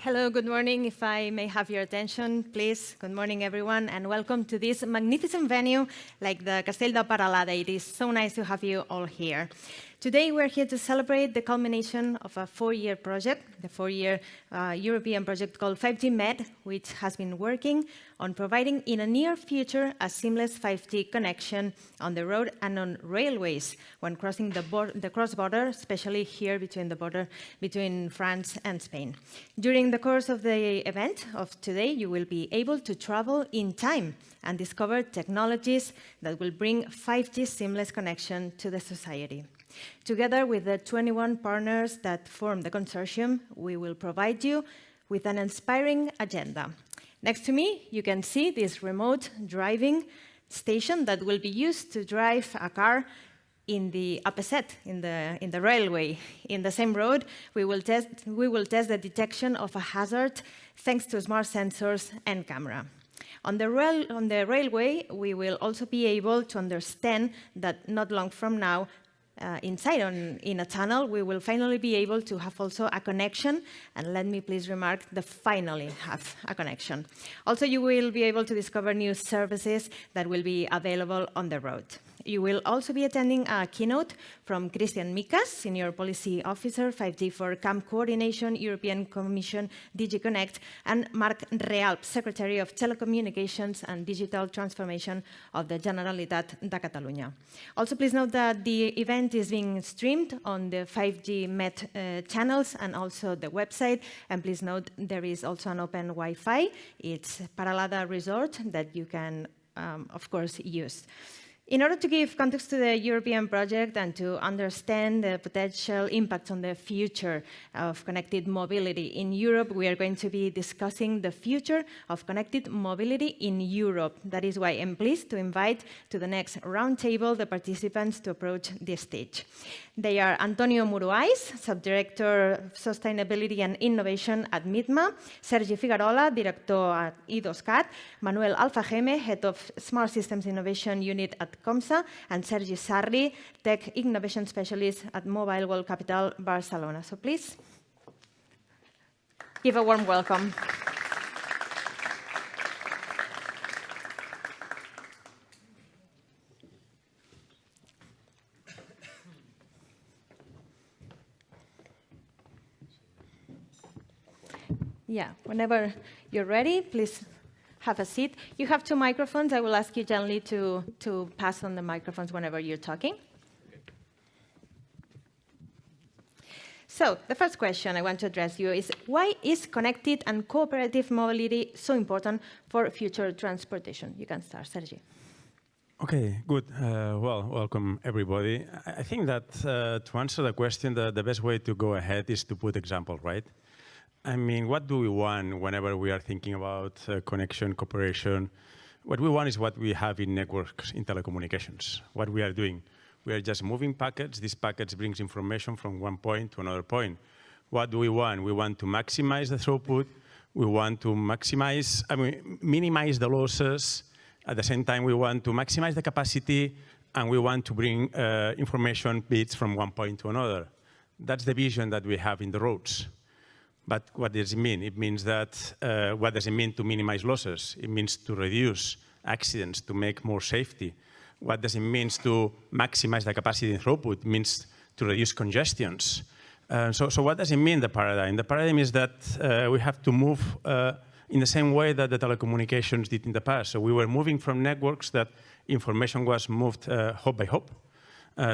Hello, good morning. If I may have your attention, please. Good morning, everyone, and welcome to this magnificent venue like the Castell de Peralada. It is so nice to have you all here. Today, we're here to celebrate the culmination of a 4-year project, the 4-year European project called 5G Med, which has been working on providing in a near future a seamless 5G connection on the road and on railways when crossing the cross-border, especially here between the border between France and Spain. During the course of the event of today, you will be able to travel in time and discover technologies that will bring 5G seamless connection to the society. Together with the 21 partners that form the consortium, we will provide you with an inspiring agenda. Next to me, you can see this remote driving station that will be used to drive a car in the opposite, in the railway. In the same road, we will test the detection of a hazard thanks to smart sensors and camera. On the railway, we will also be able to understand that not long from now, in a tunnel, we will finally be able to have also a connection, and let me please remark, the finally have a connection. Also, you will be able to discover new services that will be available on the road. You will also be attending a keynote from Christian Mikas, Senior Policy Officer, 5G for Camp Coordination, European Commission, DG Connect, and Marc Realp, Secretary of Telecommunications and Digital Transformation of the Generalitat de Catalunya. Also, please note that the event is being streamed on the 5G Met channels and also the website. And please note there is also an open Wi-Fi. It's Peralada Resort that you can, of course, use. In order to give context to the European project and to understand the potential impact on the future of connected mobility in Europe, we are going to be discussing the future of connected mobility in Europe. That is why I'm pleased to invite to the next roundtable the participants to approach this stage. They are Antonio Muruais, Subdirector of Sustainability and Innovation at MITMA, Sergi Figuerola, Director at IDOSCAT, Manuel Alfajeme, Head of Smart Systems Innovation Unit at COMSA, and Sergi Sarri, Tech Innovation Specialist at Mobile World Capital, Barcelona. So please, give a warm welcome. Yeah, whenever you're ready, please have a seat. You have 2 microphones. I will ask you gently to pass on the microphones whenever you're talking. So the first question I want to address you is, why is connected and cooperative mobility so important for future transportation? You can start, Sergi. Okay, good. Well, welcome, everybody. I think that to answer the question, the best way to go ahead is to put example, right? I mean, what do we want whenever we are thinking about connection, cooperation? What we want is what we have in networks, in telecommunications. What we are doing, we are just moving packets. These packets brings information from one point to another point. What do we want? We want to maximize the throughput. We want to minimize the losses. At the same time, we want to maximize the capacity, and we want to bring information bits from one point to another. That's the vision that we have in the roads. But what does it mean? It means that, what does it mean to minimize losses? It means to reduce accidents, to make more safety. What does it mean to maximize the capacity and throughput? It means to reduce congestions. So what does it mean, the paradigm? The paradigm is that we have to move in the same way that the telecommunications did in the past. So we were moving from networks that information was moved hop by hop,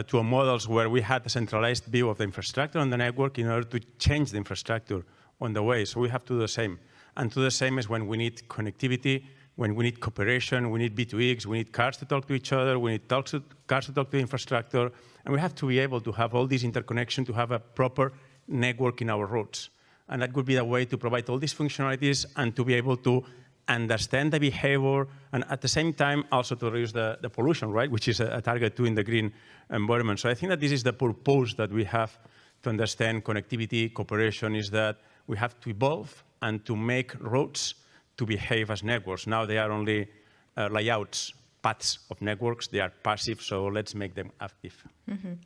to models where we had a centralized view of the infrastructure on the network in order to change the infrastructure on the way. So we have to do the same. And to do the same is when we need connectivity, when we need cooperation, we need B2X, we need cars to talk to each other, we need cars to talk to the infrastructure, and we have to be able to have all this interconnection to have a proper network in our roads. And that would be the way to provide all these functionalities and to be able to understand the behavior, and at the same time also to reduce the pollution, right, which is a target too in the green environment. So I think that this is the purpose that we have to understand connectivity, cooperation, is that we have to evolve and to make roads to behave as networks. Now they are only layouts, paths of networks. They are passive, so let's make them active.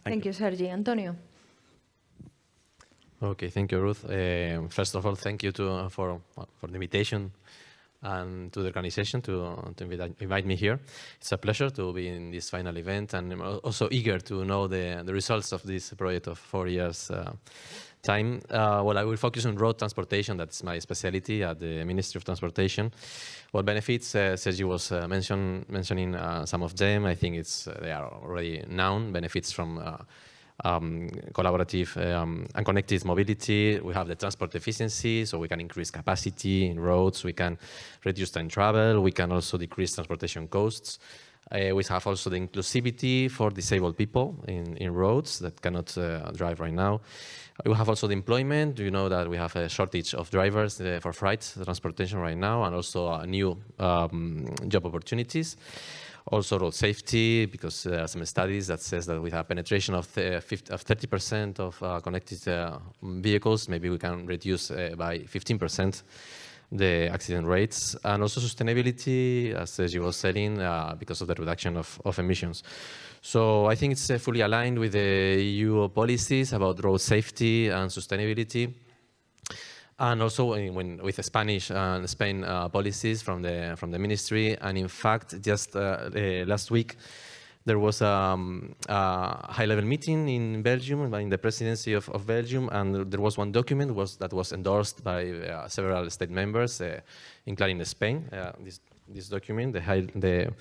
Thank you, Sergi. Antonio? Okay, thank you, Ruth. First of all, thank you for the invitation and to the organization to invite me here. It's a pleasure to be in this final event, and I'm also eager to know the results of this project of 4 years time. Well, I will focus on road transportation. That's my specialty at the Ministry of Transportation. What benefits, Sergi was mentioning some of them. I think they are already known. Benefits from collaborative and connected mobility. We have the transport efficiency, so we can increase capacity in roads. We can reduce time travel. We can also decrease transportation costs. We have also the inclusivity for disabled people in roads that cannot drive right now. We have also the employment. You know that we have a shortage of drivers for freight transportation right now, and also new job opportunities. Also road safety, because there are some studies that says that with a penetration of 30% of connected vehicles, maybe we can reduce by 15% the accident rates. And also sustainability, as you were saying, because of the reduction of emissions. So I think it's fully aligned with the EU policies about road safety and sustainability. And also with the Spanish and Spain policies from the ministry. And in fact, just last week, there was a high-level meeting in Belgium, in the presidency of Belgium, and there was one document that was endorsed by several state members, including Spain. This document, the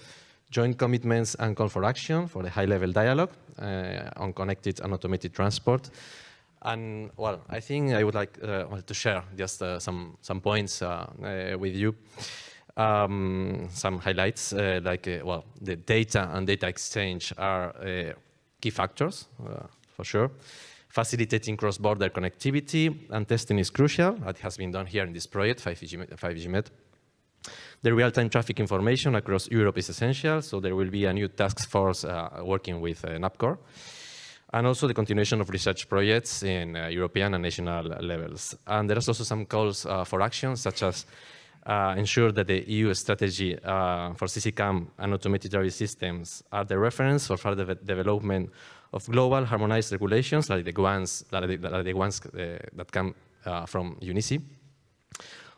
joint commitments and call for action for the high-level dialogue on connected and automated transport. And well, I think I would like to share just some points with you. Some highlights, well, the data and data exchange are key factors, for sure. Facilitating cross-border connectivity and testing is crucial. That has been done here in this project, 5G Med. The real-time traffic information across Europe is essential, so there will be a new task force working with NAPCOR. And also the continuation of research projects in European and national levels. And there are also some calls for action, such as ensure that the EU strategy for CCCAM and automated driving systems are the reference for further development of global harmonized regulations, like the ones that come from UNICE.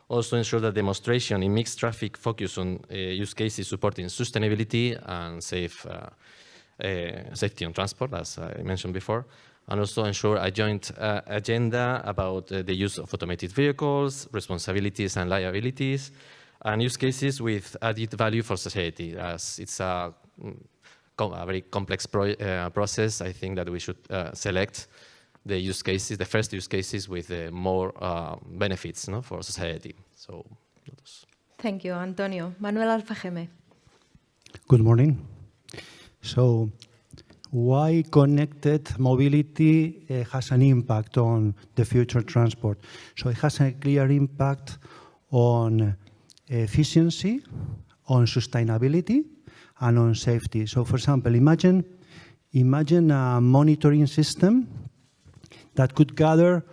Also ensure that demonstration in mixed traffic focus on use cases supporting sustainability and safety on transport, as I mentioned before, and also ensure a joint agenda about the use of automated vehicles, responsibilities and liabilities, and use cases with added value for society. As it's a very complex process, I think that we should select the use cases, the first use cases with more benefits, no, for society. So, thank you, Antonio. Manuel Alfajeme. Good morning. So, why connected mobility has an impact on the future transport? So it has a clear impact on efficiency, on sustainability, and on safety. So, for example, imagine a monitoring system that could gather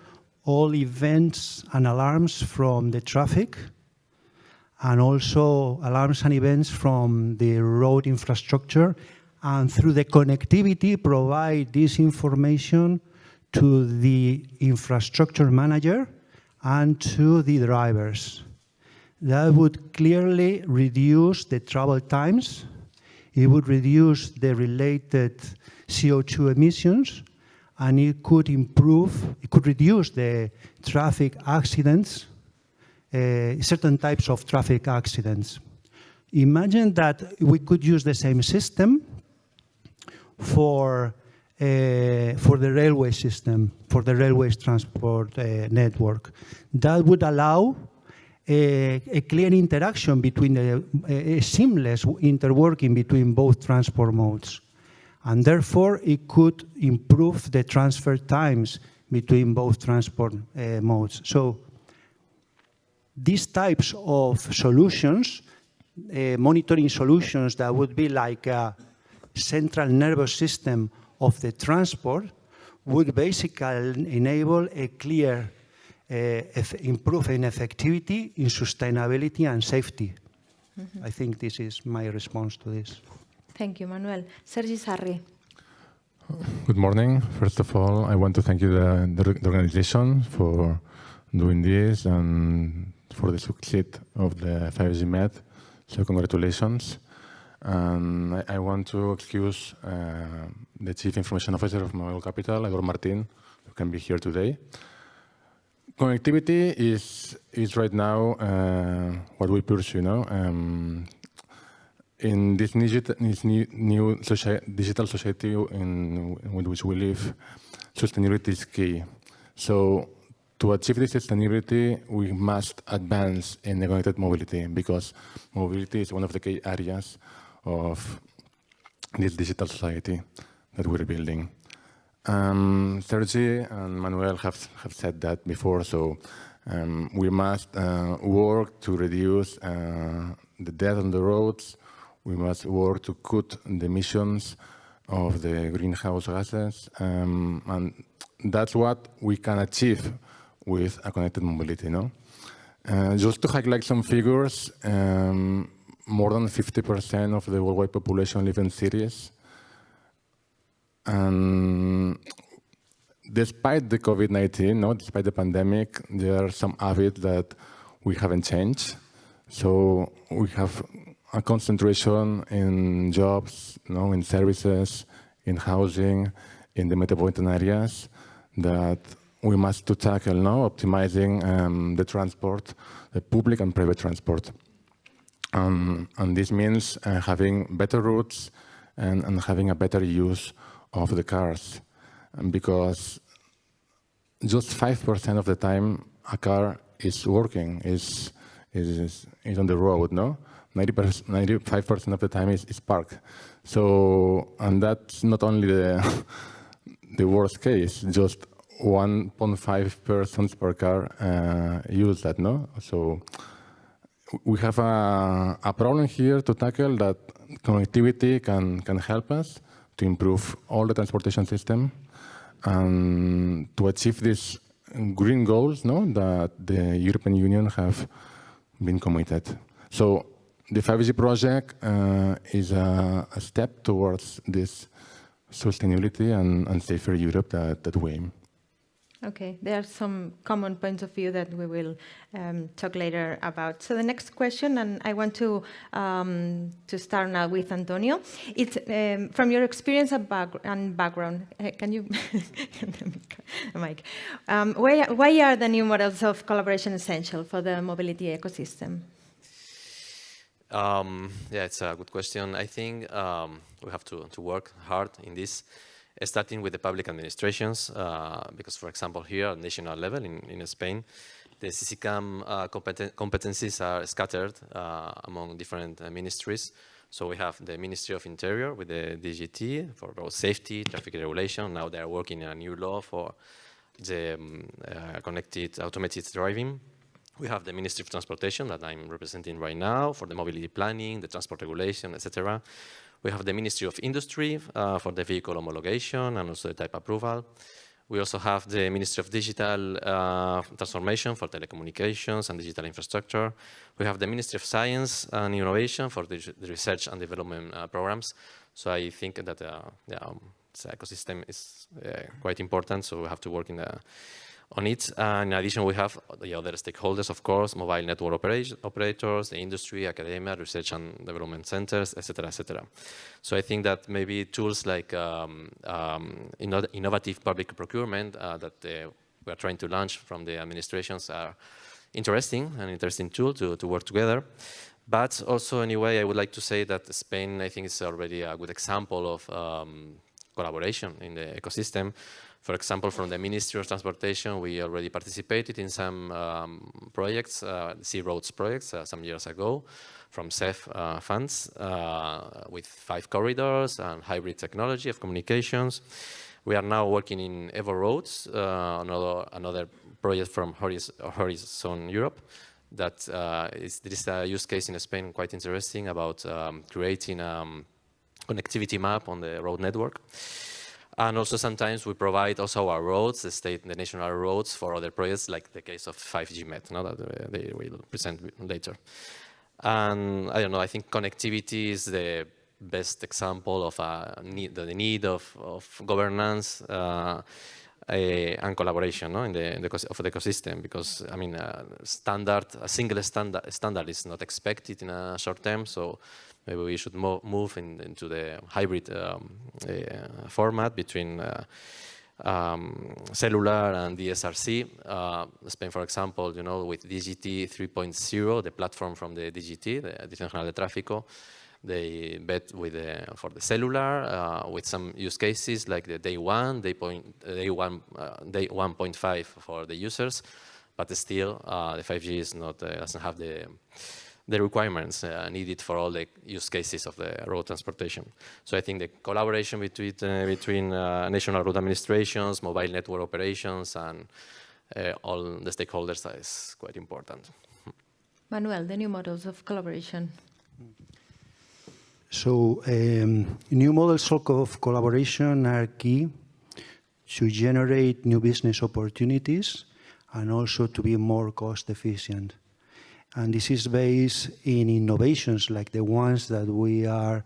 all events and alarms from the traffic, and also alarms and events from the road infrastructure, and through the connectivity provide this information to the infrastructure manager and to the drivers. That would clearly reduce the travel times. It would reduce the related CO2 emissions, and it could reduce the traffic accidents, certain types of traffic accidents. Imagine that we could use the same system for the railway system, for the railways transport network. That would allow a clear interaction between a seamless interworking between both transport modes. And therefore, it could improve the transfer times between both transport modes. So these types of solutions, monitoring solutions that would be like a central nervous system of the transport, would basically enable a clear improvement in effectivity, in sustainability and safety. I think this is my response to this. Thank you, Manuel. Sergi Sarri. Good morning. First of all, I want to thank you, the organization, for doing this and for the success of the 5G Met. So congratulations. And I want to excuse the Chief Information Officer of Mobile Capital, Igor Martin, who can be here today. Connectivity is right now what we pursue, in this new digital society in which we live, sustainability is key. So to achieve this sustainability, we must advance in the connected mobility, because mobility is one of the key areas of this digital society that we're building. Sergi and Manuel have said that before, so we must work to reduce the death on the roads. We must work to cut the emissions of the greenhouse gases, and that's what we can achieve with a connected mobility. Just to highlight some figures, more than 50% of the worldwide population live in cities. And despite the COVID-19, despite the pandemic, there are some habits that we haven't changed. So we have a concentration in jobs, in services, in housing, in the metropolitan areas that we must to tackle, optimizing the transport, the public and private transport. And this means having better routes and having a better use of the cars, because just 5% of the time a car is working, is on the road, 95% of the time is parked. So, and that's not only the worst case, just 1.5 persons per car use that, So we have a problem here to tackle, that connectivity can help us to improve all the transportation system and to achieve these green goals, that the European Union have been committed. So the 5G project is a step towards this sustainability and safer Europe that we aim. Okay, there are some common points of view that we will talk later about. So the next question, and I want to start now with Antonio. It's from your experience and background. Can you, Mike? Why are the new models of collaboration essential for the mobility ecosystem? Yeah, it's a good question. I think we have to work hard in this, starting with the public administrations, because, for example, here at national level in Spain, the CCCAM competencies are scattered among different ministries. So we have the Ministry of Interior with the DGT for road safety, traffic regulation. Now they are working on a new law for the connected automated driving. We have the Ministry of Transportation that I'm representing right now for the mobility planning, the transport regulation, etc. We have the Ministry of Industry for the vehicle homologation and also the type approval. We also have the Ministry of Digital Transformation for telecommunications and digital infrastructure. We have the Ministry of Science and Innovation for the research and development programs. So I think that the ecosystem is quite important, so we have to work on it. In addition, we have the other stakeholders, of course, mobile network operators, the industry, academia, research and development centers, etc., etc. So I think that maybe tools like innovative public procurement that we are trying to launch from the administrations are an interesting tool to work together. But also, anyway, I would like to say that Spain, I think, is already a good example of collaboration in the ecosystem. For example, from the Ministry of Transportation, we already participated in some projects, Sea Roads projects, some years ago, from CEF funds, with 5 corridors and hybrid technology of communications. We are now working in Evo Roads, another project from Horizon Europe. There is a use case in Spain quite interesting about creating a connectivity map on the road network. And also sometimes we provide also our roads, the national roads, for other projects, like the case of 5G Met, that they will present later. And I don't know, I think connectivity is the best example of the need of governance and collaboration, no, in the ecosystem. Because I mean, a single standard is not expected in a short term. So maybe we should move into the hybrid format between cellular and DSRC. Spain, for example, with DGT 3.0, the platform from the DGT, the Dirección General de Tráfico, they bet for the cellular with some use cases like the day 1.5 for the users, but still the 5G is not doesn't have the requirements needed for all the use cases of the road transportation. So I think the collaboration between national road administrations, mobile network operations, and all the stakeholders is quite important. Manuel, the new models of collaboration. So new models of collaboration are key to generate new business opportunities and also to be more cost efficient. And this is based in innovations like the ones that we are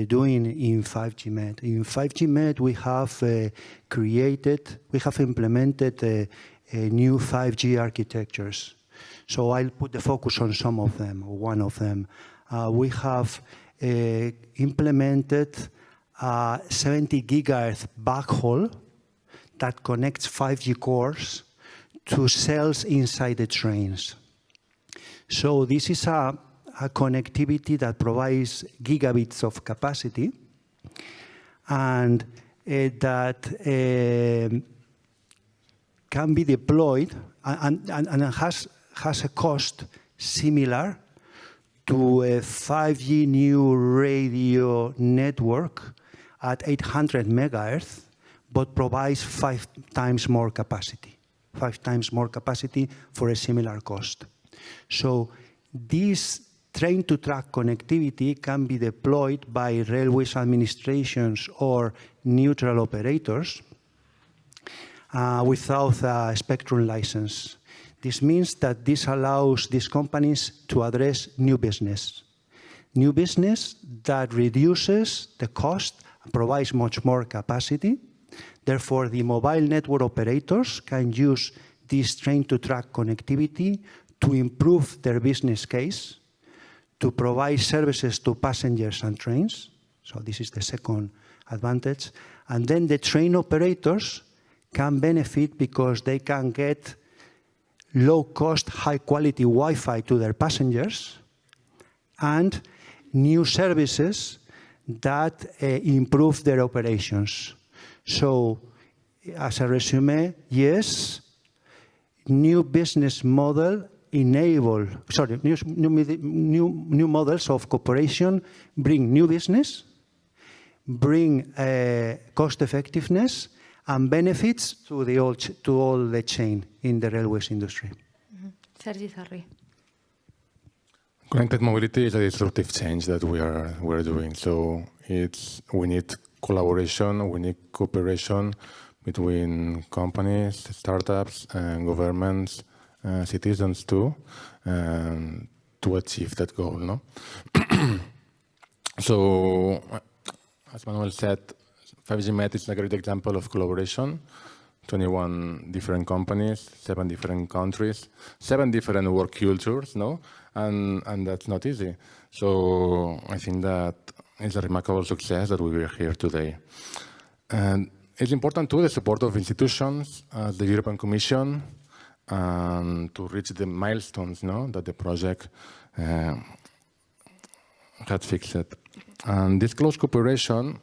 doing in 5G MED. In 5G MED, we have implemented new 5G architectures. So I'll put the focus on some of them, or one of them. We have implemented a 70 gigahertz backhaul that connects 5G cores to cells inside the trains. So this is a connectivity that provides gigabits of capacity and that can be deployed and has a cost similar to a 5G new radio network at 800 megahertz, but provides 5 times more capacity. 5 times more capacity for a similar cost. So this train-to-track connectivity can be deployed by railways administrations or neutral operators without a spectrum license. This means that this allows these companies to address new business that reduces the cost and provides much more capacity. Therefore, the mobile network operators can use this train-to-track connectivity to improve their business case, to provide services to passengers and trains. So this is the second advantage. And then the train operators can benefit because they can get low-cost, high-quality Wi-Fi to their passengers and new services that improve their operations. So, as a resume, yes, new business model new models of cooperation bring new business, bring cost effectiveness, and benefits to all the chain in the railways industry. Sergi Sarri. Connected mobility is a disruptive change that we're doing. So we need collaboration, we need cooperation between companies, startups, and governments, citizens too, to achieve that goal. No? So, as Manuel said, 5G MED is a great example of collaboration. 21 different companies, 7 different countries, 7 different work cultures, no? And that's not easy. So I think that it's a remarkable success that we are here today. And it's important too, the support of institutions, the European Commission, to reach the milestones, no, that the project had fixed. And this close cooperation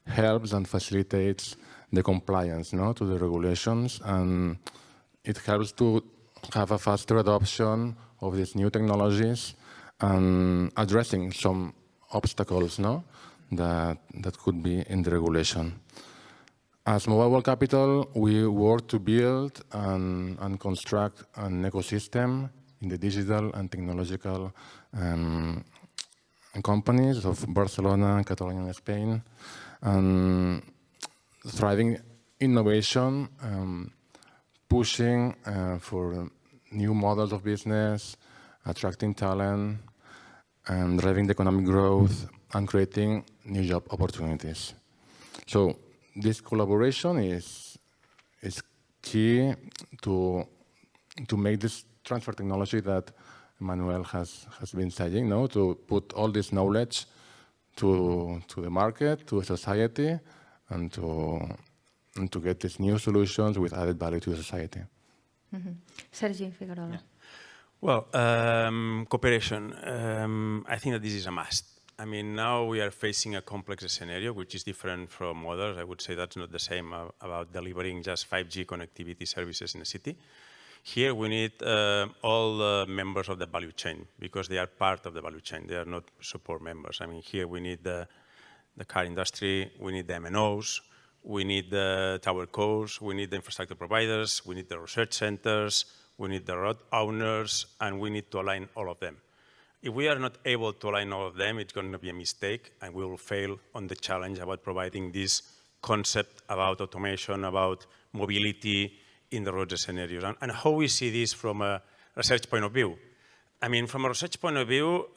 helps and facilitates the compliance, no, to the regulations, and it helps to have a faster adoption of these new technologies and addressing some obstacles, no, that could be in the regulation. As Mobile World Capital, we work to build and construct an ecosystem in the digital and technological companies of Barcelona, Catalonia, and Spain, and thriving innovation, pushing for new models of business, attracting talent, and driving the economic growth and creating new job opportunities. So this collaboration is key to make this transfer technology that Manuel has been saying, no? To put all this knowledge to the market, to society, and to get these new solutions with added value to society. Sergi Figueroa. Yeah. Well, cooperation, I think that this is a must. I mean, now we are facing a complex scenario, which is different from others. I would say that's not the same about delivering just 5G connectivity services in a city. Here we need all the members of the value chain because they are part of the value chain. They are not support members. I mean, here we need the car industry, we need the MNOs, we need the tower cos, we need the infrastructure providers, we need the research centers, we need the road owners, and we need to align all of them. If we are not able to align all of them, it's going to be a mistake, and we will fail on the challenge about providing this concept about automation, about mobility in the road scenarios. And how we see this from a research point of view. I mean, from a research point of view,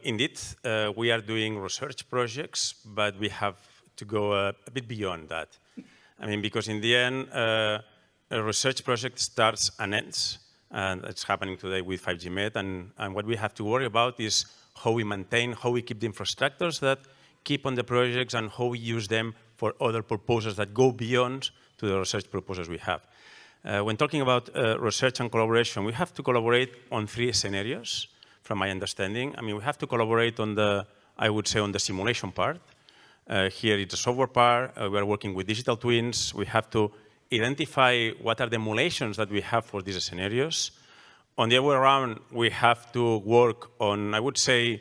indeed, we are doing research projects, but we have to go a bit beyond that. I mean, because in the end, a research project starts and ends. And it's happening today with 5G Met. And what we have to worry about is how we maintain, how we keep the infrastructures that keep on the projects and how we use them for other purposes that go beyond to the research purposes we have. When talking about research and collaboration, we have to collaborate on 3 scenarios, from my understanding. I mean, we have to collaborate on the, I would say, on the simulation part. Here it's the software part. We are working with digital twins. We have to identify what are the emulations that we have for these scenarios. On the other way around, we have to work on, I would say,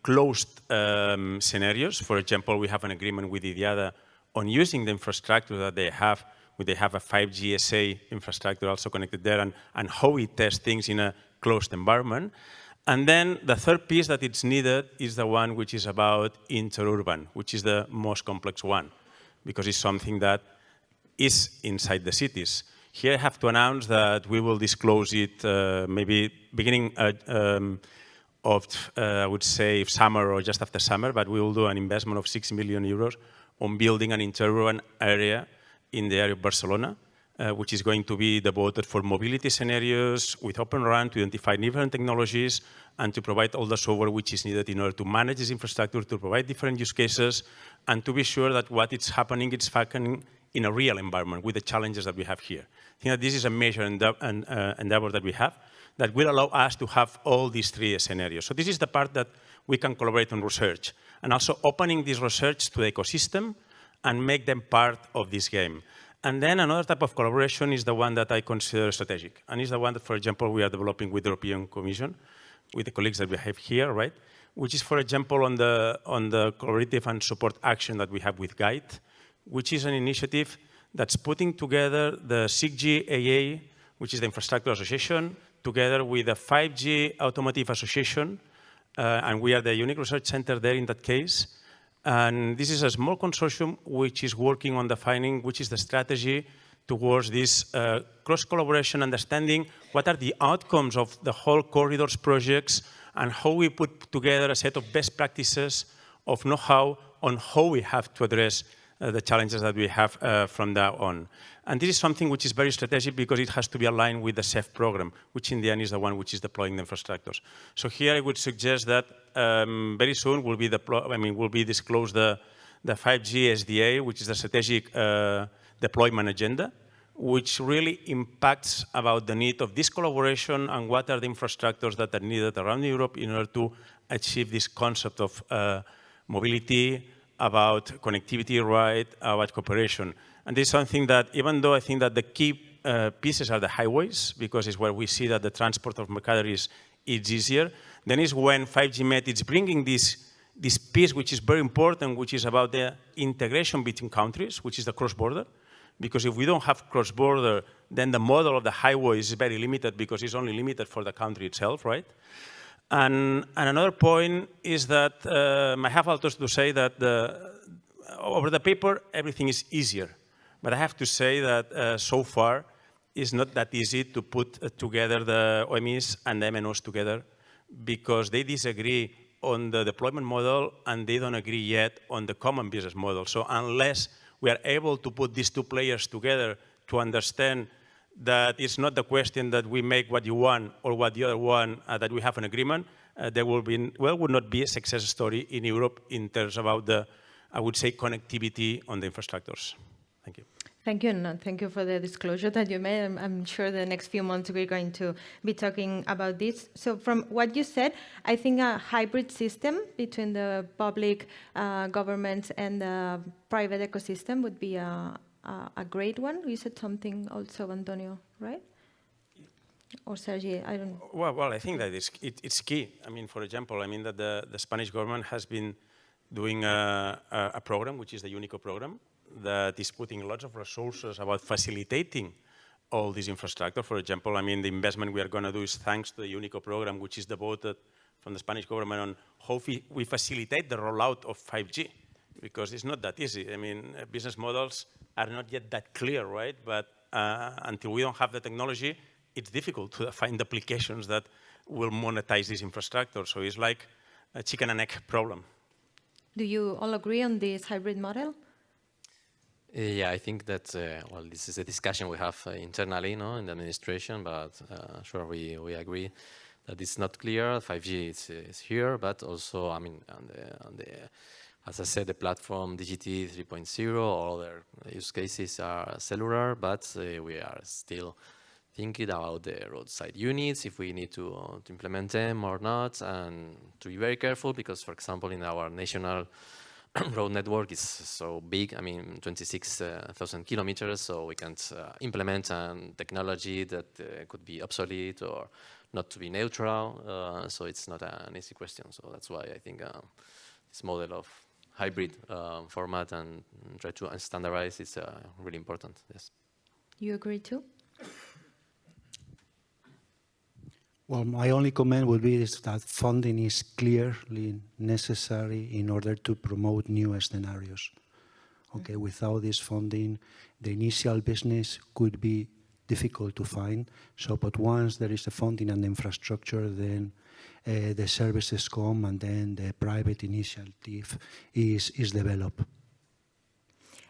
closed scenarios. For example, we have an agreement with IDIADA on using the infrastructure that they have. They have a 5G SA infrastructure also connected there, and how we test things in a closed environment. And then the third piece that is needed is the one which is about interurban, which is the most complex one, because it's something that is inside the cities. Here I have to announce that we will disclose it maybe beginning of, I would say, summer or just after summer, but we will do an investment of 6 million euros on building an interurban area in the area of Barcelona, which is going to be devoted for mobility scenarios with Open RAN to identify different technologies and to provide all the software which is needed in order to manage this infrastructure, to provide different use cases, and to be sure that what is happening, it's happening in a real environment with the challenges that we have here. I think that this is a major endeavor that we have that will allow us to have all these 3 scenarios. So this is the part that we can collaborate on research, and also opening this research to the ecosystem and make them part of this game. And then another type of collaboration is the one that I consider strategic, and is the one that, for example, we are developing with the European Commission, with the colleagues that we have here, right? Which is, for example, on the collaborative and support action that we have with GUIDE, which is an initiative that's putting together the 6G AA, which is the Infrastructure Association, together with the 5G Automotive Association, and we are the unique research center there in that case. And this is a small consortium which is working on defining which is the strategy towards this cross-collaboration, understanding what are the outcomes of the whole corridors projects and how we put together a set of best practices of know-how on how we have to address the challenges that we have from now on. And this is something which is very strategic because it has to be aligned with the CEF program, which in the end is the one which is deploying the infrastructures. So here I would suggest that very soon will be disclosed the 5G SDA, which is the strategic deployment agenda, which really impacts about the need of this collaboration and what are the infrastructures that are needed around Europe in order to achieve this concept of mobility, about connectivity, right, about cooperation. And this is something that, even though I think that the key pieces are the highways, because it's where we see that the transport of mercaderies is easier, then is when 5G Met is bringing this piece, which is very important, which is about the integration between countries, which is the cross-border. Because if we don't have cross-border, then the model of the highway is very limited because it's only limited for the country itself, right? And another point is that I have also to say that over the paper, everything is easier. But I have to say that so far, it's not that easy to put together the OMEs and the MNOs together because they disagree on the deployment model and they don't agree yet on the common business model. So unless we are able to put these two players together to understand that it's not the question that we make what you want or what the other one, that we have an agreement, there will be, well, would not be a success story in Europe in terms about the, I would say, connectivity on the infrastructures. Thank you. Thank you, and thank you for the disclosure that you made. I'm sure the next few months we're going to be talking about this. So from what you said, I think a hybrid system between the public governments and the private ecosystem would be a great one. You said something also, Antonio, right? Or Sergi, I don't know. Well, I think that it's key. I mean, for example, I mean that the Spanish government has been doing a program, which is the UNICO program, that is putting lots of resources about facilitating all this infrastructure. For example, I mean, the investment we are going to do is thanks to the UNICO program, which is devoted from the Spanish government on how we facilitate the rollout of 5G, because it's not that easy. I mean, business models are not yet that clear, right? But until we don't have the technology, it's difficult to find applications that will monetize this infrastructure. So it's like a chicken and egg problem. Do you all agree on this hybrid model? Yeah, I think that, well, this is a discussion we have internally, no, in the administration, but sure, we agree that it's not clear. 5G is here, but also, I mean, as I said, the platform DGT 3.0, all other use cases are cellular, but we are still thinking about the roadside units, if we need to implement them or not, and to be very careful because, for example, in our national road network is so big, I mean, 26,000 kilometers, so we can't implement technology that could be obsolete or not to be neutral, so it's not an easy question. So that's why I think this model of hybrid format and try to standardize is really important, yes. You agree too? Well, my only comment would be is that funding is clearly necessary in order to promote new scenarios. Okay, without this funding, the initial business could be difficult to find. So, but once there is the funding and the infrastructure, then the services come, and then the private initiative is developed.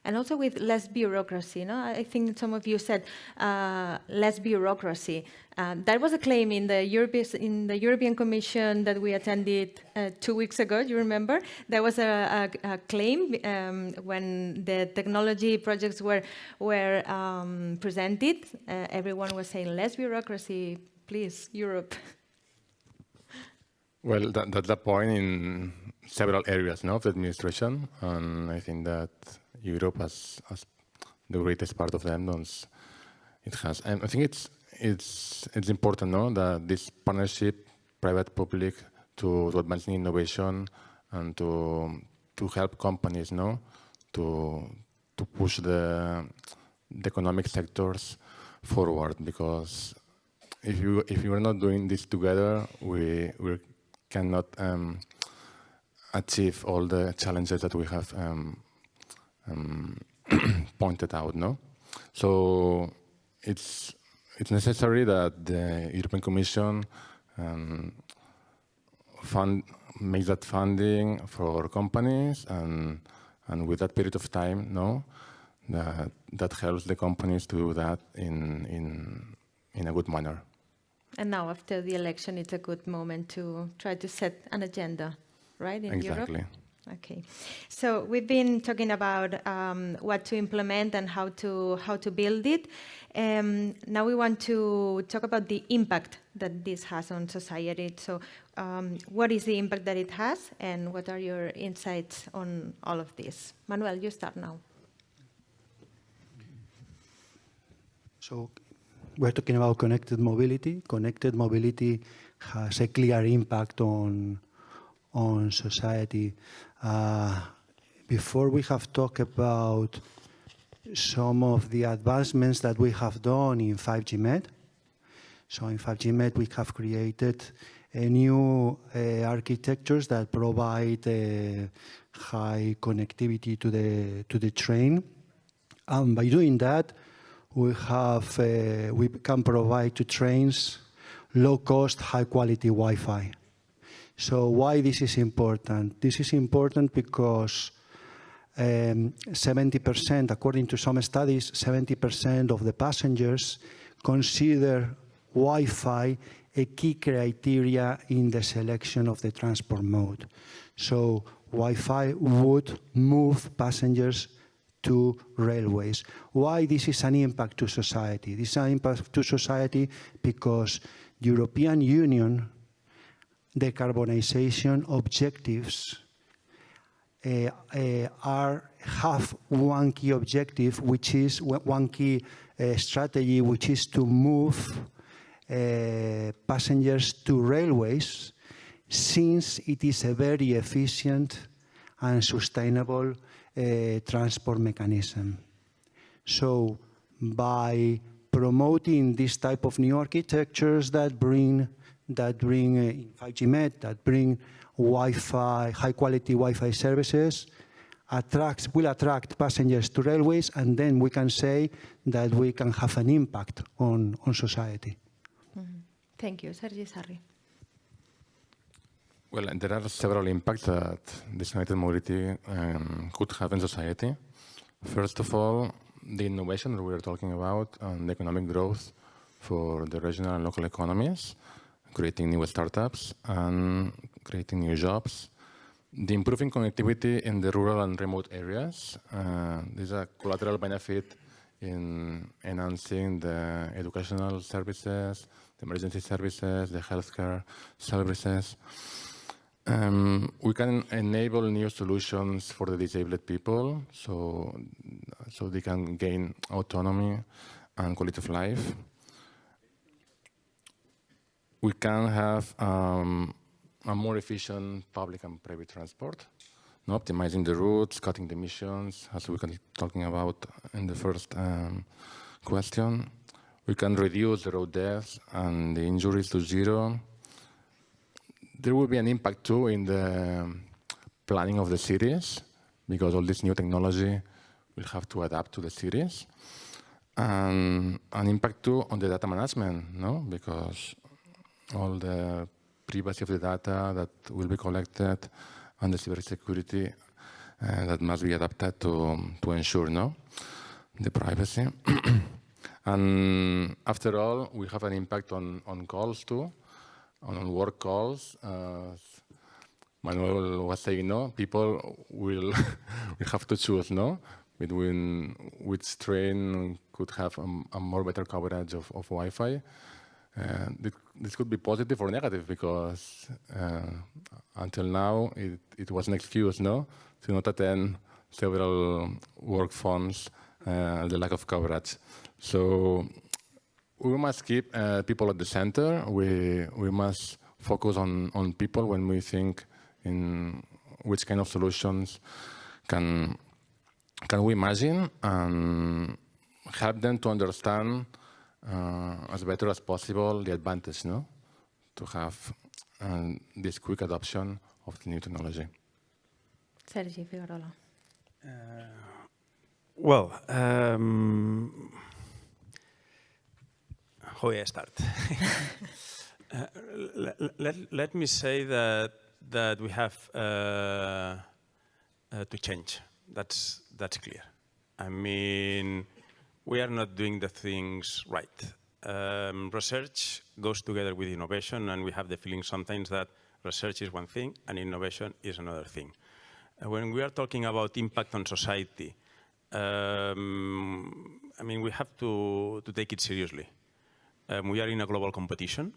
And also with less bureaucracy, no? I think some of you said less bureaucracy. That was a claim in the European Commission that we attended 2 weeks ago. You remember? There was a claim when the technology projects were presented. Everyone was saying less bureaucracy, please, Europe. Well, that's the point in several areas, no, of the administration, and I think that Europe has the greatest part of them. It has, and I think it's important, no, that this partnership, private-public, to advance in innovation and to help companies, no, to push the economic sectors forward. Because if you are not doing this together, we cannot achieve all the challenges that we have pointed out, no? So it's necessary that the European Commission makes that funding for companies, and with that period of time, no, that helps the companies to do that in a good manner. And now, after the election, it's a good moment to try to set an agenda, right, in Europe? Exactly. Okay, so we've been talking about what to implement and how to build it. Now we want to talk about the impact that this has on society. So what is the impact that it has, and what are your insights on all of this? Manuel, you start now. So we're talking about connected mobility. Connected mobility has a clear impact on society. Before we have talked about some of the advancements that we have done in 5G MED. So in 5G MED, we have created a new architectures that provide high connectivity to the train. By doing that, we can provide to trains low-cost, high-quality Wi-Fi. So why this is important? This is important because 70%, according to some studies, 70% of the passengers consider Wi-Fi a key criteria in the selection of the transport mode. So Wi-Fi would move passengers to railways. Why this is an impact to society? This is an impact to society because European Union decarbonization objectives have one key objective, which is one key strategy, which is to move passengers to railways, since it is a very efficient and sustainable transport mechanism. So by promoting this type of new architectures that bring 5G MET, that bring Wi-Fi, high-quality Wi-Fi services, will attract passengers to railways, and then we can say that we can have an impact on society. Mm-hmm. Thank you. Sergi Sarri. Well, there are several impacts that this connected mobility could have in society. First of all, the innovation that we are talking about and the economic growth for the regional and local economies, creating new startups and creating new jobs. The improving connectivity in the rural and remote areas. This is a collateral benefit in enhancing the educational services, the emergency services, the healthcare services. We can enable new solutions for the disabled people, so they can gain autonomy and quality of life. We can have a more efficient public and private transport, optimizing the routes, cutting the emissions, as we were talking about in the first question. We can reduce the road deaths and the injuries to zero. There will be an impact too in the planning of the cities, because all this new technology will have to adapt to the cities. And an impact too on the data management, because all the privacy of the data that will be collected and the cybersecurity that must be adapted to ensure the privacy. And after all, we have an impact on calls too, on work calls. Manuel was saying, people will have to choose, between which train could have a more better coverage of Wi-Fi. This could be positive or negative, because until now it was an excuse, to not attend several work phones, the lack of coverage. So we must keep people at the center. We must focus on people when we think in which kind of solutions can we imagine, and help them to understand as better as possible the advantage, to have this quick adoption of the new technology. Sergi Figueroa. Well, how do I start? Let me say that we have to change. That's clear. I mean, we are not doing the things right. Research goes together with innovation, and we have the feeling sometimes that research is one thing and innovation is another thing. When we are talking about impact on society, I mean, we have to take it seriously. We are in a global competition,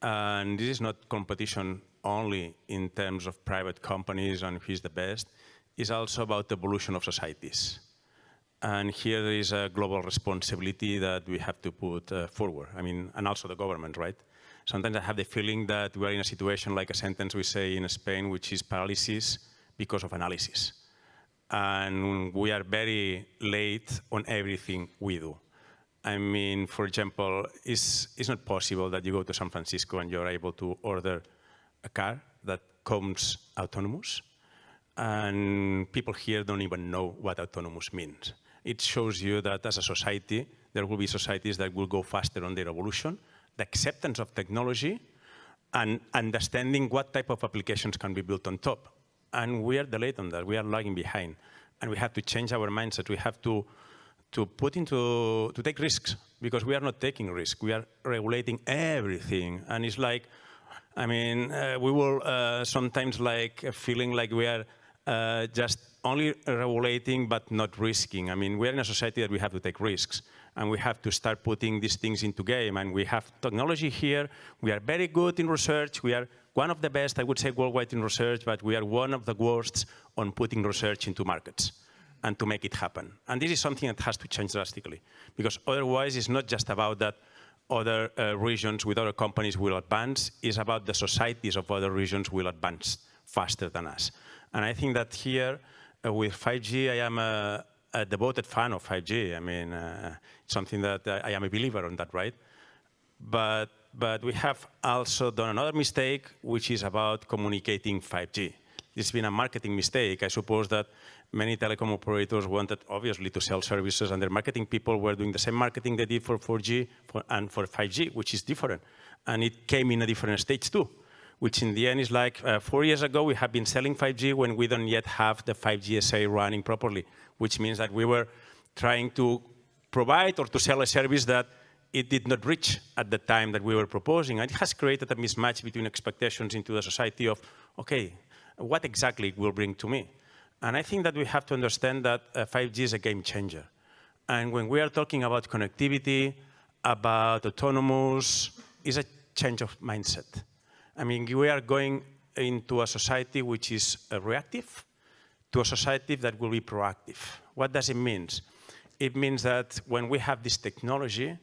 and this is not competition only in terms of private companies and who is the best. It's also about the evolution of societies. And here there is a global responsibility that we have to put forward. I mean, and also the government, right? Sometimes I have the feeling that we are in a situation like a sentence we say in Spain, which is paralysis because of analysis. And we are very late on everything we do. I mean, for example, it's not possible that you go to San Francisco and you're able to order a car that comes autonomous. And people here don't even know what autonomous means. It shows you that as a society, there will be societies that will go faster on their evolution. The acceptance of technology and understanding what type of applications can be built on top. And we are delayed on that. We are lagging behind. And we have to change our mindset. We have to take risks, because we are not taking risks. We are regulating everything. And it's like, I mean, we will sometimes like feeling like we are just only regulating but not risking. I mean, we're in a society that we have to take risks, and we have to start putting these things into game. And we have technology here. We are very good in research. We are one of the best, I would say, worldwide in research, but we are one of the worst on putting research into markets and to make it happen. And this is something that has to change drastically, because otherwise it's not just about that other regions with other companies will advance, it's about the societies of other regions will advance faster than us. And I think that here with 5G, I am a devoted fan of 5G. I mean, it's something that I am a believer on that, right? But we have also done another mistake, which is about communicating 5G. This has been a marketing mistake. I suppose that many telecom operators wanted, obviously, to sell services, and their marketing people were doing the same marketing they did for 4G and for 5G, which is different. And it came in a different stage, too, which in the end is like 4 years ago, we have been selling 5G when we don't yet have the 5G SA running properly, which means that we were trying to provide or to sell a service that it did not reach at the time that we were proposing. And it has created a mismatch between expectations into the society of, okay, what exactly it will bring to me? And I think that we have to understand that 5G is a game changer. And when we are talking about connectivity, about autonomous, it's a change of mindset. I mean, we are going into a society which is reactive to a society that will be proactive. What does it mean? It means that when we have this technology,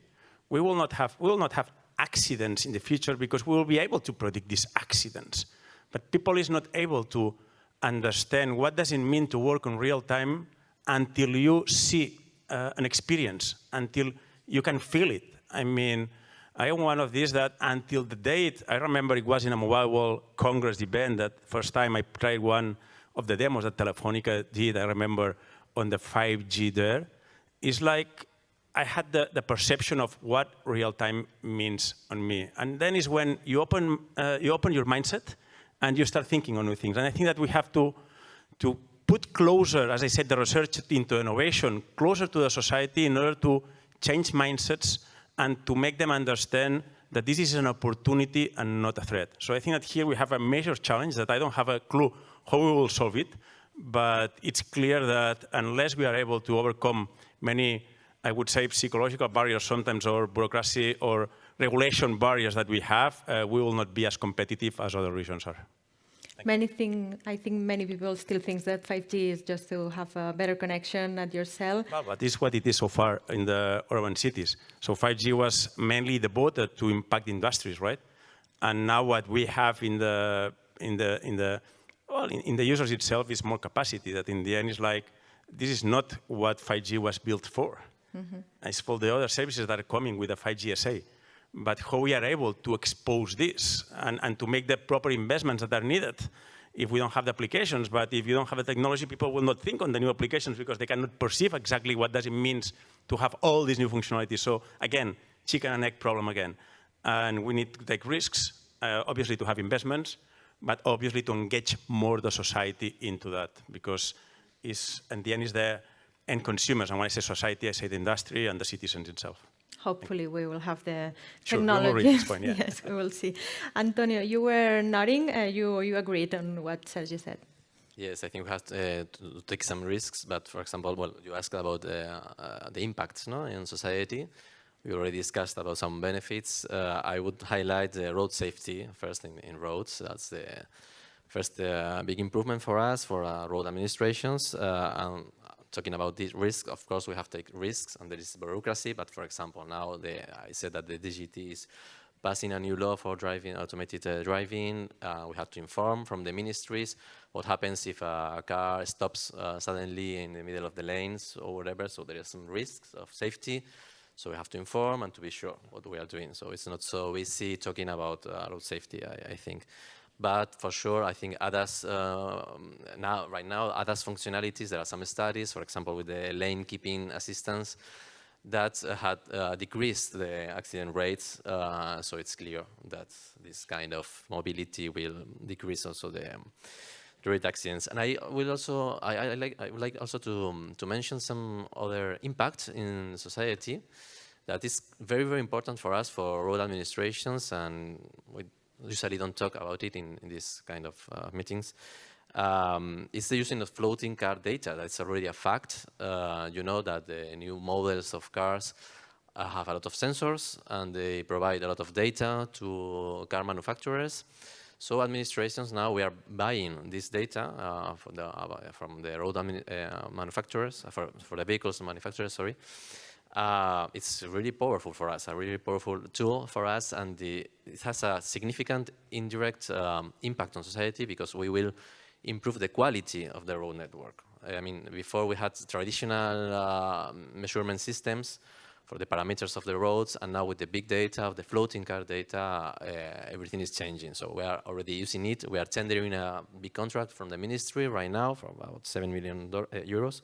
we will not have accidents in the future, because we will be able to predict these accidents. But people is not able to understand what does it mean to work on real time until you see an experience, until you can feel it. I mean, I am one of these that until the date, I remember it was in a Mobile World Congress event that first time I tried one of the demos that Telefonica did, I remember on the 5G there. It's like I had the perception of what real time means on me. And then is when you open your mindset and you start thinking on new things. And I think that we have to put closer, as I said, the research into innovation, closer to the society in order to change mindsets and to make them understand that this is an opportunity and not a threat. So I think that here we have a major challenge that I don't have a clue how we will solve it, but it's clear that unless we are able to overcome many, I would say, psychological barriers sometimes, or bureaucracy or regulation barriers that we have, we will not be as competitive as other regions are. I think many people still think that 5G is just to have a better connection at your cell. Well, but this is what it is so far in the urban cities. So 5G was mainly devoted to impact industries, right? And now what we have in the users itself is more capacity. That in the end is like, this is not what 5G was built for. Mm-hmm. It's for the other services that are coming with the 5G SA. But how we are able to expose this and to make the proper investments that are needed if we don't have the applications. But if you don't have the technology, people will not think on the new applications because they cannot perceive exactly what does it mean to have all these new functionalities. So again, chicken and egg problem again. And we need to take risks, obviously to have investments, but obviously to engage more the society into that, because in the end is the end consumers. And when I say society, I say the industry and the citizens itself. Hopefully we will have the sure, technology. We will reach this point, yeah. Yes, we will see. Antonio, you were nodding. You agreed on what Sergio said. Yes, I think we have to take some risks. But for example, well, you asked about the impacts, no, in society. We already discussed about some benefits. I would highlight the road safety first in roads. That's the first big improvement for us, for road administrations. And talking about this risk, of course, we have to take risks, and there is bureaucracy. But for example, now I said that the DGT is passing a new law for driving, automated driving. We have to inform from the ministries what happens if a car stops suddenly in the middle of the lanes or whatever. So there are some risks of safety. So we have to inform and to be sure what we are doing. So it's not so easy talking about road safety, I think. But for sure, I think ADAS, right now, ADAS functionalities, there are some studies, for example, with the lane keeping assistance, that had decreased the accident rates. So it's clear that this kind of mobility will decrease also the rate accidents. And I would like also to mention some other impact in society that is very, very important for us, for road administrations, and we usually don't talk about it in this kind of meetings. It's the using of floating car data. That's already a fact. You know that the new models of cars have a lot of sensors, and they provide a lot of data to car manufacturers. So administrations now, we are buying this data from the road manufacturers, for the vehicles manufacturers, sorry. It's really powerful for us, a really powerful tool for us, and it has a significant indirect impact on society, because we will improve the quality of the road network. I mean, before we had traditional measurement systems for the parameters of the roads, and now with the big data of the floating car data, everything is changing. So we are already using it. We are tendering a big contract from the ministry right now for about 7 million euros.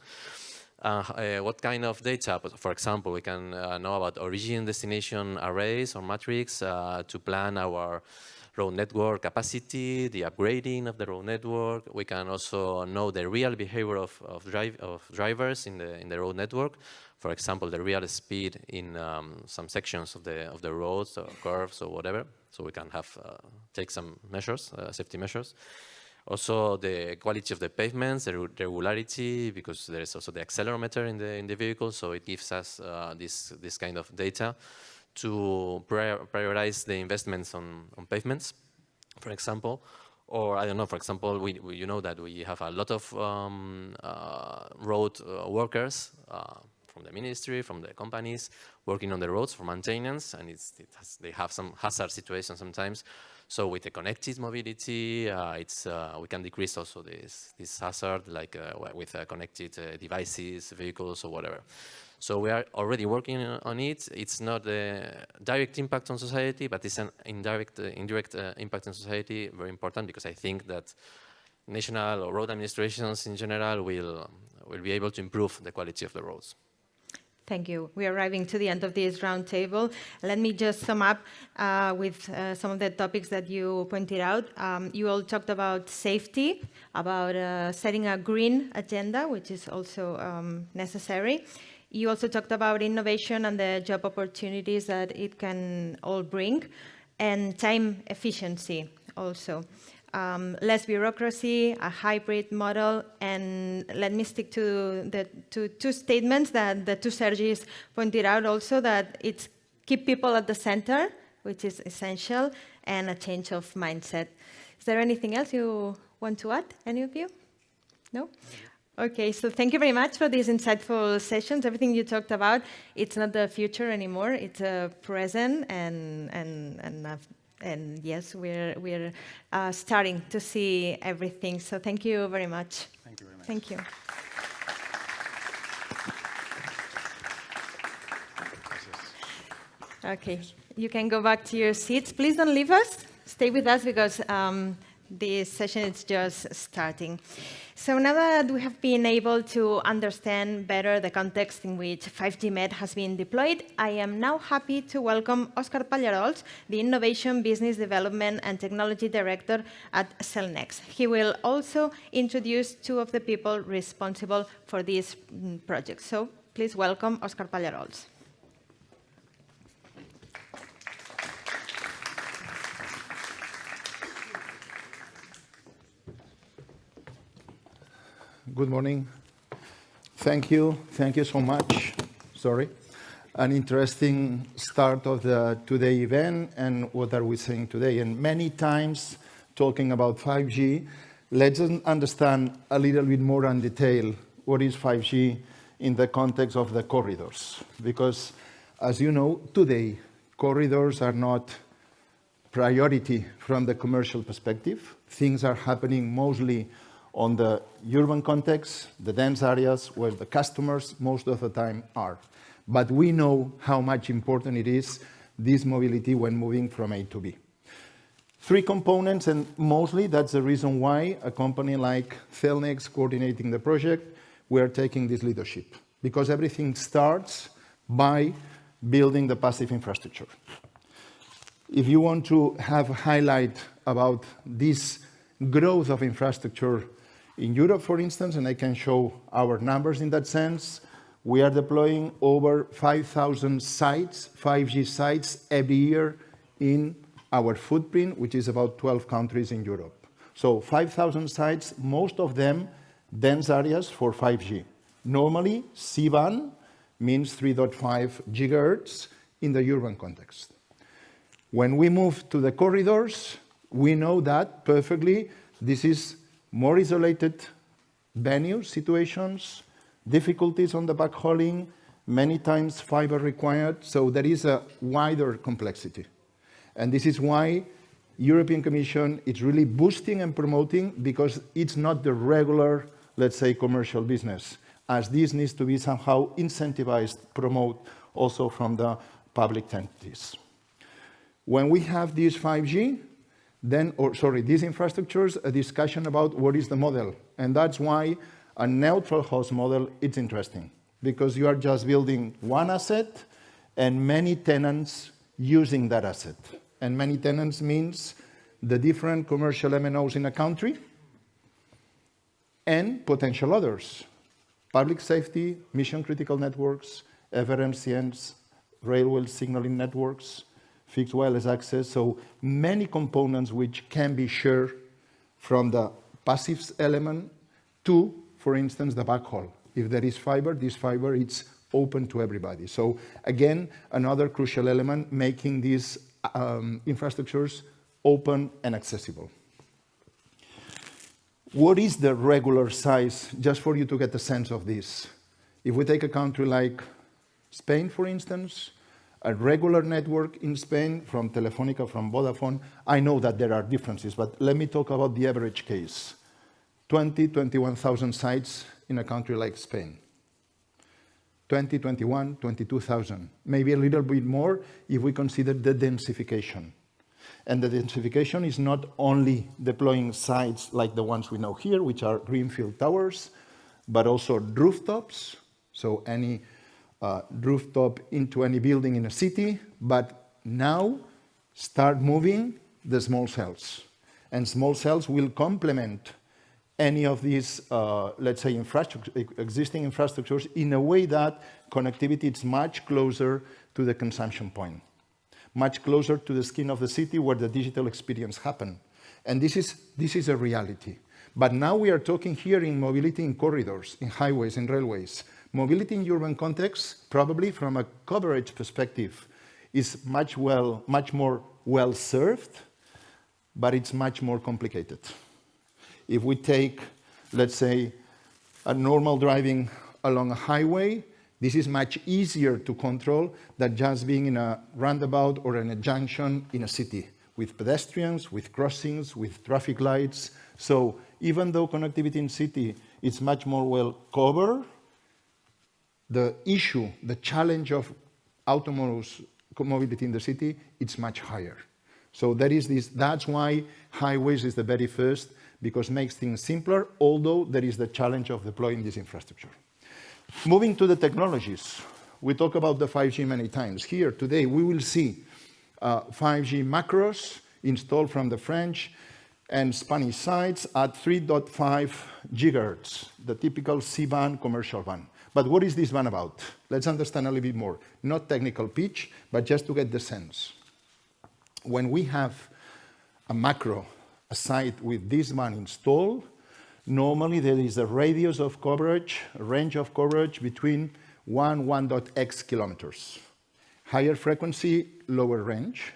What kind of data? For example, we can know about origin destination arrays or matrix to plan our road network capacity, the upgrading of the road network. We can also know the real behavior of drivers in the road network. For example, the real speed in some sections of the roads or curves or whatever. So we can take some measures, safety measures. Also, the quality of the pavements, the regularity, because there is also the accelerometer in the vehicle, so it gives us this kind of data to prioritize the investments on pavements, for example. Or, I don't know, for example, you know that we have a lot of road workers from the ministry, from the companies, working on the roads for maintenance, and they have some hazard situations sometimes. So with the connected mobility, we can decrease also this hazard, like with connected devices, vehicles, or whatever. So we are already working on it. It's not a direct impact on society, but it's an indirect impact on society, very important, because I think that national or road administrations in general will be able to improve the quality of the roads. Thank you. We are arriving to the end of this roundtable. Let me just sum up with some of the topics that you pointed out. You all talked about safety, about setting a green agenda, which is also necessary. You also talked about innovation and the job opportunities that it can all bring, and time efficiency also. Less bureaucracy, a hybrid model, and let me stick to the two statements that the two Sergis pointed out also, that it's keep people at the center, which is essential, and a change of mindset. Is there anything else you want to add, any of you? No? Okay, so thank you very much for these insightful sessions. Everything you talked about, it's not the future anymore, it's a present, and yes, we're starting to see everything. So thank you very much. Thank you very much. Thank you. Okay, you can go back to your seats. Please don't leave us. Stay with us, because this session is just starting. So now that we have been able to understand better the context in which 5G MED has been deployed, I am now happy to welcome Òscar Pallarols, the Innovation, Business Development and Technology Director at Cellnex. He will also introduce two of the people responsible for this project. So please welcome Òscar Pallarols. Good morning. Thank you so much. Sorry. An interesting start of the today event, and what are we saying today? And many times talking about 5G, let's understand a little bit more in detail what is 5G in the context of the corridors. Because as you know, today, corridors are not priority from the commercial perspective. Things are happening mostly on the urban context, the dense areas where the customers most of the time are. But we know how much important it is, this mobility when moving from A to B. Three components, and mostly that's the reason why a company like Cellnex coordinating the project, we are taking this leadership. Because everything starts by building the passive infrastructure. If you want to have a highlight about this growth of infrastructure in Europe, for instance, and I can show our numbers in that sense, we are deploying over 5,000 sites, 5G sites every year in our footprint, which is about 12 countries in Europe. So 5,000 sites, most of them dense areas for 5G. Normally, C-band means 3.5 gigahertz in the urban context. When we move to the corridors, we know that perfectly this is more isolated venue situations, difficulties on the backhauling, many times fiber required, so there is a wider complexity. And this is why European Commission is really boosting and promoting, because it's not the regular, let's say, commercial business, as this needs to be somehow incentivized, promote also from the public entities. When we have this 5G, these infrastructures, a discussion about what is the model. And that's why a neutral host model is interesting, because you are just building one asset and many tenants using that asset. And many tenants means the different commercial MNOs in a country and potential others. Public safety, mission-critical networks, FRMCNs, railway signaling networks, fixed wireless access, so many components which can be shared from the passive element to, for instance, the backhaul. If there is fiber, this fiber is open to everybody. So again, another crucial element, making these infrastructures open and accessible. What is the regular size, just for you to get a sense of this? If we take a country like Spain, for instance, a regular network in Spain from Telefónica, from Vodafone, I know that there are differences, but let me talk about the average case. 21,000 sites in a country like Spain. 22,000, maybe a little bit more if we consider the densification. And the densification is not only deploying sites like the ones we know here, which are greenfield towers, but also rooftops, so any rooftop into any building in a city, but now start moving the small cells. And small cells will complement any of these, let's say, existing infrastructures in a way that connectivity is much closer to the consumption point, much closer to the skin of the city where the digital experience happens. And this is a reality. But now we are talking here in mobility in corridors, in highways, in railways. Mobility in urban context, probably from a coverage perspective, is much more well served, but it's much more complicated. If we take, let's say, a normal driving along a highway, this is much easier to control than just being in a roundabout or in a junction in a city, with pedestrians, with crossings, with traffic lights. So even though connectivity in city is much more well covered, the issue, the challenge of autonomous mobility in the city, it's much higher. So there is this, that's why highways is the very first, because it makes things simpler, although there is the challenge of deploying this infrastructure. Moving to the technologies, we talk about the 5G many times. Here today we will see 5G macros installed from the French and Spanish sites at 3.5 gigahertz, the typical C-band commercial band. But what is this band about? Let's understand a little bit more. Not technical pitch, but just to get the sense. When we have a macro, a site with this band installed, normally there is a radius of coverage, a range of coverage between 1.x kilometers. Higher frequency, lower range.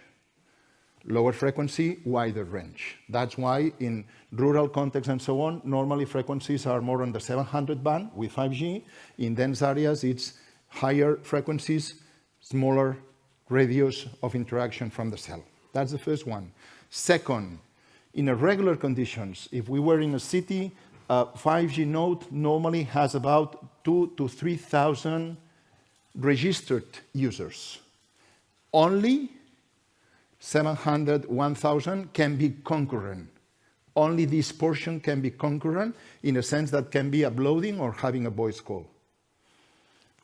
Lower frequency, wider range. That's why in rural context and so on, normally frequencies are more on the 700 band with 5G. In dense areas, it's higher frequencies, smaller radius of interaction from the cell. That's the first one. Second, in regular conditions, if we were in a city, a 5G node normally has about 2,000 to 3,000 registered users. Only 700, 1,000 can be concurrent. Only this portion can be concurrent in a sense that can be uploading or having a voice call.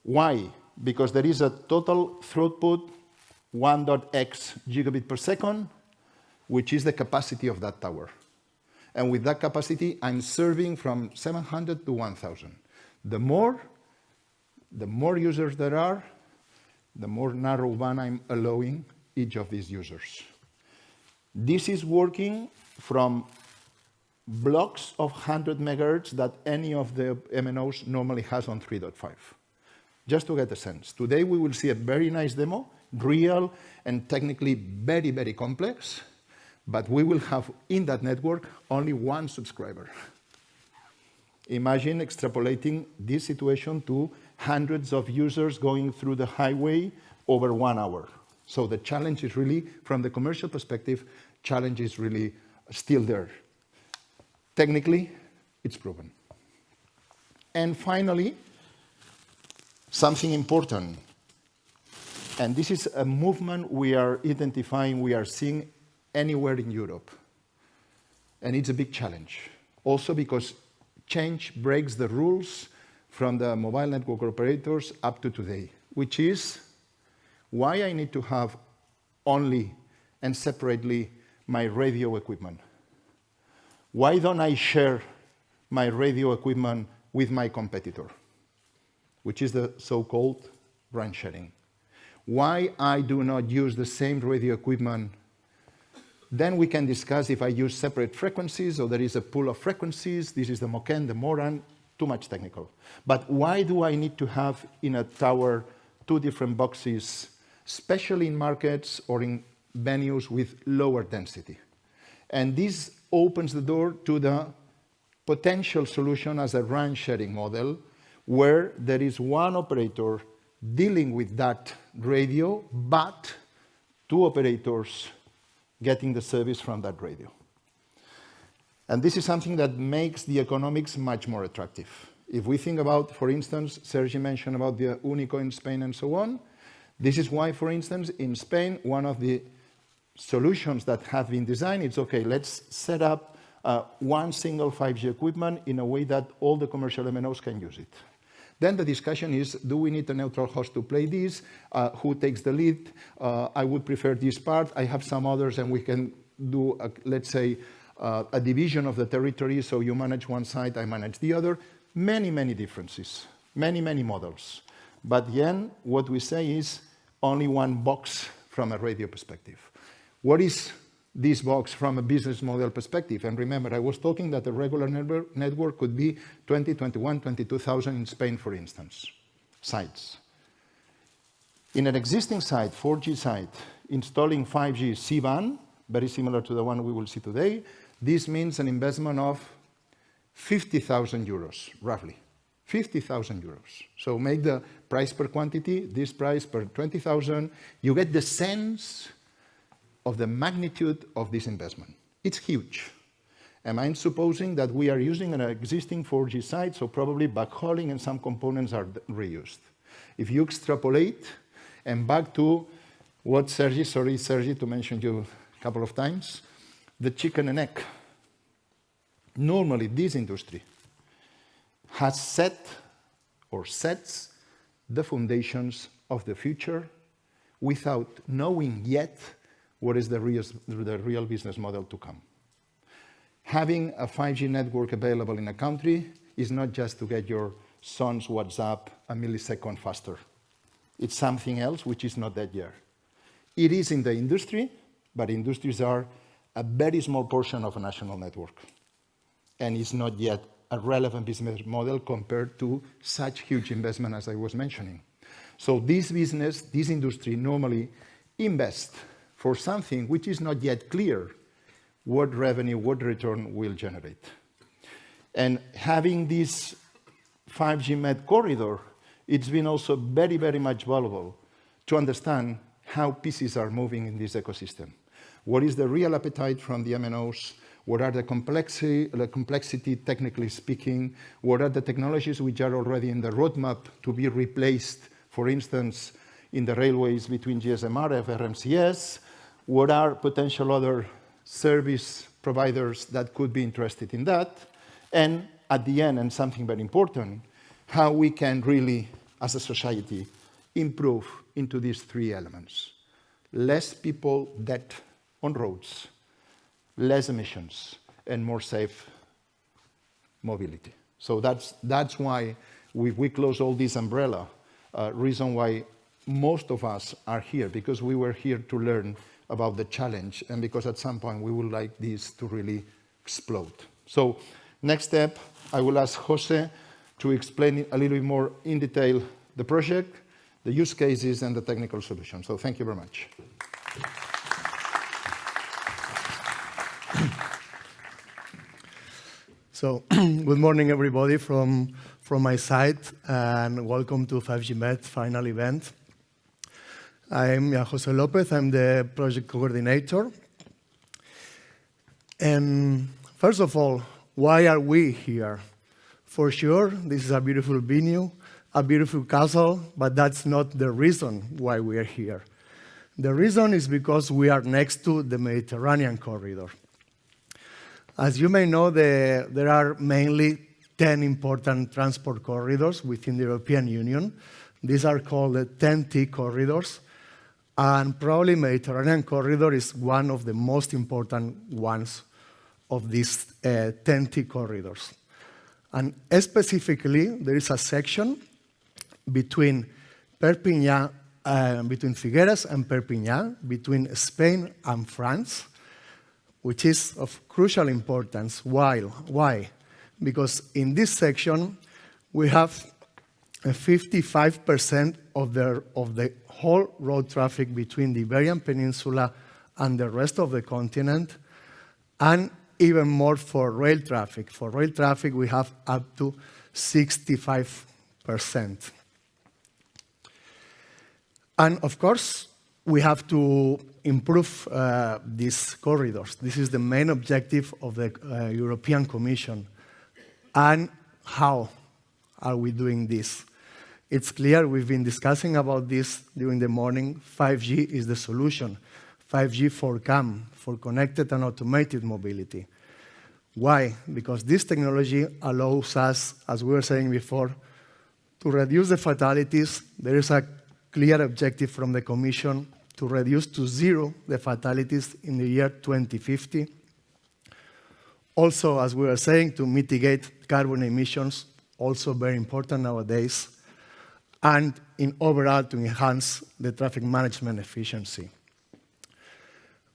Why? because there is a total throughput 1.x gigabit per second, which is the capacity of that tower. And with that capacity, I'm serving from 700 to 1,000. The more users there are, the more narrowband I'm allowing each of these users. This is working from blocks of 100 megahertz that any of the MNOs normally has on 3.5. Just to get a sense. Today we will see a very nice demo, real and technically very, very complex, but we will have in that network only one subscriber. Imagine extrapolating this situation to hundreds of users going through the highway over 1 hour. So the challenge is really, from the commercial perspective, challenge is really still there. Technically, it's proven. And finally, something important. And this is a movement we are identifying, we are seeing anywhere in Europe. And it's a big challenge. Also because change breaks the rules from the mobile network operators up to today, which is why I need to have only and separately my radio equipment. Why don't I share my radio equipment with my competitor, which is the so-called RAN sharing? Why I do not use the same radio equipment? Then we can discuss if I use separate frequencies or there is a pool of frequencies. This is the MOCN, the MORAN, too much technical. But why do I need to have in a tower 2 different boxes, especially in markets or in venues with lower density? And this opens the door to the potential solution as a RAN sharing model, where there is one operator dealing with that radio, but 2 operators getting the service from that radio. And this is something that makes the economics much more attractive. If we think about, for instance, Sergi mentioned about the Unico in Spain and so on, this is why, for instance, in Spain, one of the solutions that have been designed, it's okay, let's set up one single 5G equipment in a way that all the commercial MNOs can use it. Then the discussion is, do we need a neutral host to play this? Who takes the lead? I would prefer this part. I have some others, and we can do, let's say, a division of the territory, so you manage one side, I manage the other. Many, many differences, many, many models. But at the end, what we say is only one box from a radio perspective. What is this box from a business model perspective? And remember, I was talking that a regular network could be 20, 21, 22,000 in Spain, for instance, sites. In an existing site, 4G site, installing 5G C-band, very similar to the one we will see today, this means an investment of 50,000 euros, roughly. 50,000 euros. So make the price per quantity, this price per 20,000, you get the sense of the magnitude of this investment. It's huge. And I'm supposing that we are using an existing 4G site, so probably backhauling and some components are reused. If you extrapolate, and back to what Sergi to mention you a couple of times, the chicken and egg. Normally, this industry has set or sets the foundations of the future without knowing yet what is the real business model to come. Having a 5G network available in a country is not just to get your son's WhatsApp a millisecond faster. It's something else which is not that yet. It is in the industry, but industries are a very small portion of a national network. And it's not yet a relevant business model compared to such huge investment as I was mentioning. So this business, this industry normally invests for something which is not yet clear what revenue, what return will generate. And having this 5G MED corridor, it's been also very, very much valuable to understand how pieces are moving in this ecosystem. What is the real appetite from the MNOs? What are the complexity, technically speaking? What are the technologies which are already in the roadmap to be replaced, for instance, in the railways between GSM-RF, RMCS? What are potential other service providers that could be interested in that? And at the end, and something very important, how we can really, as a society, improve into these three elements. Less people dead on roads, less emissions, and more safe mobility. So that's why we close all this umbrella, reason why most of us are here, because we were here to learn about the challenge, and because at some point we would like this to really explode. So next step, I will ask Jose to explain a little bit more in detail the project, the use cases, and the technical solution. So thank you very much. So good morning, everybody, from my side, and welcome to 5G Met final event. I'm Jose Lopez. I'm the project coordinator. And first of all, why are we here? For sure, this is a beautiful venue, a beautiful castle, but that's not the reason why we are here. The reason is because we are next to the Mediterranean corridor. As you may know, there are mainly 10 important transport corridors within the European Union. These are called the 10T corridors, and probably Mediterranean corridor is one of the most important ones of these 10T corridors. And specifically, there is a section between Perpignan, between Figueres and Perpignan, between Spain and France, which is of crucial importance. Why? Because in this section, we have 55% of the whole road traffic between the Iberian Peninsula and the rest of the continent, and even more for rail traffic. For rail traffic, we have up to 65%. And of course, we have to improve these corridors. This is the main objective of the European Commission. And how are we doing this? It's clear we've been discussing about this during the morning. 5G is the solution. 5G for CAM, for connected and automated mobility. Why? Because this technology allows us, as we were saying before, to reduce the fatalities. There is a clear objective from the Commission to reduce to zero the fatalities in the year 2050. Also, as we were saying, to mitigate carbon emissions, also very important nowadays, and in overall to enhance the traffic management efficiency.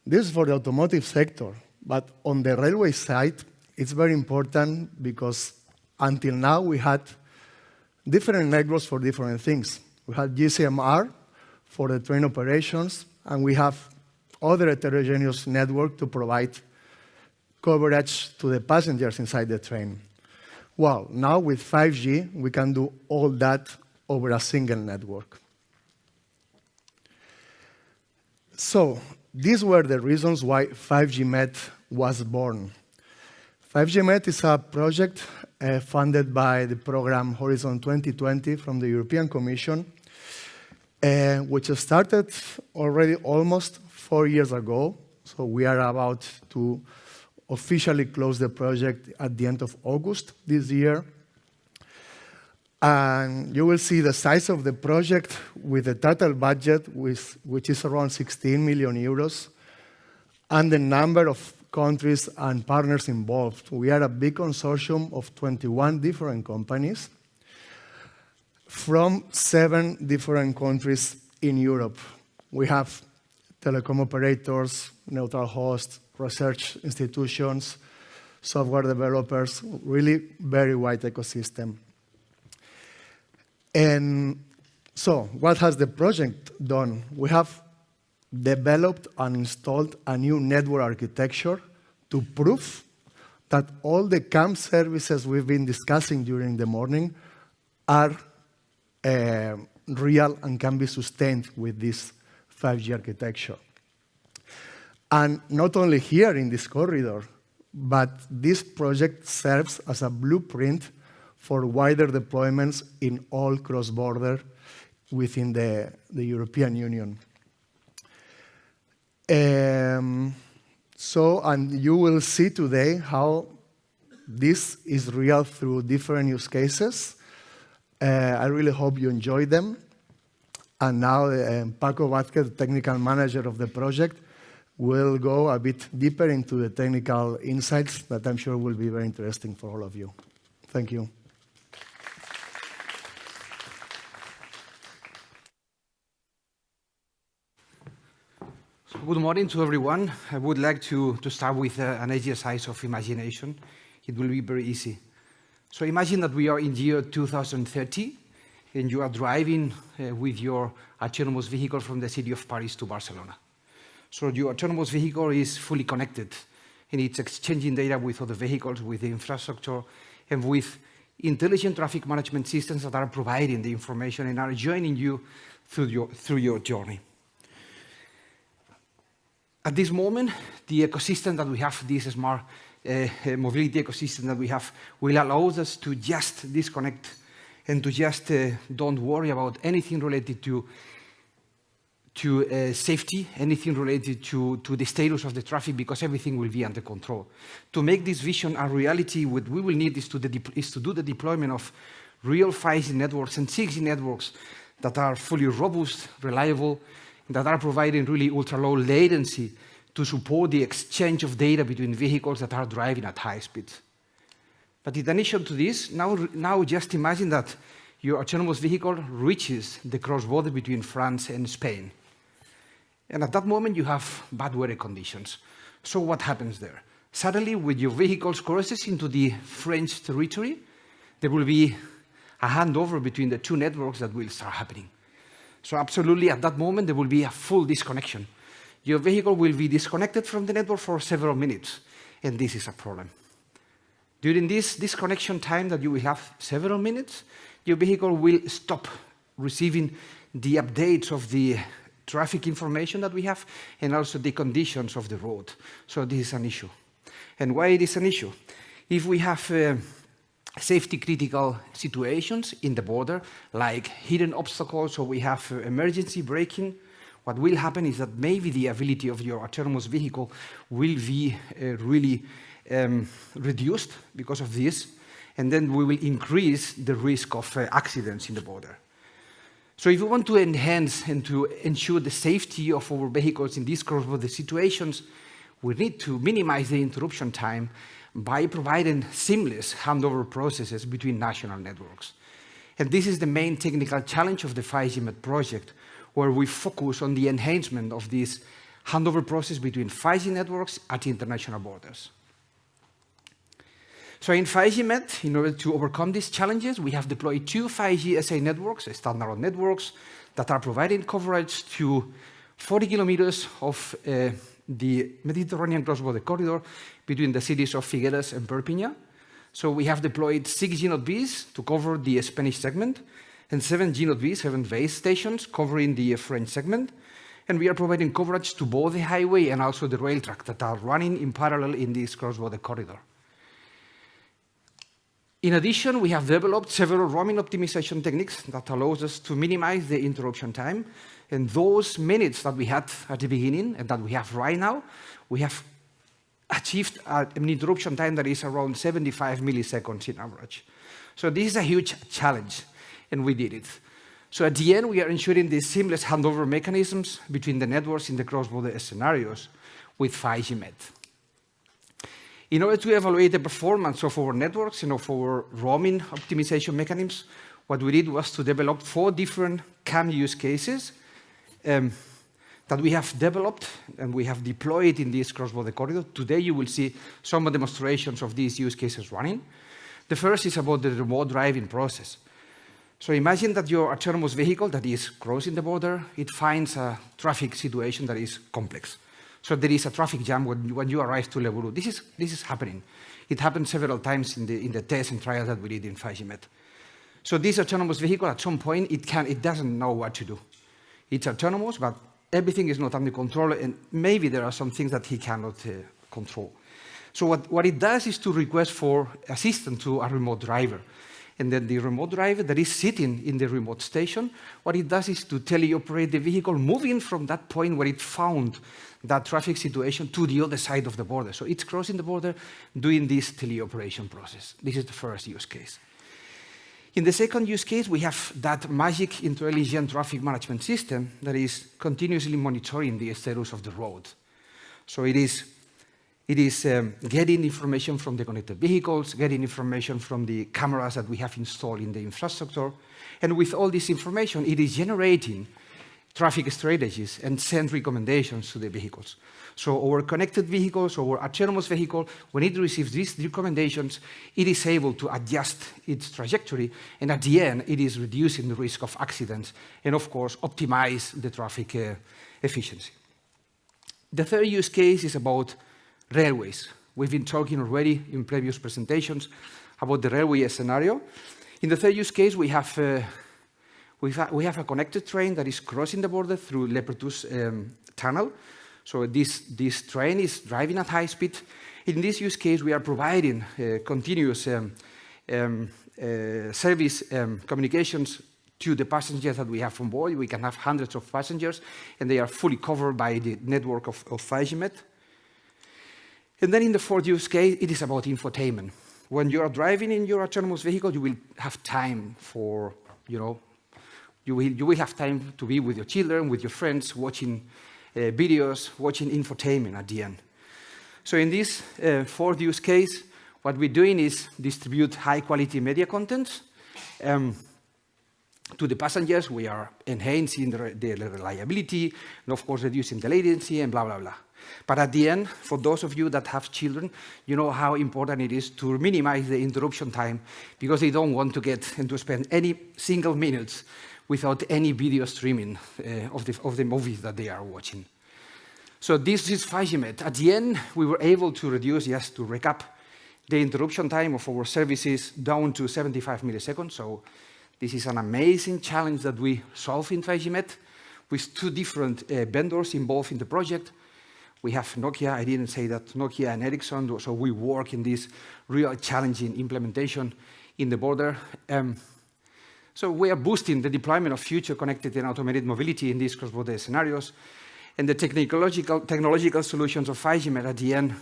This is for the automotive sector, but on the railway side, it's very important because until now we had different networks for different things. We had GCMR for the train operations, and we have other heterogeneous network to provide coverage to the passengers inside the train. Well, now with 5G, we can do all that over a single network. So these were the reasons why 5G Met was born. 5G Met is a project funded by the program Horizon 2020 from the European Commission, which started already almost 4 years ago. So we are about to officially close the project at the end of August this year. And you will see the size of the project with the total budget, which is around 16 million euros, and the number of countries and partners involved. We are a big consortium of 21 different companies from 7 different countries in Europe. We have telecom operators, neutral hosts, research institutions, software developers, really very wide ecosystem. And so what has the project done? We have developed and installed a new network architecture to prove that all the CAM services we've been discussing during the morning are real and can be sustained with this 5G architecture. And not only here in this corridor, but this project serves as a blueprint for wider deployments in all cross-border within the European Union. And you will see today how this is real through different use cases. I really hope you enjoy them. And now Paco Vázquez, the technical manager of the project, will go a bit deeper into the technical insights that I'm sure will be very interesting for all of you. Thank you. So good morning to everyone. I would like to start with an exercise of imagination. It will be very easy. So imagine that we are in year 2030 and you are driving with your autonomous vehicle from the city of Paris to Barcelona. So your autonomous vehicle is fully connected and it's exchanging data with other vehicles, with the infrastructure, and with intelligent traffic management systems that are providing the information and are joining you through your journey. At this moment, the ecosystem that we have, this smart mobility ecosystem that we have, will allow us to just disconnect and to just don't worry about anything related to safety, anything related to the status of the traffic, because everything will be under control. To make this vision a reality, what we will need is to do the deployment of real 5G networks and 6G networks that are fully robust, reliable, that are providing really ultra-low latency to support the exchange of data between vehicles that are driving at high speeds. But in addition to this, now just imagine that your autonomous vehicle reaches the cross-border between France and Spain. And at that moment, you have bad weather conditions. So what happens there? Suddenly, when your vehicle crosses into the French territory, there will be a handover between the two networks that will start happening. So absolutely, at that moment, there will be a full disconnection. Your vehicle will be disconnected from the network for several minutes, and this is a problem. During this disconnection time that you will have several minutes, your vehicle will stop receiving the updates of the traffic information that we have, and also the conditions of the road. So this is an issue. And why it is an issue? If we have safety critical situations in the border, like hidden obstacles, or we have emergency braking, what will happen is that maybe the ability of your autonomous vehicle will be really reduced because of this, and then we will increase the risk of accidents in the border. So if we want to enhance and to ensure the safety of our vehicles in these cross-border situations, we need to minimize the interruption time by providing seamless handover processes between national networks. And this is the main technical challenge of the 5G MED project, where we focus on the enhancement of this handover process between 5G networks at international borders. So in 5G MED, in order to overcome these challenges, we have deployed two 5G SA networks, standalone networks, that are providing coverage to 40 kilometers of the Mediterranean cross-border corridor between the cities of Figueres and Perpignan. So we have deployed 6 GNOT-Bs to cover the Spanish segment, and 7 GNOT-Bs, 7 base stations covering the French segment. And we are providing coverage to both the highway and also the rail track that are running in parallel in this cross-border corridor. In addition, we have developed several roaming optimization techniques that allows us to minimize the interruption time. And those minutes that we had at the beginning and that we have right now, we have achieved an interruption time that is around 75 milliseconds in average. So this is a huge challenge, and we did it. So at the end, we are ensuring these seamless handover mechanisms between the networks in the cross-border scenarios with 5G MED. In order to evaluate the performance of our networks and of our roaming optimization mechanisms, what we did was to develop 4 different CAM use cases that we have developed and we have deployed in this cross-border corridor. Today, you will see some demonstrations of these use cases running. The first is about the remote driving process. So imagine that your autonomous vehicle that is crossing the border, it finds a traffic situation that is complex. So there is a traffic jam when you arrive to Le Bourou. This is happening. It happened several times in the tests and trials that we did in 5G MED. So this autonomous vehicle, at some point, it doesn't know what to do. It's autonomous, but everything is not under control, and maybe there are some things that he cannot control. So what it does is to request for assistance to a remote driver. And then the remote driver that is sitting in the remote station, what it does is to teleoperate the vehicle moving from that point where it found that traffic situation to the other side of the border. So it's crossing the border doing this teleoperation process. This is the first use case. In the second use case, we have that magic intelligent traffic management system that is continuously monitoring the status of the road. So it is getting information from the connected vehicles, getting information from the cameras that we have installed in the infrastructure. And with all this information, it is generating traffic strategies and send recommendations to the vehicles. So our connected vehicles, our autonomous vehicle, when it receives these recommendations, it is able to adjust its trajectory, and at the end, it is reducing the risk of accidents, and of course, optimize the traffic efficiency. The third use case is about railways. We've been talking already in previous presentations about the railway scenario. In the third use case, we have a connected train that is crossing the border through Lepertus tunnel. So this train is driving at high speed. In this use case, we are providing continuous service communications to the passengers that we have on board. We can have hundreds of passengers, and they are fully covered by the network of 5G MET. And then in the fourth use case, it is about infotainment. When you are driving in your autonomous vehicle, you will have time for, you will have time to be with your children, with your friends, watching videos, watching infotainment at the end. So in this fourth use case, what we're doing is distribute high-quality media content to the passengers. We are enhancing the reliability, and of course reducing the latency, and blah, blah, blah. But at the end, for those of you that have children, you know how important it is to minimize the interruption time, because they don't want to get and to spend any single minutes without any video streaming of the movies that they are watching. So this is 5G MET. At the end, we were able to reduce, just to recap, the interruption time of our services down to 75 milliseconds. So this is an amazing challenge that we solved in 5G MET with two different vendors involved in the project. We have Nokia, I didn't say that, Nokia and Ericsson, so we work in this real challenging implementation in the border. So we are boosting the deployment of future connected and automated mobility in these cross-border scenarios. And the technological solutions of 5G MET at the end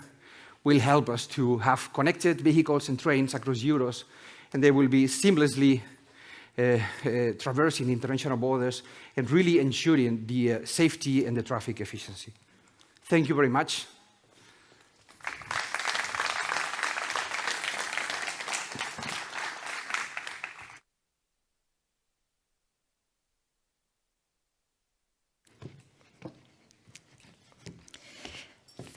will help us to have connected vehicles and trains across Europe, and they will be seamlessly traversing international borders and really ensuring the safety and the traffic efficiency. Thank you very much.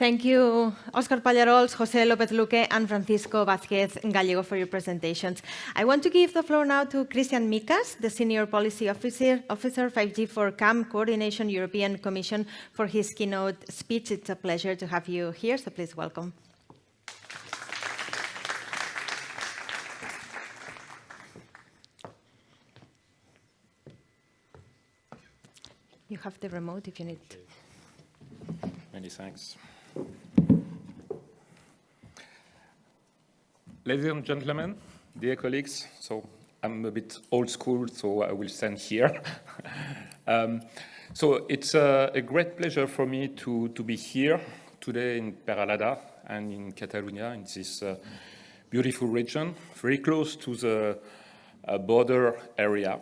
Thank you, Óscar Pallarols, José López Luque, and Francisco Vázquez Gallego for your presentations. I want to give the floor now to Christian Mikas, the Senior Policy Officer 5G for CAM Coordination European Commission, for his keynote speech. It's a pleasure to have you here, so please welcome. You have the remote if you need. Many thanks. Ladies and gentlemen, dear colleagues, so I'm a bit old school, so I will stand here. So it's a great pleasure for me to be here today in Peralada and in Catalonia, in this beautiful region, very close to the border area,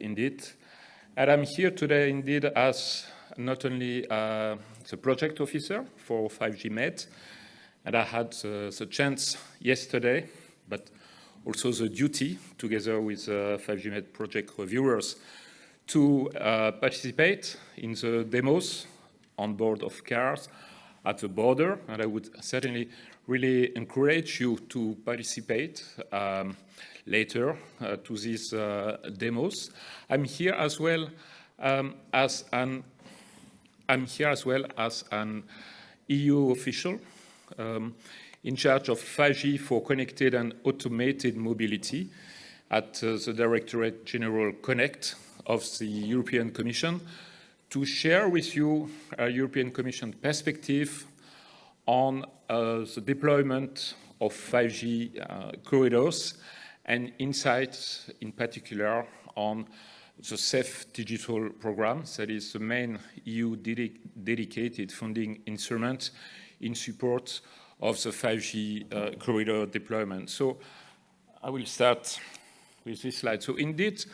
indeed. And I'm here today, indeed, as not only the project officer for 5G MET, and I had the chance yesterday, but also the duty, together with 5G MET project reviewers, to participate in the demos on board of cars at the border. And I would certainly really encourage you to participate later to these demos. I'm here as well as an EU official in charge of 5G for connected and automated mobility at the Directorate General Connect of the European Commission, to share with you a European Commission perspective on the deployment of 5G corridors and insights in particular on the Safe Digital Programme, that is the main EU dedicated funding instrument in support of the 5G corridor deployment. So I will start with this slide. So indeed,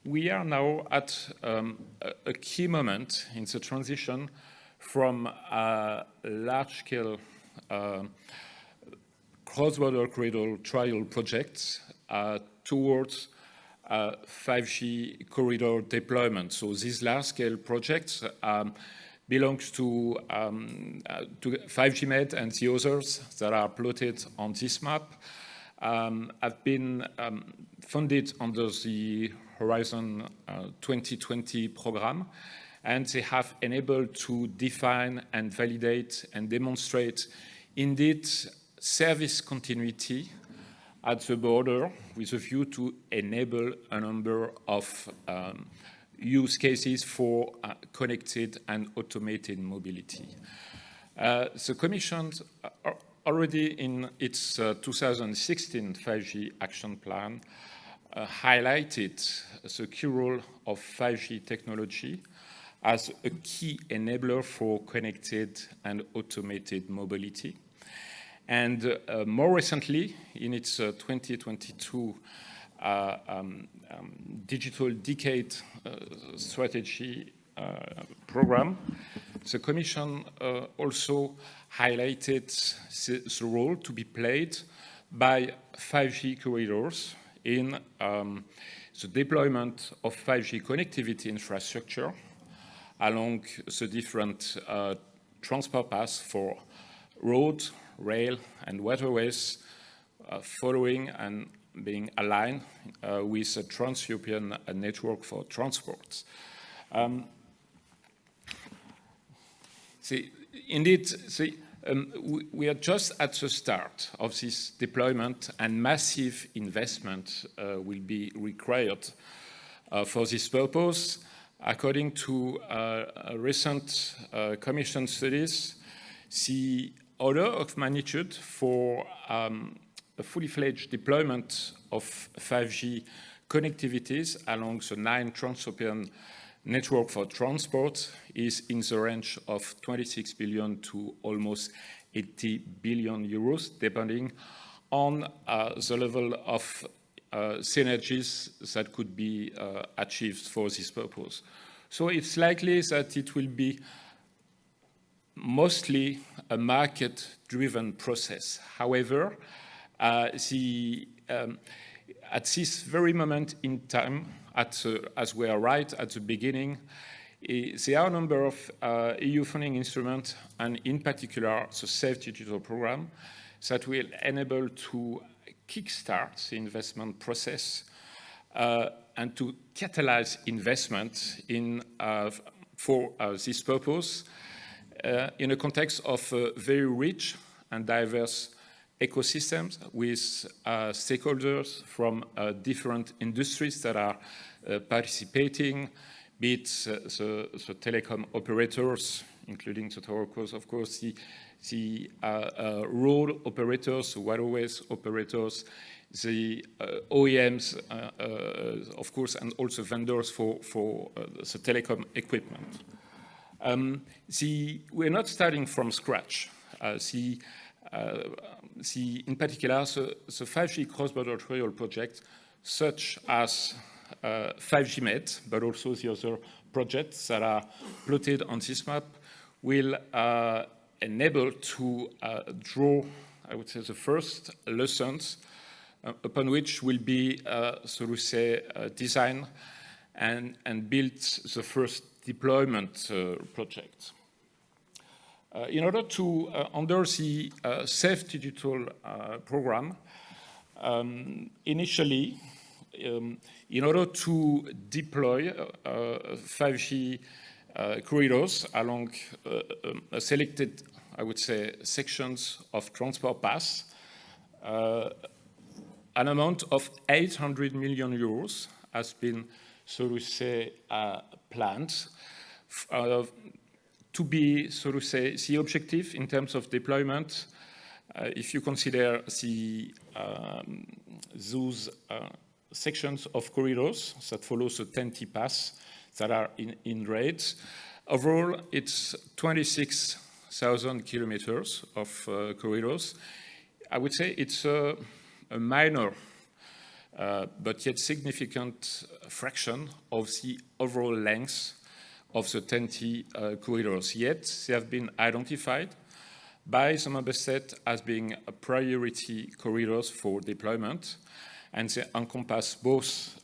we are now at a key moment in the transition from large-scale cross-border corridor trial projects towards 5G corridor deployment. So these large-scale projects belongs to 5G Med and the others that are plotted on this map have been funded under the Horizon 2020 program, and they have enabled to define and validate and demonstrate indeed service continuity at the border with a view to enable a number of use cases for connected and automated mobility. The Commission already in its 2016 5G action plan highlighted the key role of 5G technology as a key enabler for connected and automated mobility. And more recently, in its 2022 Digital Decade Strategy program, the Commission also highlighted the role to be played by 5G corridors in the deployment of 5G connectivity infrastructure along the different transport paths for road, rail, and waterways, following and being aligned with a trans-European network for transport. We are just at the start of this deployment, and massive investment will be required for this purpose. According to recent Commission studies, the order of magnitude for a fully-fledged deployment of 5G connectivities along the 9 trans-European network for transport is in the range of 26 billion to almost 80 billion euros, depending on the level of synergies that could be achieved for this purpose. So it's likely that it will be mostly a market-driven process. However, at this very moment in time, as we are right at the beginning, there are a number of EU funding instruments, and in particular the Safe Digital Program, that will enable to kickstart the investment process and to catalyze investment for this purpose in a context of very rich and diverse ecosystems with stakeholders from different industries that are participating, be it the telecom operators, including the towercos, of course, the road operators, the waterways operators, the OEMs, of course, and also vendors for the telecom equipment. We're not starting from scratch. In particular, the 5G cross-border trial project, such as 5G Med, but also the other projects that are plotted on this map, will enable to draw, I would say, the first lessons upon which will be, so to say, design and build the first deployment project. In order to, under the Safe Digital Program, initially, in order to deploy 5G corridors along selected, I would say, sections of transport paths, an amount of 800 million euros has been, so to say, planned to be, so to say, the objective in terms of deployment. If you consider those sections of corridors that follow the 10T paths that are in red, overall it's 26,000 kilometers of corridors. I would say it's a minor but yet significant fraction of the overall length of the TEN-T corridors. Yet they have been identified by the member state as being priority corridors for deployment, and they encompass both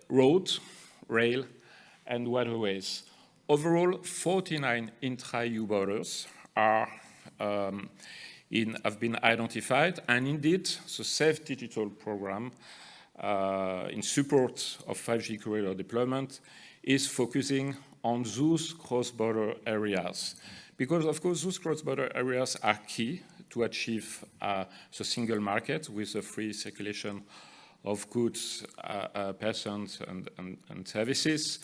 road, rail, and waterways. Overall, 49 intra-EU borders have been identified, and indeed, the Safe Digital program in support of 5G corridor deployment is focusing on those cross-border areas. Because, of course, those cross-border areas are key to achieve the single market with the free circulation of goods, persons, and services.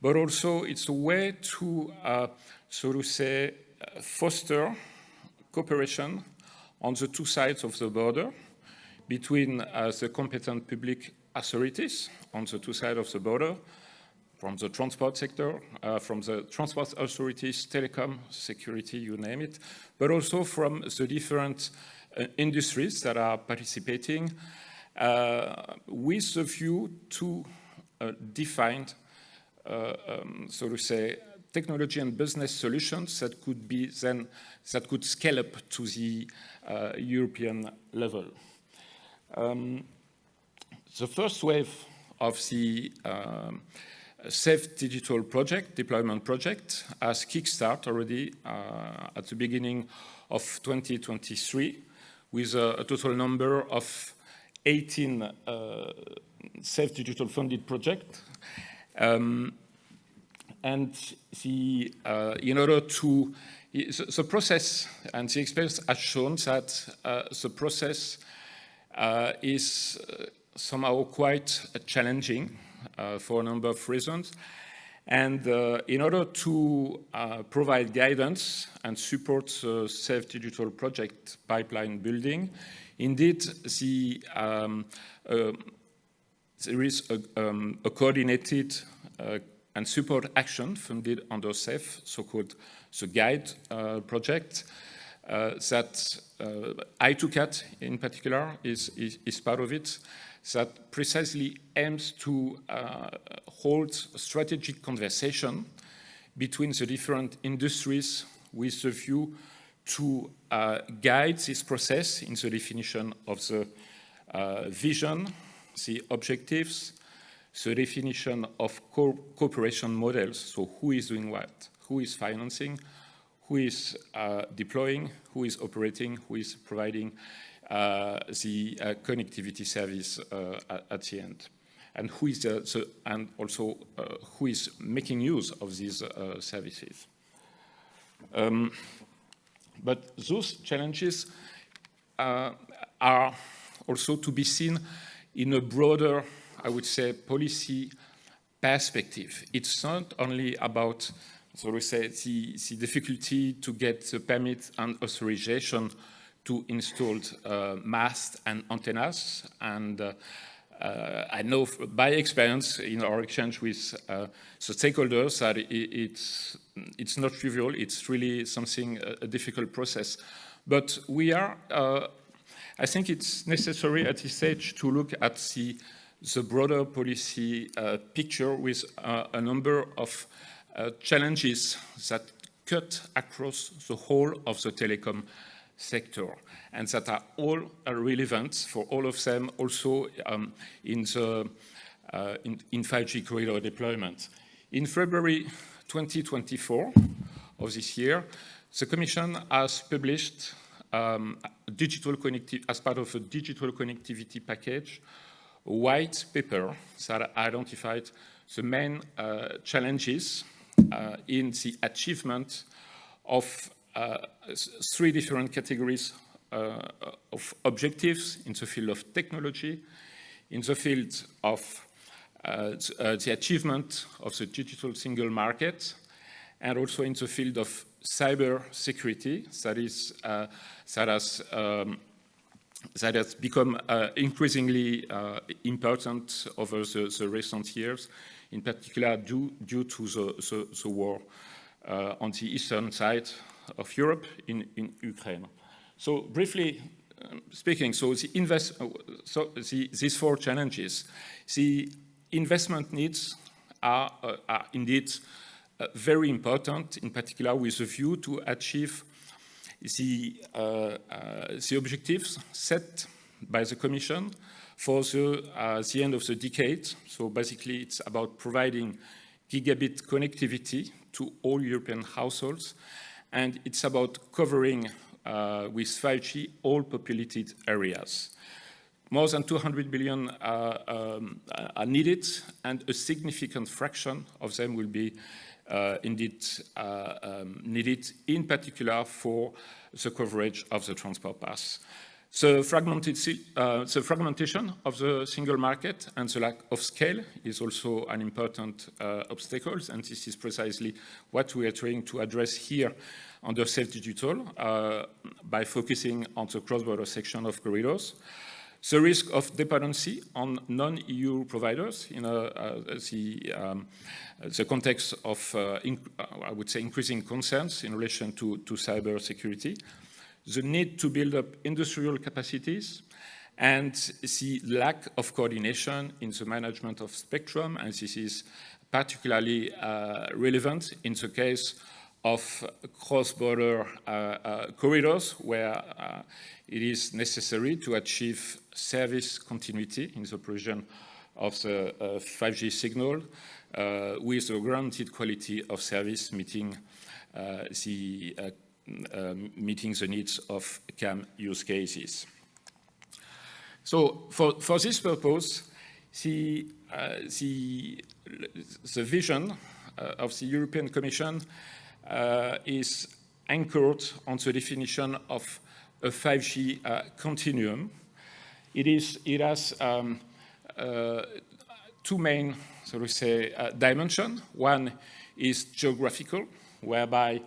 But also, it's a way to, so to say, foster cooperation on the two sides of the border between the competent public authorities on the two sides of the border, from the transport sector, from the transport authorities, telecom, security, you name it, but also from the different industries that are participating with the view to define, so to say, technology and business solutions that could be then, that could scale up to the European level. The first wave of the Safe Digital project, deployment project, has kickstarted already at the beginning of 2023 with a total number of 18 Safe Digital funded projects. And in order to, the process and the experience has shown that the process is somehow quite challenging for a number of reasons. And in order to provide guidance and support the Safe Digital project pipeline building, indeed, there is a coordinated and support action funded under SAFE, so-called the GUIDE project, that I2CAT in particular is part of it, that precisely aims to hold a strategic conversation between the different industries with the view to guide this process in the definition of the vision, the objectives, the definition of cooperation models, so who is doing what, who is financing, who is deploying, who is operating, who is providing the connectivity service at the end, and who is and also who is making use of these services. But those challenges are also to be seen in a broader, I would say, policy perspective. It's not only about, so we say, the difficulty to get the permit and authorization to install masts and antennas. And I know by experience in our exchange with the stakeholders that it's not trivial. It's really something, a difficult process. But we are, I think it's necessary at this stage to look at the broader policy picture with a number of challenges that cut across the whole of the telecom sector, and that are all relevant for all of them also in 5G corridor deployment. In February 2024 of this year, the Commission has published as part of a digital connectivity package, a white paper that identified the main challenges in the achievement of 3 different categories of objectives in the field of technology, in the field of the achievement of the digital single market, and also in the field of cyber security that has become increasingly important over the recent years, in particular due to the war on the eastern side of Europe in Ukraine. So briefly speaking, so these four challenges. The investment needs are indeed very important, in particular with a view to achieve the objectives set by the Commission for the end of the decade. So basically, it's about providing gigabit connectivity to all European households, and it's about covering with 5G all populated areas. More than 200 billion are needed, and a significant fraction of them will be indeed needed, in particular for the coverage of the transport path. The fragmentation of the single market and the lack of scale is also an important obstacle, and this is precisely what we are trying to address here under Safe Digital by focusing on the cross-border section of corridors. The risk of dependency on non-EU providers in the context of, I would say, increasing concerns in relation to cyber security, the need to build up industrial capacities, and the lack of coordination in the management of spectrum, and this is particularly relevant in the case of cross-border corridors where it is necessary to achieve service continuity in the provision of the 5G signal with a guaranteed quality of service meeting the needs of CAM use cases. So for this purpose, the vision of the European Commission is anchored on the definition of a 5G continuum. It has two main, so to say, dimensions. One is geographical, whereby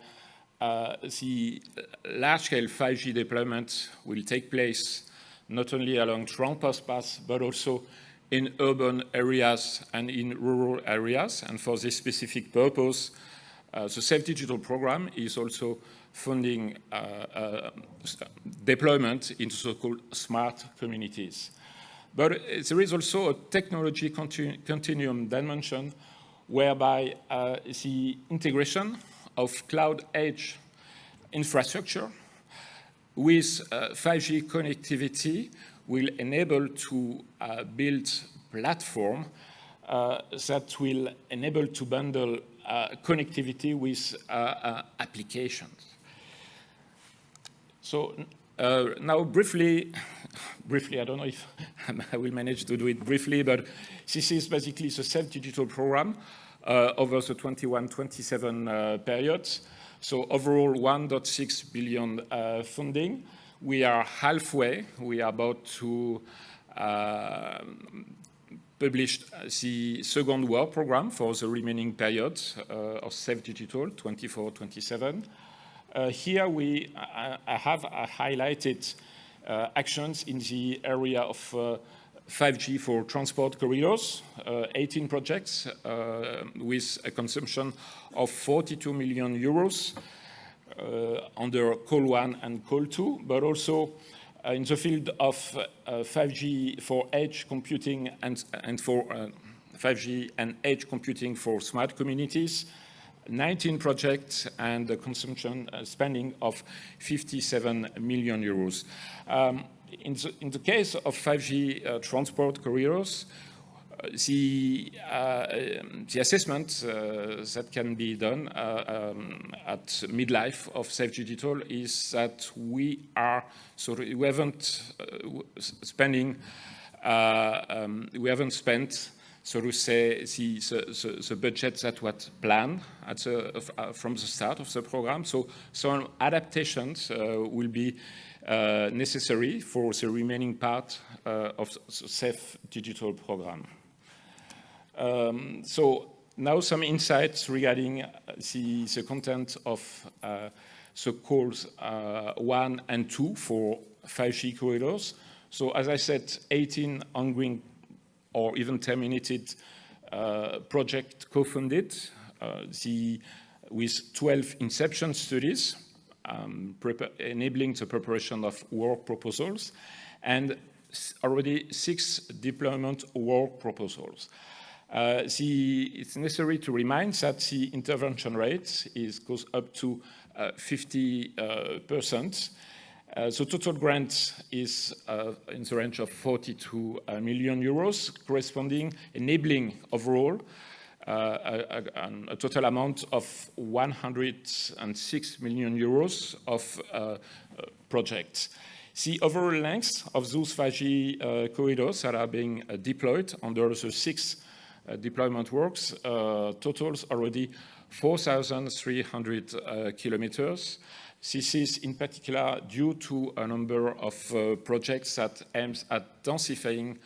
the large-scale 5G deployment will take place not only along transport paths, but also in urban areas and in rural areas. And for this specific purpose, the Safe Digital program is also funding deployment into so-called smart communities. But there is also a technology continuum dimension whereby the integration of cloud edge infrastructure with 5G connectivity will enable to build platform that will enable to bundle connectivity with applications. So now briefly, I don't know if I will manage to do it briefly, but this is basically the Safe Digital program over the 21-27 periods. So overall 1.6 billion funding. We are halfway. We are about to publish the second work program for the remaining periods of Safe Digital 24-27. Here I have highlighted actions in the area of 5G for transport corridors, 18 projects with a consumption of 42 million euros under Call 1 and Call 2, but also in the field of 5G for edge computing and for 5G and edge computing for smart communities, 19 projects and a consumption spending of 57 million euros. In the case of 5G transport corridors, the assessment that can be done at midlife of Safe Digital is that we haven't spent, so to say, the budget that was planned from the start of the program. So some adaptations will be necessary for the remaining part of the Safe Digital program. So now some insights regarding the content of the calls 1 and 2 for 5G corridors. So as I said, 18 ongoing or even terminated project co-funded with 12 inception studies enabling the preparation of work proposals, and already 6 deployment work proposals. It's necessary to remind that the intervention rate goes up to 50%. The total grant is in the range of 42 million euros, corresponding, enabling overall a total amount of 106 million euros of projects. The overall length of those 5G corridors that are being deployed under the 6 deployment works totals already 4,300 kilometers. This is in particular due to a number of projects that aims at densifying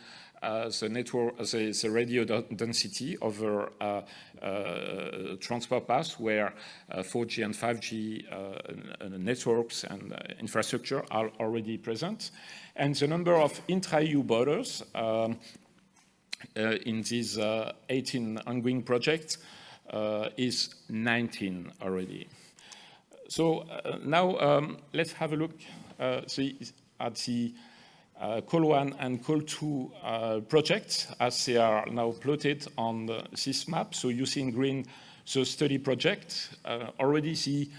the network, the radio density over transport paths where 4G and 5G networks and infrastructure are already present. And the number of intra-EU borders in these 18 ongoing projects is 19 already. So now let's have a look at the Call 1 and Call 2 projects as they are now plotted on this map. So you see in green the study project. Already see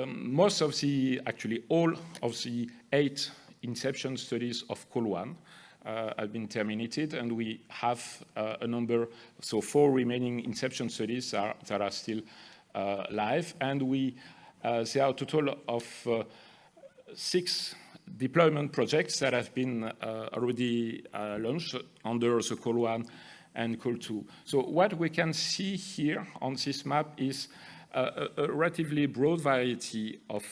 most of the, actually all of the 8 inception studies of Call 1 have been terminated, and we have a number, so 4 remaining inception studies that are still live, and there are a total of 6 deployment projects that have been already launched under the Call 1 and Call 2. So what we can see here on this map is a relatively broad variety of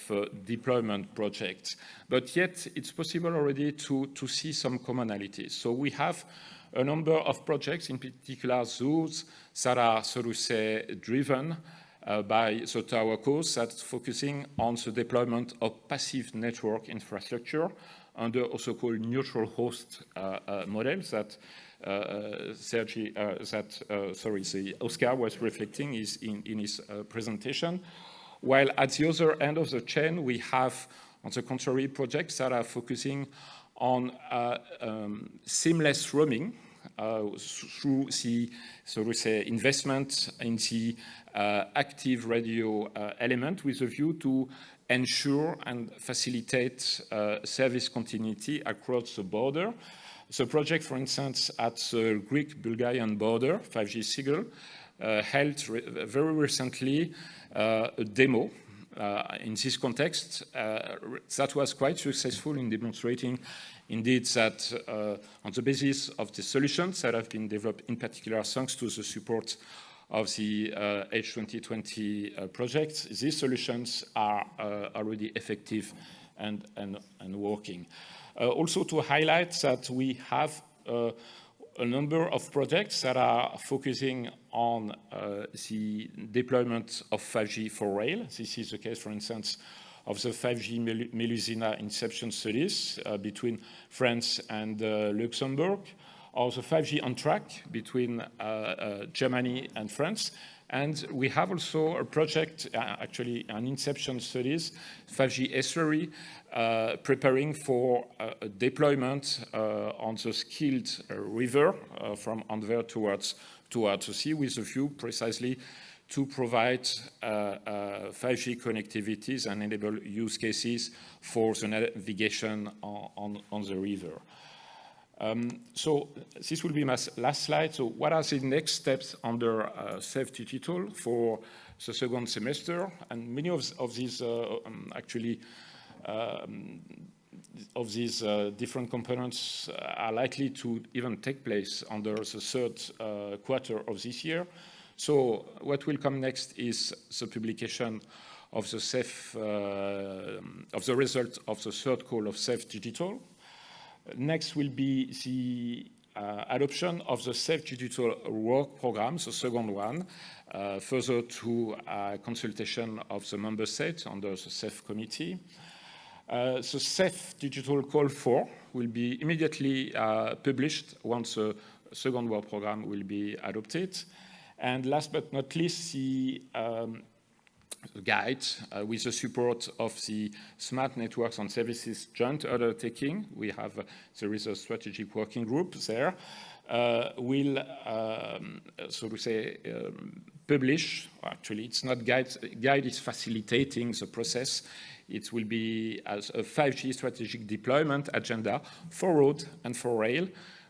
deployment projects, but yet it's possible already to see some commonalities. So we have a number of projects, in particular those that are, so to say, driven by the tower cos that's focusing on the deployment of passive network infrastructure under also called neutral host models that Oscar was reflecting in his presentation. While at the other end of the chain, we have, on the contrary, projects that are focusing on seamless roaming through the, so we say, investment in the active radio element with a view to ensure and facilitate service continuity across the border. The project, for instance, at the Greek-Bulgarian border, 5G Sigel, held very recently a demo in this context that was quite successful in demonstrating indeed that on the basis of the solutions that have been developed, in particular thanks to the support of the H2020 project, these solutions are already effective and working. Also to highlight that we have a number of projects that are focusing on the deployment of 5G for rail. This is the case, for instance, of the 5G Melusina inception studies between France and Luxembourg, or the 5G on track between Germany and France. And we have also a project, actually an inception studies, 5G estuary, preparing for a deployment on the Skilled River from Anvers towards the sea, with a view precisely to provide 5G connectivities and enable use cases for the navigation on the river. So this will be my last slide. So what are the next steps under SAFE Digital for the second semester? And many of these different components are likely to even take place under the third quarter of this year. So what will come next is the publication of the SAFE, of the result of the third call of SAFE Digital. Next will be the adoption of the SAFE Digital work program, the second one, further to consultation of the member states under the SAFE committee. The SAFE Digital Call 4 will be immediately published once the second work program will be adopted. And last but not least, the guide with the support of the Smart Networks and Services Joint Undertaking. There is a strategic working group there. Will, so to say, publish, actually it's not guide is facilitating the process. It will be as a 5G strategic deployment agenda for road and for rail,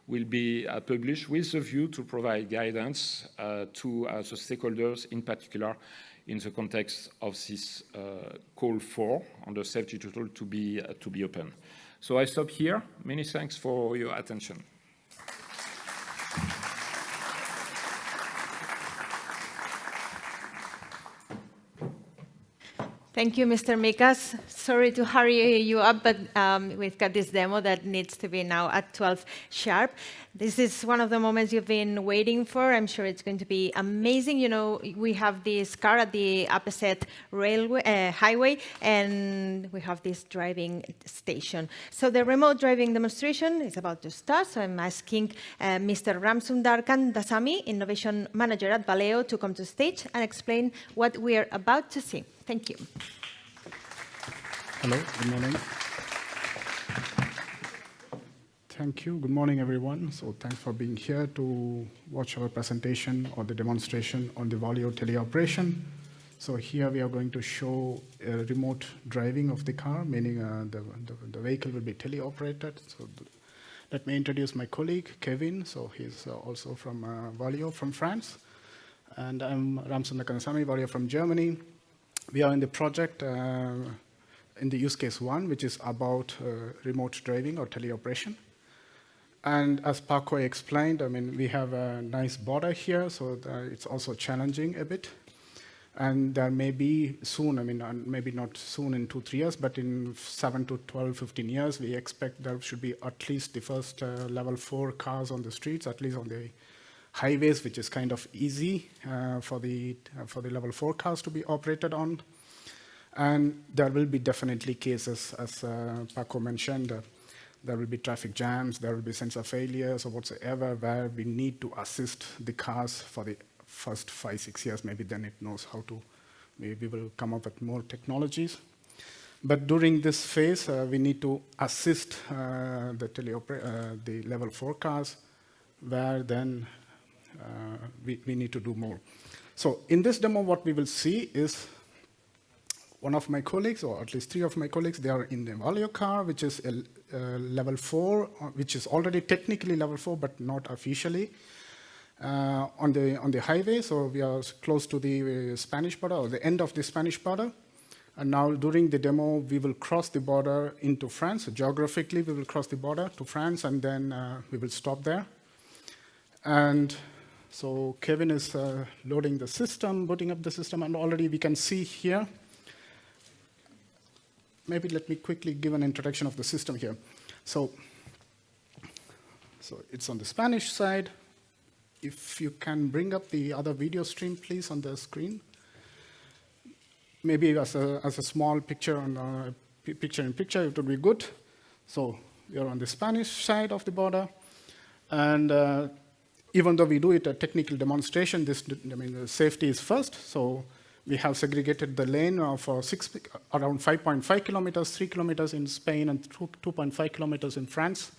will be published with the view to provide guidance to the stakeholders, in particular in the context of this call for on the Safe Digital to be open. So I stop here. Many thanks for your attention. Thank you, Mr. Mikas. Sorry to hurry you up, but we've got this demo that needs to be now at 12 sharp. This is one of the moments you've been waiting for. I'm sure it's going to be amazing. You know, we have this car at the Appeset highway, and we have this driving station. So the remote driving demonstration is about to start. So I'm asking Mr. Ramsundar Kandasamy, Innovation Manager at Valeo, to come to stage and explain what we're about to see. Thank you. Hello, good morning. Thank you. Good morning, everyone. So thanks for being here to watch our presentation or the demonstration on the Valeo teleoperation. So here we are going to show remote driving of the car, meaning the vehicle will be teleoperated. So let me introduce my colleague, Kevin. So he's also from Valeo from France. And I'm Ramsundar Kandasamy, Valeo from Germany. We are in the project in the use case 1, which is about remote driving or teleoperation. And as Paco explained, I mean, we have a nice border here, so it's also challenging a bit. And there may be soon, I mean, maybe not soon in 2-3 years, but in 7 to 12, 15 years, we expect there should be at least the first level 4 cars on the streets, at least on the highways, which is kind of easy for the level 4 cars to be operated on. And there will be definitely cases, as Paco mentioned, there will be traffic jams, there will be sensor failures or whatsoever, where we need to assist the cars for the first 5-6 years. Maybe then it knows how to, maybe we will come up with more technologies. But during this phase, we need to assist the level 4 cars, where then we need to do more. So in this demo, what we will see is one of my colleagues, or at least 3 of my colleagues, they are in the Valeo car, which is a level 4, which is already technically level 4, but not officially, on the highway. So we are close to the Spanish border, or the end of the Spanish border. And now during the demo, we will cross the border into France. So geographically, we will cross the border to France, and then we will stop there. And so Kevin is loading the system, booting up the system, and already we can see here. Maybe let me quickly give an introduction of the system here. So it's on the Spanish side. If you can bring up the other video stream, please, on the screen. Maybe as a small picture on picture-in-picture, it would be good. So we are on the Spanish side of the border, and even though we do it a technical demonstration, the safety is first. So we have segregated the lane for around 5.5 kilometers, 3 kilometers in Spain, and 2.5 kilometers in France.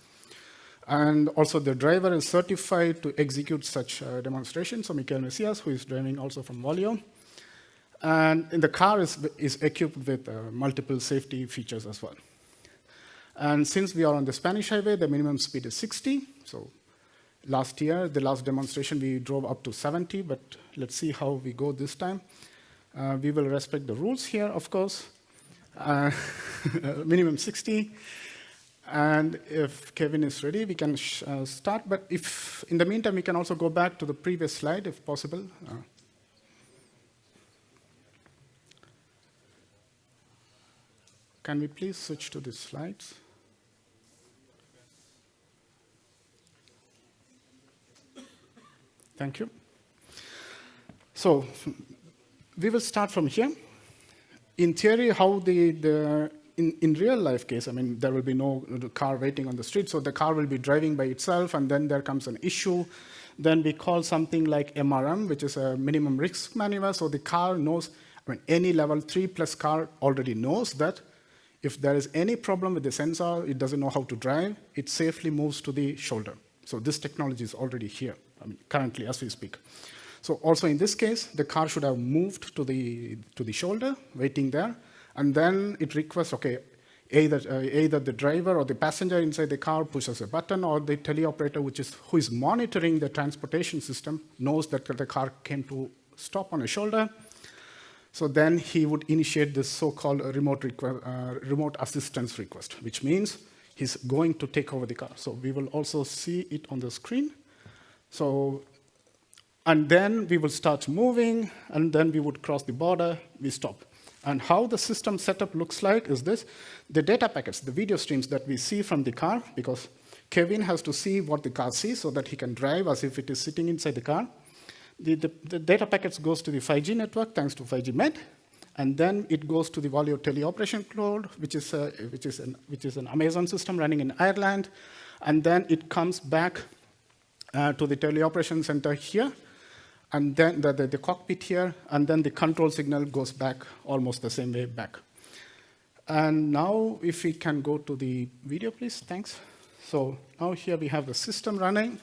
And also the driver is certified to execute such demonstrations. So Michael Messias, who is driving also from Valeo. And the car is equipped with multiple safety features as well. And since we are on the Spanish highway, the minimum speed is 60. So last year, the last demonstration, we drove up to 70, but let's see how we go this time. We will respect the rules here, of course. Minimum 60. And if Kevin is ready, we can start. But if, in the meantime, we can also go back to the previous slide, if possible. Can we please switch to the slides? Thank you. So we will start from here. In theory, how in real life case, I mean, there will be no car waiting on the street, so the car will be driving by itself, and then there comes an issue. Then we call something like MRM, which is a minimum risk maneuver, so the car knows I mean, any level 3+ car already knows that if there is any problem with the sensor, it doesn't know how to drive, it safely moves to the shoulder. So this technology is already here, I mean, currently as we speak. So also in this case, the car should have moved to the shoulder, waiting there, and then it requests, okay, either the driver or the passenger inside the car pushes a button, or the teleoperator, who is monitoring the transportation system, knows that the car came to stop on a shoulder. So then he would initiate this so-called remote assistance request, which means he's going to take over the car. So we will also see it on the screen. So, and then we will start moving, and then we would cross the border, we stop. And how the system setup looks like is this. The data packets, the video streams that we see from the car, because Kevin has to see what the car sees so that he can drive as if it is sitting inside the car. The data packets goes to the 5G network, thanks to 5G MED, and then it goes to the Volio teleoperation cloud, which is an Amazon system running in Ireland, and then it comes back to the teleoperation center here, and then the cockpit here, and then the control signal goes back almost the same way back. And now, if we can go to the video, please, thanks. So now here we have the system running.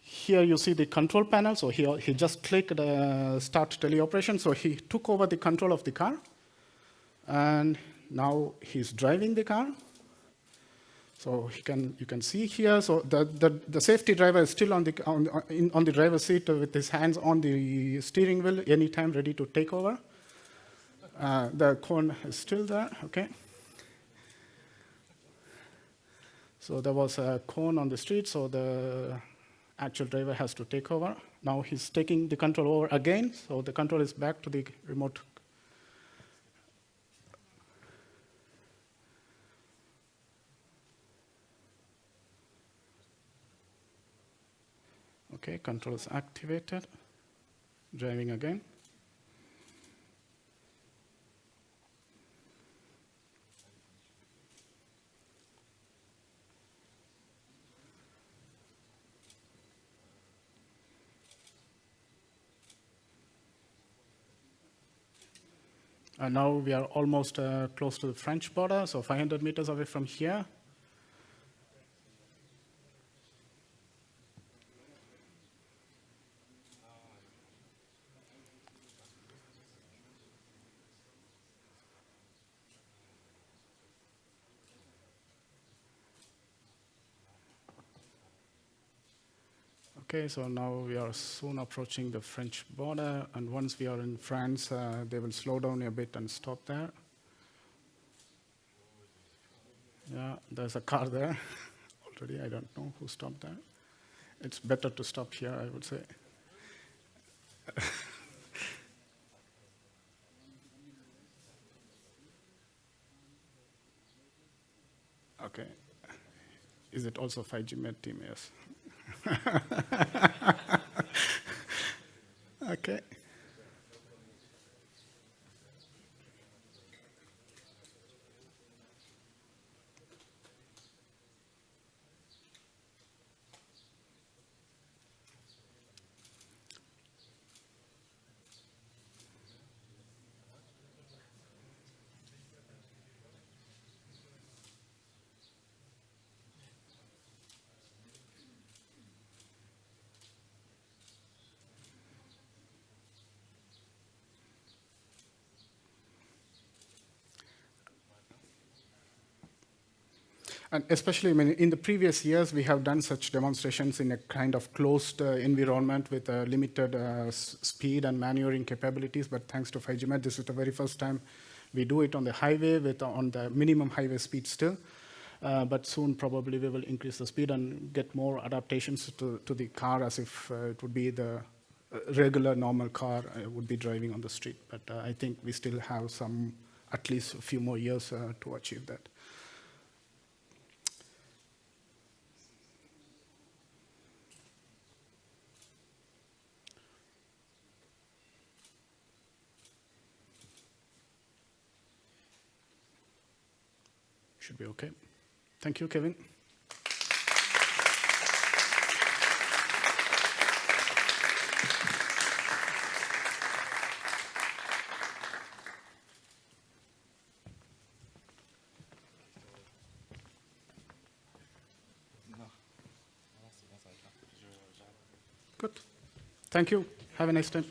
Here you see the control panel. So he just clicked start teleoperation. So he took over the control of the car. And now he's driving the car. So you can see here. So the safety driver is still on the driver's seat with his hands on the steering wheel, anytime ready to take over. The cone is still there. Okay. So there was a cone on the street. So the actual driver has to take over. Now he's taking the control over again, so the control is back to the remote. Okay, control is activated. Driving again. And now we are almost close to the French border, so 500 meters away from here. Okay, so now we are soon approaching the French border, and once we are in France, they will slow down a bit and stop there. Yeah, there's a car there already. I don't know who stopped there. It's better to stop here, I would say. Okay. Is it also 5G Med team? Yes. Okay. And especially, I mean, in the previous years, we have done such demonstrations in a kind of closed environment with limited speed and maneuvering capabilities. But thanks to 5G MED, this is the very first time we do it on the highway on the minimum highway speed still. But soon, probably, we will increase the speed and get more adaptations to the car as if it would be the regular, normal car would be driving on the street. But I think we still have at least a few more years to achieve that. Should be okay. Thank you, Kevin. Good. Thank you. Have a nice time.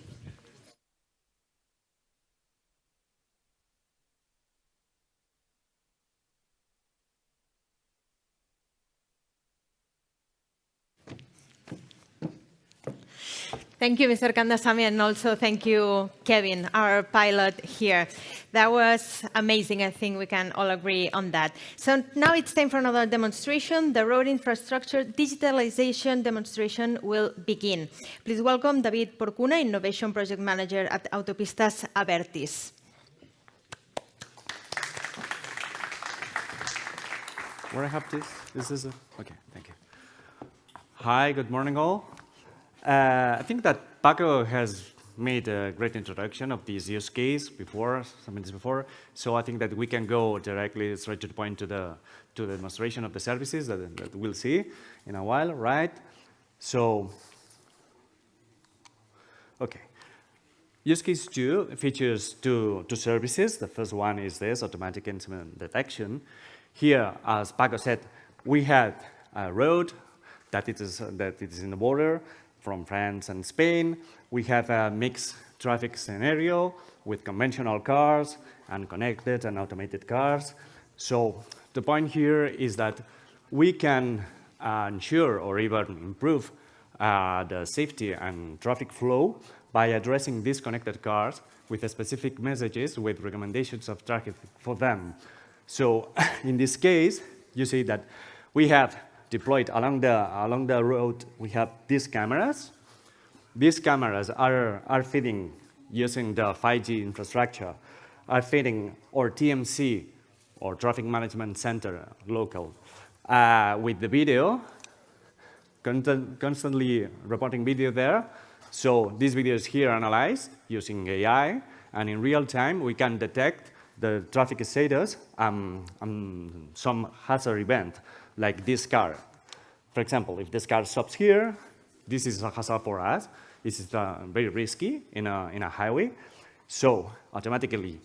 Thank you, Mr. Kandasamy, and also thank you, Kevin, our pilot here. That was amazing. I think we can all agree on that. So now it's time for another demonstration. The road infrastructure digitalization demonstration will begin. Please welcome David Porcuna, Innovation Project Manager at Autopistas Abertis. Where I have this? This is okay, thank you. Hi, good morning all. I think that Paco has made a great introduction of this use case before, some minutes before. So I think that we can go directly straight to the point to the demonstration of the services that we'll see in a while, right? So, okay. Use case 2 features two services. The first one is this automatic incident detection. Here, as Paco said, we had a road that it is in the border from France and Spain. We have a mixed traffic scenario with conventional cars and connected and automated cars. So the point here is that we can ensure or even improve the safety and traffic flow by addressing these connected cars with specific messages with recommendations of traffic for them. So in this case, you see that we have deployed along the road, we have these cameras. These cameras are feeding, using the 5G infrastructure, are feeding our TMC, or Traffic Management Center, local, with the video, constantly reporting video there. So this video is here analyzed using AI, and in real time, we can detect the traffic status, some hazard event, like this car. For example, if this car stops here, this is a hazard for us. This is very risky in a highway. So automatically,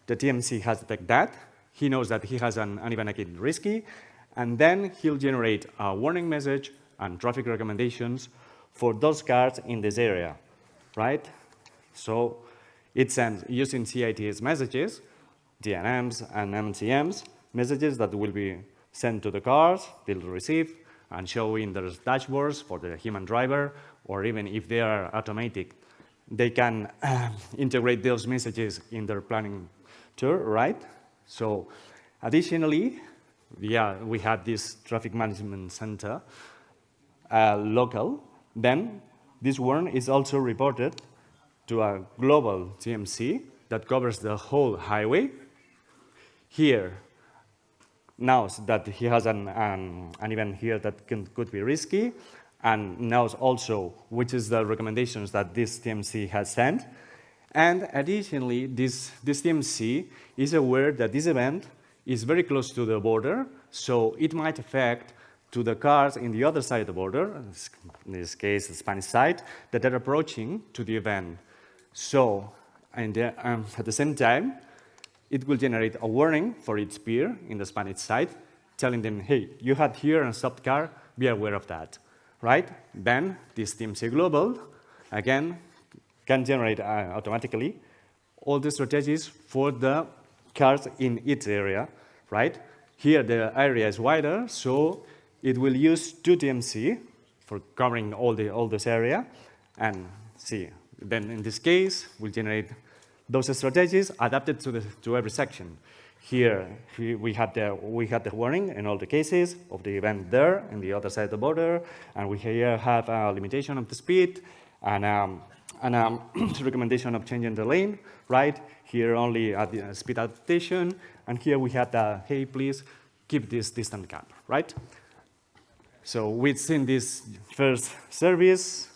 the TMC has detected that. He knows that he has an event again risky, and then he'll generate a warning message and traffic recommendations for those cars in this area, right? So it sends, using CITS messages, DNMs and MCMs, messages that will be sent to the cars, they'll receive, and show in their dashboards for the human driver, or even if they are automatic, they can integrate those messages in their planning tour, right? So additionally, we have this traffic management center local. Then this one is also reported to a global TMC that covers the whole highway. Here, knows that he has an event here that could be risky, and knows also which is the recommendations that this TMC has sent. And additionally, this TMC is aware that this event is very close to the border, so it might affect to the cars in the other side of the border, in this case, the Spanish side, that are approaching to the event. So, and at the same time, it will generate a warning for its peer in the Spanish side, telling them, hey, you had here a stopped car, be aware of that, right? Then this TMC Global, again, can generate automatically all the strategies for the cars in its area, right? Here the area is wider, so it will use 2 TMC for covering all this area, and see. Then in this case, we'll generate those strategies adapted to every section. Here we had the warning in all the cases of the event there on the other side of the border, and we here have a limitation of the speed and a recommendation of changing the lane, right? Here only at the speed adaptation, and here we had the, hey, please keep this distant gap, right? So we've seen this first service.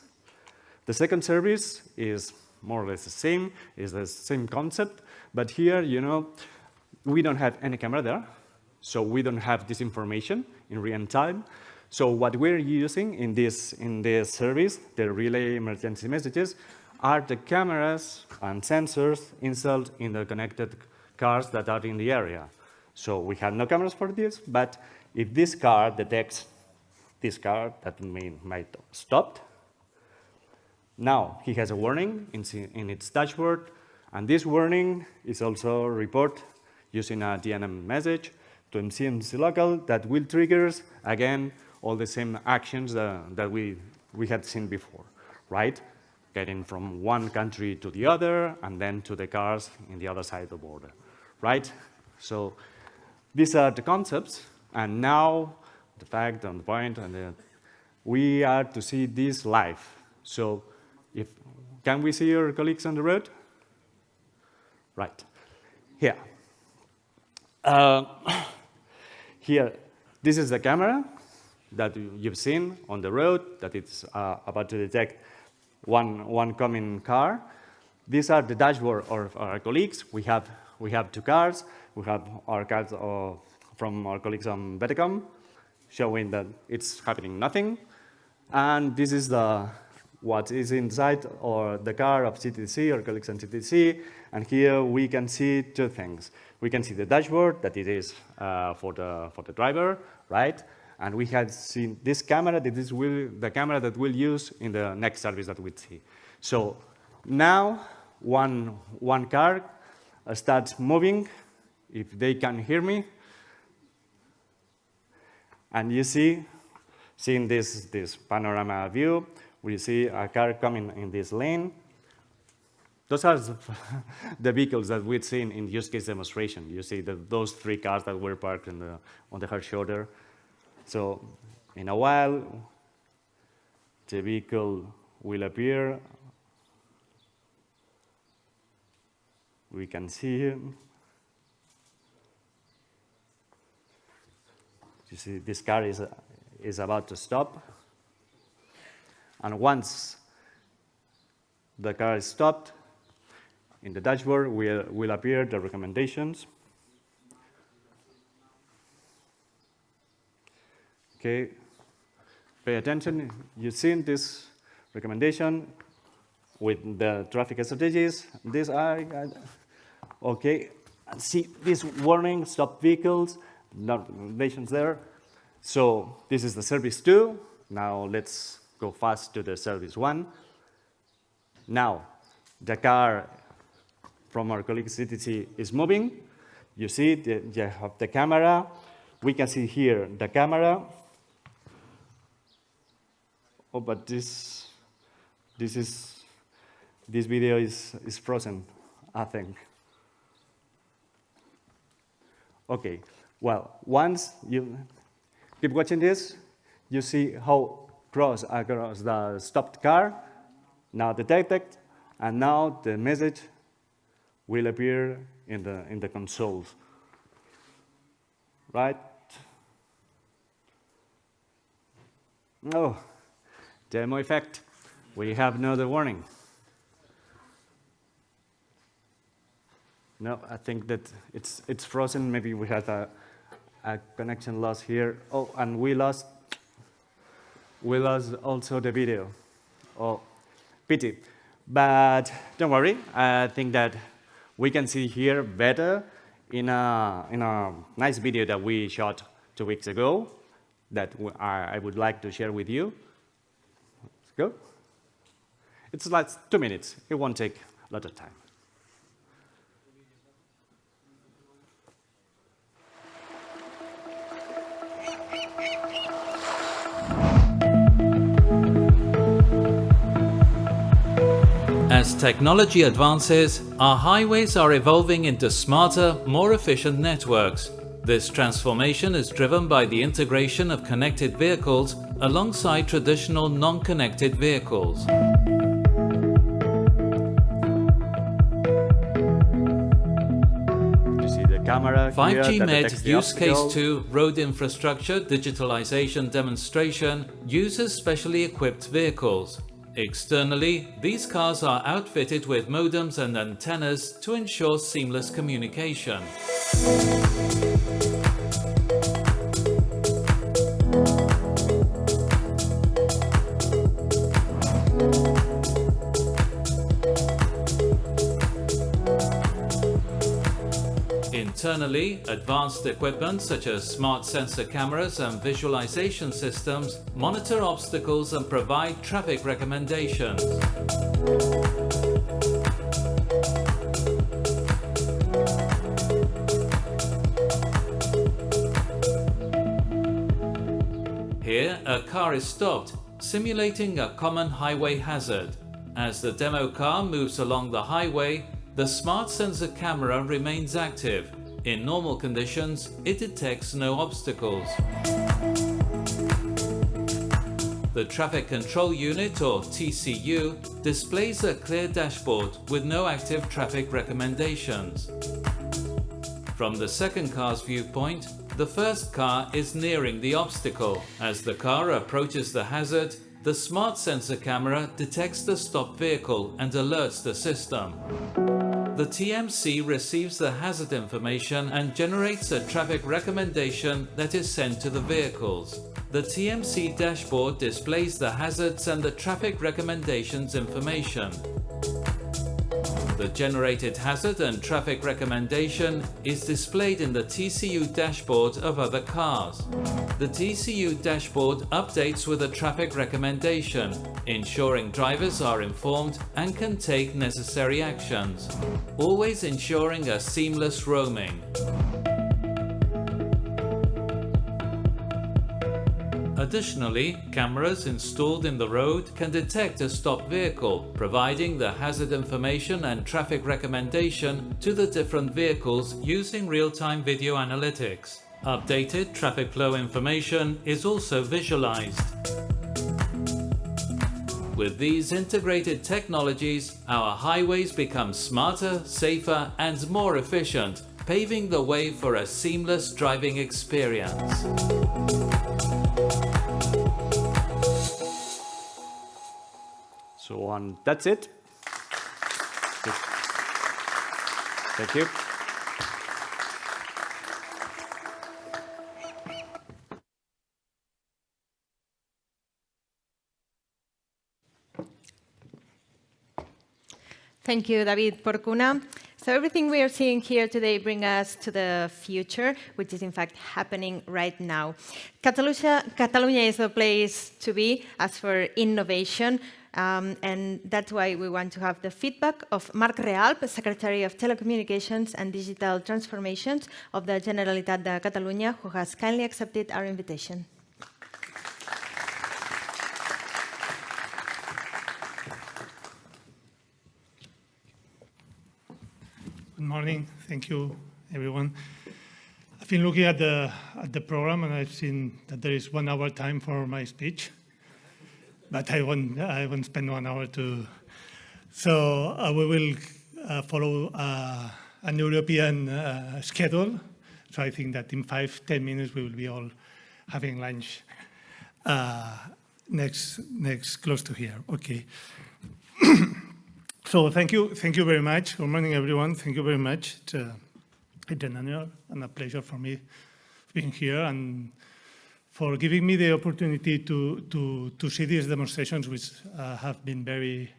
The second service is more or less the same, is the same concept, but here, you know, we don't have any camera there, so we don't have this information in real time. So what we're using in this service, the relay emergency messages, are the cameras and sensors installed in the connected cars that are in the area. So we have no cameras for this, but if this car detects this car that might stop, Now he has a warning in its dashboard, and this warning is also reported using a DNM message to MCMC local that will trigger again all the same actions that we had seen before, right? Getting from one country to the other, and then to the cars in the other side of the border, right? So these are the concepts, and now the fact and the point, and we are to see this live. So can we see your colleagues on the road? Right, here. Here, this is the camera that you've seen on the road, that it's about to detect one coming car. These are the dashboard of our colleagues. We have two cars. We have our cars from our colleagues on Betacom, showing that it's happening nothing. And this is what is inside or the car of CTC or colleagues on CTC. And here we can see two things. We can see the dashboard, that it is for the driver, right? And we have seen this camera, that is the camera that we'll use in the next service that we see. So now one car starts moving, if they can hear me. And you seeing this panorama view, we see a car coming in this lane. Those are the vehicles that we've seen in use case demonstration. You see those three cars that were parked on the hard shoulder. So in a while, the vehicle will appear. We can see him. You see, this car is about to stop. And once the car is stopped, in the dashboard will appear the recommendations. Okay, pay attention. You've seen this recommendation with the traffic strategies. These are, okay, see this warning, stop vehicles, no recommendations there. So this is the service 2. Now let's go fast to the service 1. Now the car from our colleague CTC is moving. You see, you have the camera. We can see here the camera. Oh, but this video is frozen, I think. Okay, well, once you keep watching this, you see how across the stopped car now detected, and now the message will appear in the consoles, right? Oh, demo effect. We have another warning. No, I think that it's frozen. Maybe we had a connection loss here. Oh, and we lost also the video. Oh, pity. But don't worry. I think that we can see here better in a nice video that we shot 2 weeks ago that I would like to share with you. Let's go. It's like 2 minutes. It won't take a lot of time. As technology advances, our highways are evolving into smarter, more efficient networks. This transformation is driven by the integration of connected vehicles alongside traditional non-connected vehicles. You see the camera 5G here Med Use Case obstacle. 2 Road Infrastructure Digitalization Demonstration uses specially equipped vehicles. Externally, these cars are outfitted with modems and antennas to ensure seamless communication. Internally, advanced equipment such as smart sensor cameras and visualization systems monitor obstacles and provide traffic recommendations. Here, a car is stopped, simulating a common highway hazard. As the demo car moves along the highway, the smart sensor camera remains active. In normal conditions, it detects no obstacles. The Traffic Control Unit, or TCU, displays a clear dashboard with no active traffic recommendations. From the second car's viewpoint, the first car is nearing the obstacle. As the car approaches the hazard, the smart sensor camera detects the stopped vehicle and alerts the system. The TMC receives the hazard information and generates a traffic recommendation that is sent to the vehicles. The TMC dashboard displays the hazards and the traffic recommendations information. The generated hazard and traffic recommendation is displayed in the TCU dashboard of other cars. The TCU dashboard updates with a traffic recommendation, ensuring drivers are informed and can take necessary actions, always ensuring a seamless roaming. Additionally, cameras installed in the road can detect a stopped vehicle, providing the hazard information and traffic recommendation to the different vehicles using real-time video analytics. Updated traffic flow information is also visualized. With these integrated technologies, our highways become smarter, safer, and more efficient, paving the way for a seamless driving experience. So that's it. Thank you. Thank you, David Porcuna. So everything we are seeing here today brings us to the future, which is in fact happening right now. Catalonia is the place to be as for innovation, and that's why we want to have the feedback of Marc Realp, Secretary of Telecommunications and Digital Transformations of the Generalitat de Catalunya, who has kindly accepted our invitation. Good morning. Thank you, everyone. I've been looking at the program, and I've seen that there is 1 hour time for my speech, but I won't spend 1 hour to. So we will follow an European schedule. So I think that in 5-10 minutes we will be all having lunch next close to here. Okay. So thank you very much. Good morning, everyone. Thank you very much. It's an honor and a pleasure for me being here and for giving me the opportunity to see these demonstrations, which have been very,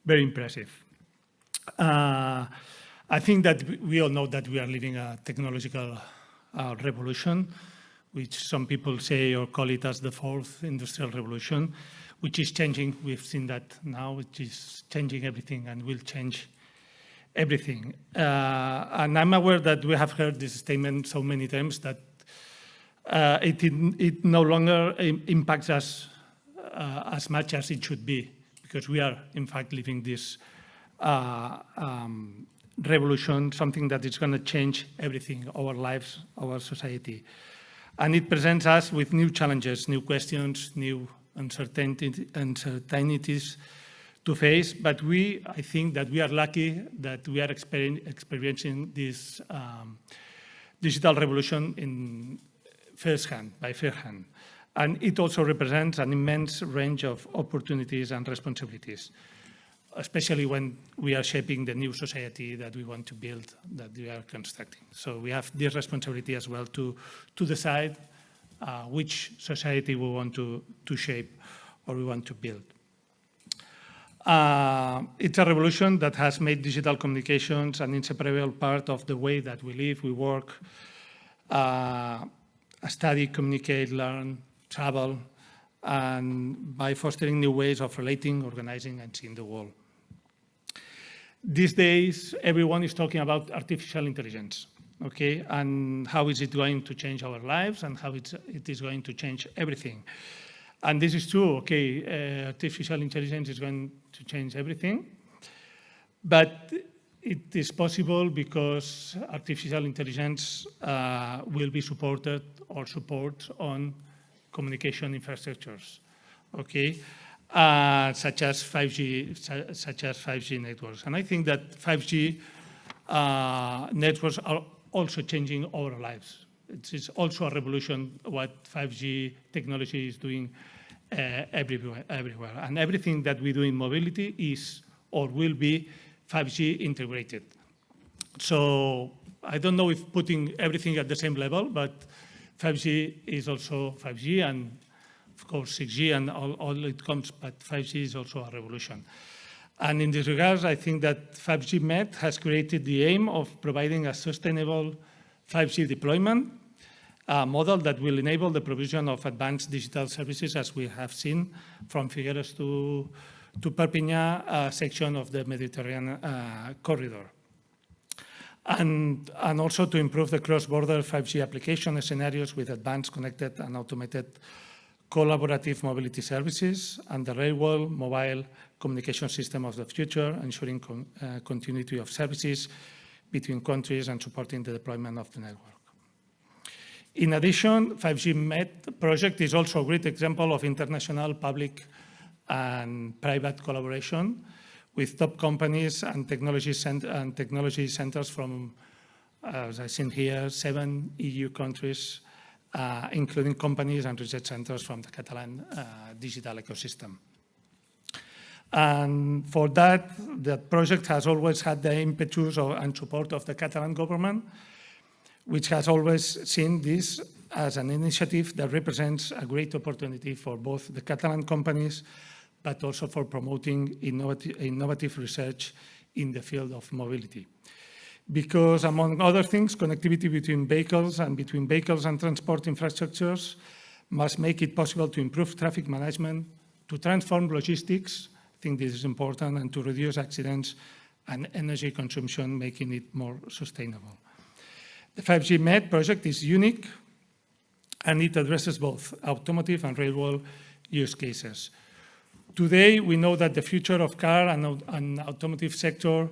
very impressive. I think that we all know that we are living a technological revolution, which some people say or call it as the 4th industrial revolution, which is changing. We've seen that now, which is changing everything and will change everything. And I'm aware that we have heard this statement so many times that it no longer impacts us as much as it should be, because we are, in fact, living this revolution, something that is going to change everything, our lives, our society. And it presents us with new challenges, new questions, new uncertainties to face, but I think that we are lucky that we are experiencing this digital revolution in by firsthand. And it also represents an immense range of opportunities and responsibilities, especially when we are shaping the new society that we want to build, that we are constructing. So we have this responsibility as well to decide which society we want to shape or we want to build. It's a revolution that has made digital communications an inseparable part of the way that we live, we work, study, communicate, learn, travel, and by fostering new ways of relating, organizing, and seeing the world. These days, everyone is talking about artificial intelligence, okay, and how is it going to change our lives and how it is going to change everything. And this is true, okay, artificial intelligence is going to change everything, but it is possible because artificial intelligence will be supported or support on communication infrastructures, okay, such as 5G networks. And I think that 5G networks are also changing our lives. It is also a revolution what 5G technology is doing everywhere. And everything that we do in mobility is or will be 5G integrated. So I don't know if putting everything at the same level, but 5G is also 5G and of course 6G and all it comes, but 5G is also a revolution. And in this regard, I think that 5G MET has created the aim of providing a sustainable 5G deployment model that will enable the provision of advanced digital services, as we have seen from Figueres to Perpignan, a section of the Mediterranean corridor. And also to improve the cross-border 5G application scenarios with advanced connected and automated collaborative mobility services and the railway mobile communication system of the future, ensuring continuity of services between countries and supporting the deployment of the network. In addition, 5G MET project is also a great example of international public and private collaboration with top companies and technology centers from, as I've seen here, 7 EU countries, including companies and research centers from the Catalan digital ecosystem. And for that, the project has always had the impetus and support of the Catalan government, which has always seen this as an initiative that represents a great opportunity for both the Catalan companies, but also for promoting innovative research in the field of mobility. Because, among other things, connectivity between vehicles and transport infrastructures must make it possible to improve traffic management, to transform logistics, I think this is important, and to reduce accidents and energy consumption, making it more sustainable. The 5G MET project is unique, and it addresses both automotive and railway use cases. Today, we know that the future of car and automotive sector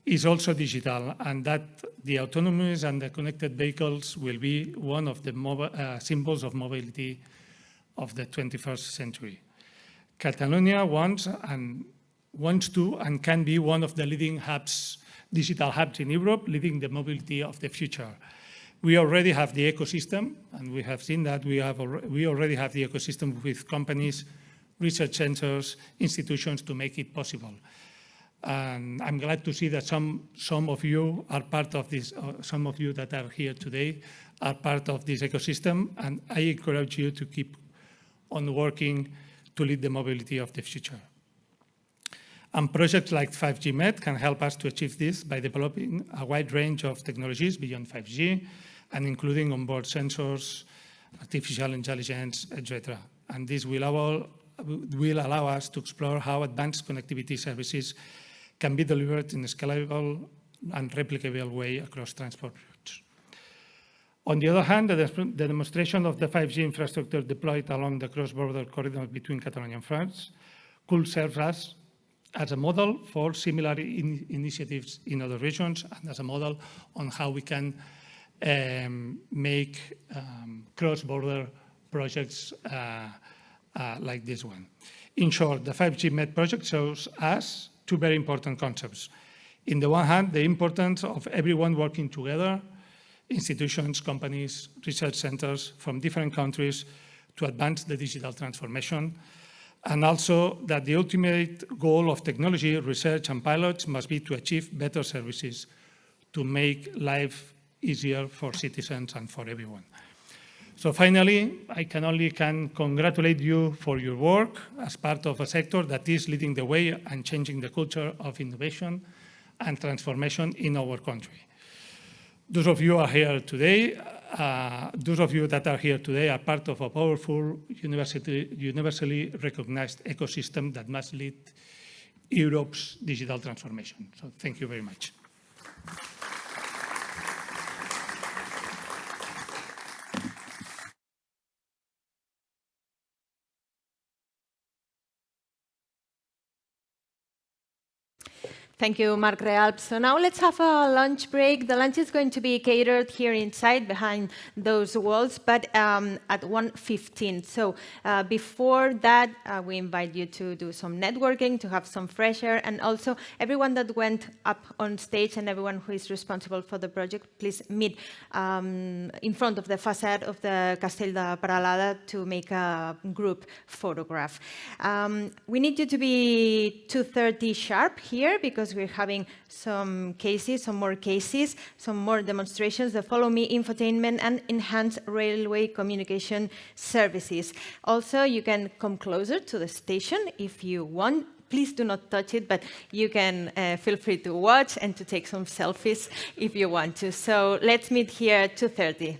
is also digital, and that the autonomous and the connected vehicles will be one of the symbols of mobility of the 21st century. Catalonia wants to and can be one of the leading hubs, digital hubs in Europe, leading the mobility of the future. We already have the ecosystem, and we have seen that we already have the ecosystem with companies, research centers, institutions to make it possible. And I'm glad to see that some of you are part of this, some of you that are here today are part of this ecosystem, and I encourage you to keep on working to lead the mobility of the future. And projects like 5G MET can help us to achieve this by developing a wide range of technologies beyond 5G, and including onboard sensors, artificial intelligence, etc. And this will allow us to explore how advanced connectivity services can be delivered in a scalable and replicable way across transport routes. On the other hand, the demonstration of the 5G infrastructure deployed along the cross-border corridor between Catalonia and France could serve us as a model for similar initiatives in other regions and as a model on how we can make cross-border projects like this one. In short, the 5G MET project shows us two very important concepts. In the one hand, the importance of everyone working together, institutions, companies, research centers from different countries to advance the digital transformation, and also that the ultimate goal of technology, research and pilots must be to achieve better services, to make life easier for citizens and for everyone. So finally, I can congratulate you for your work as part of a sector that is leading the way and changing the culture of innovation and transformation in our country. Those of you are here today, those of you that are here today are part of a powerful, universally recognized ecosystem that must lead Europe's digital transformation. So thank you very much. Thank you, Marc Realp. So now let's have a lunch break. The lunch is going to be catered here inside behind those walls, but at 1:15. So before that, we invite you to do some networking, to have some fresh air, and also everyone that went up on stage and everyone who is responsible for the project, please meet in front of the facade of the Castell de Peralada to make a group photograph. We need you to be 2:30 sharp here because we're having some more demonstrations, the Follow Me Infotainment and Enhanced Railway Communication Services. Also, you can come closer to the station if you want. Please do not touch it, but you can feel free to watch and to take some selfies if you want to. So let's meet here at 2:30.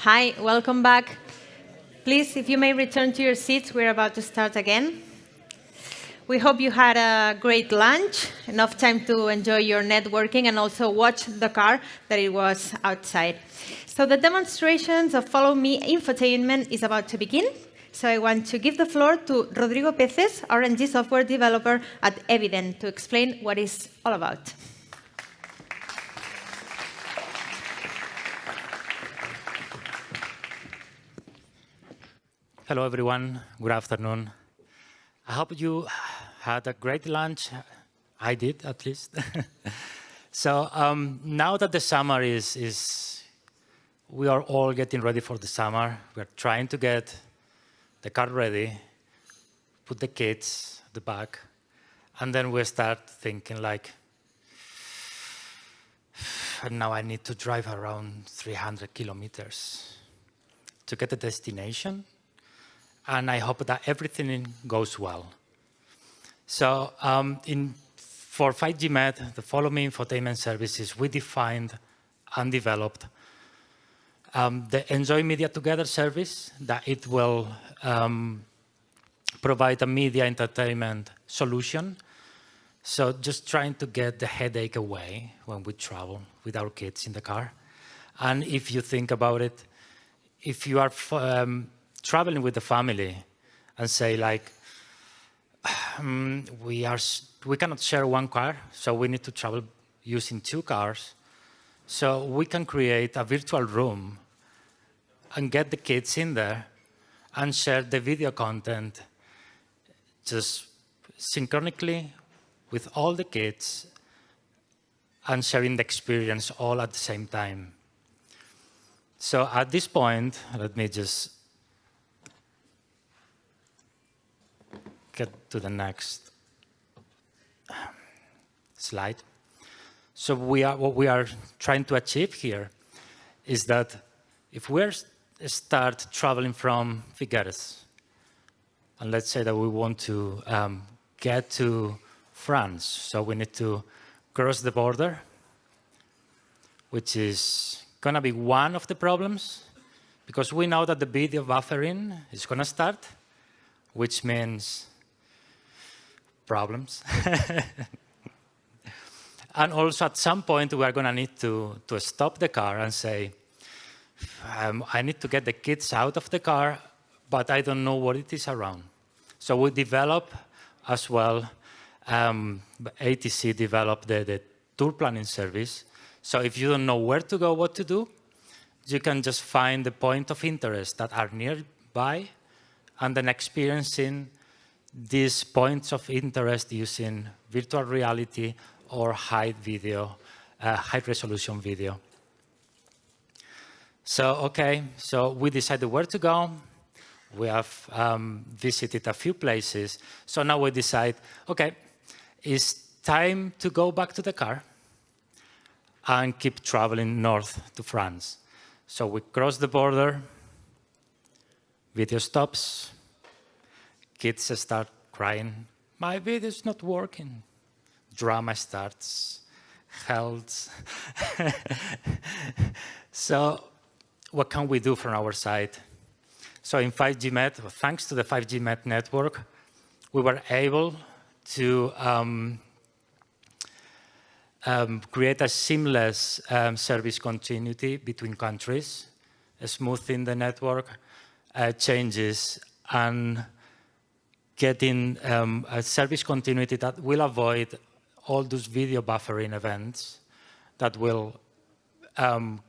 Hi, welcome back. Please, if you may return to your seats, we're about to start again. We hope you had a great lunch, enough time to enjoy your networking and also watch the car that it was outside. So the demonstrations of Follow Me Infotainment is about to begin. So I want to give the floor to Rodrigo Peces, R&D software developer at Evident, to explain what it's all about. Hello, everyone. Good afternoon. I hope you had a great lunch. I did, at least. So now that the summer we are all getting ready for the summer. We're trying to get the car ready, put the kids at the back, and then we start thinking like, now I need to drive around 300 kilometers to get the destination. And I hope that everything goes well. So for 5G Med, the Follow Me Infotainment services, we defined and developed the Enjoy Media Together service, that it will provide a media entertainment solution. So just trying to get the headache away when we travel with our kids in the car. And if you think about it, if you are traveling with the family and say like, we cannot share one car, so we need to travel using 2 cars. So we can create a virtual room and get the kids in there and share the video content just synchronically with all the kids and sharing the experience all at the same time. So at this point, let me just get to the next slide. So what we are trying to achieve here is that if we start traveling from Figueres, and let's say that we want to get to France, so we need to cross the border, which is going to be one of the problems, because we know that the video buffering is going to start, which means problems. And also at some point, we are going to need to stop the car and say, I need to get the kids out of the car, but I don't know what it is around. So we develop as well, ATC developed the tour planning service. So if you don't know where to go, what to do, you can just find the point of interest that are nearby and then experiencing these points of interest using virtual reality or high resolution video. So, okay, so we decided where to go. We have visited a few places. So now we decide, okay, it's time to go back to the car and keep traveling north to France. So we cross the border, video stops, kids start crying, my video is not working. Drama starts, health. So what can we do from our side? So in 5G Med, thanks to the 5G Med network, we were able to create a seamless service continuity between countries, smoothing the network changes, and getting a service continuity that will avoid all those video buffering events that will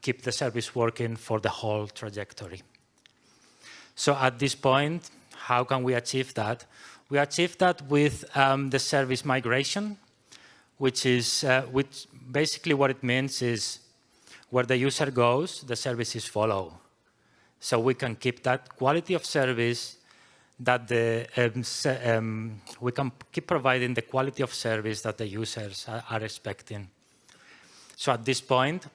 keep the service working for the whole trajectory. So at this point, how can we achieve that? We achieve that with the service migration, which basically what it means is where the user goes, the services follow. So we can keep that quality of service that we can keep providing the quality of service that the users are expecting. So at this point,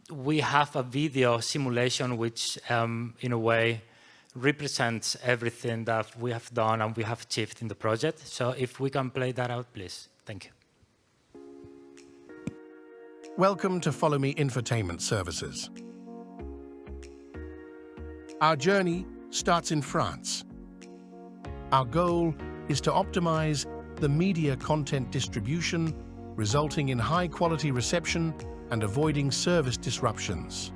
we have a video simulation which, in a way, represents everything that we have done and we have achieved in the project. So if we can play that out, please. Thank you. Welcome to Follow Me Infotainment Services. Our journey starts in France. Our goal is to optimize the media content distribution, resulting in high-quality reception and avoiding service disruptions.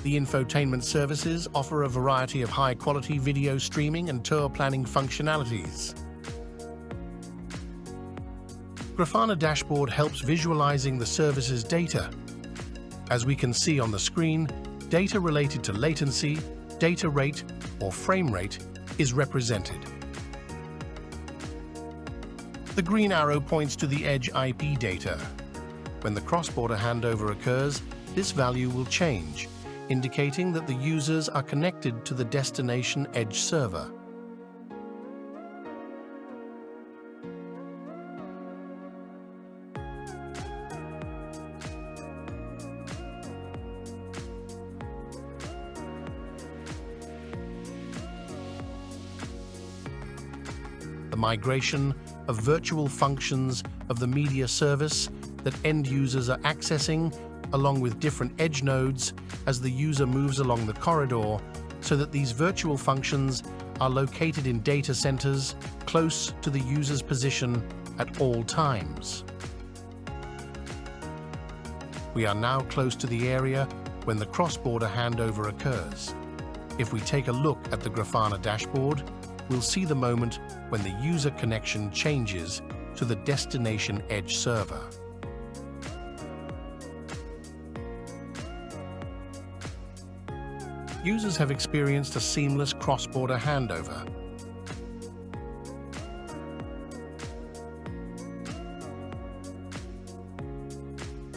The infotainment services offer a variety of high-quality video streaming and tour planning functionalities. Grafana Dashboard helps visualizing the service's data. As we can see on the screen, data related to latency, data rate, or frame rate is represented. The green arrow points to the edge IP data. When the cross-border handover occurs, this value will change, indicating that the users are connected to the destination edge server. The migration of virtual functions of the media service that end users are accessing, along with different edge nodes as the user moves along the corridor, so that these virtual functions are located in data centers close to the user's position at all times. We are now close to the area when the cross-border handover occurs. If we take a look at the Grafana dashboard, we'll see the moment when the user connection changes to the destination edge server. Users have experienced a seamless cross-border handover.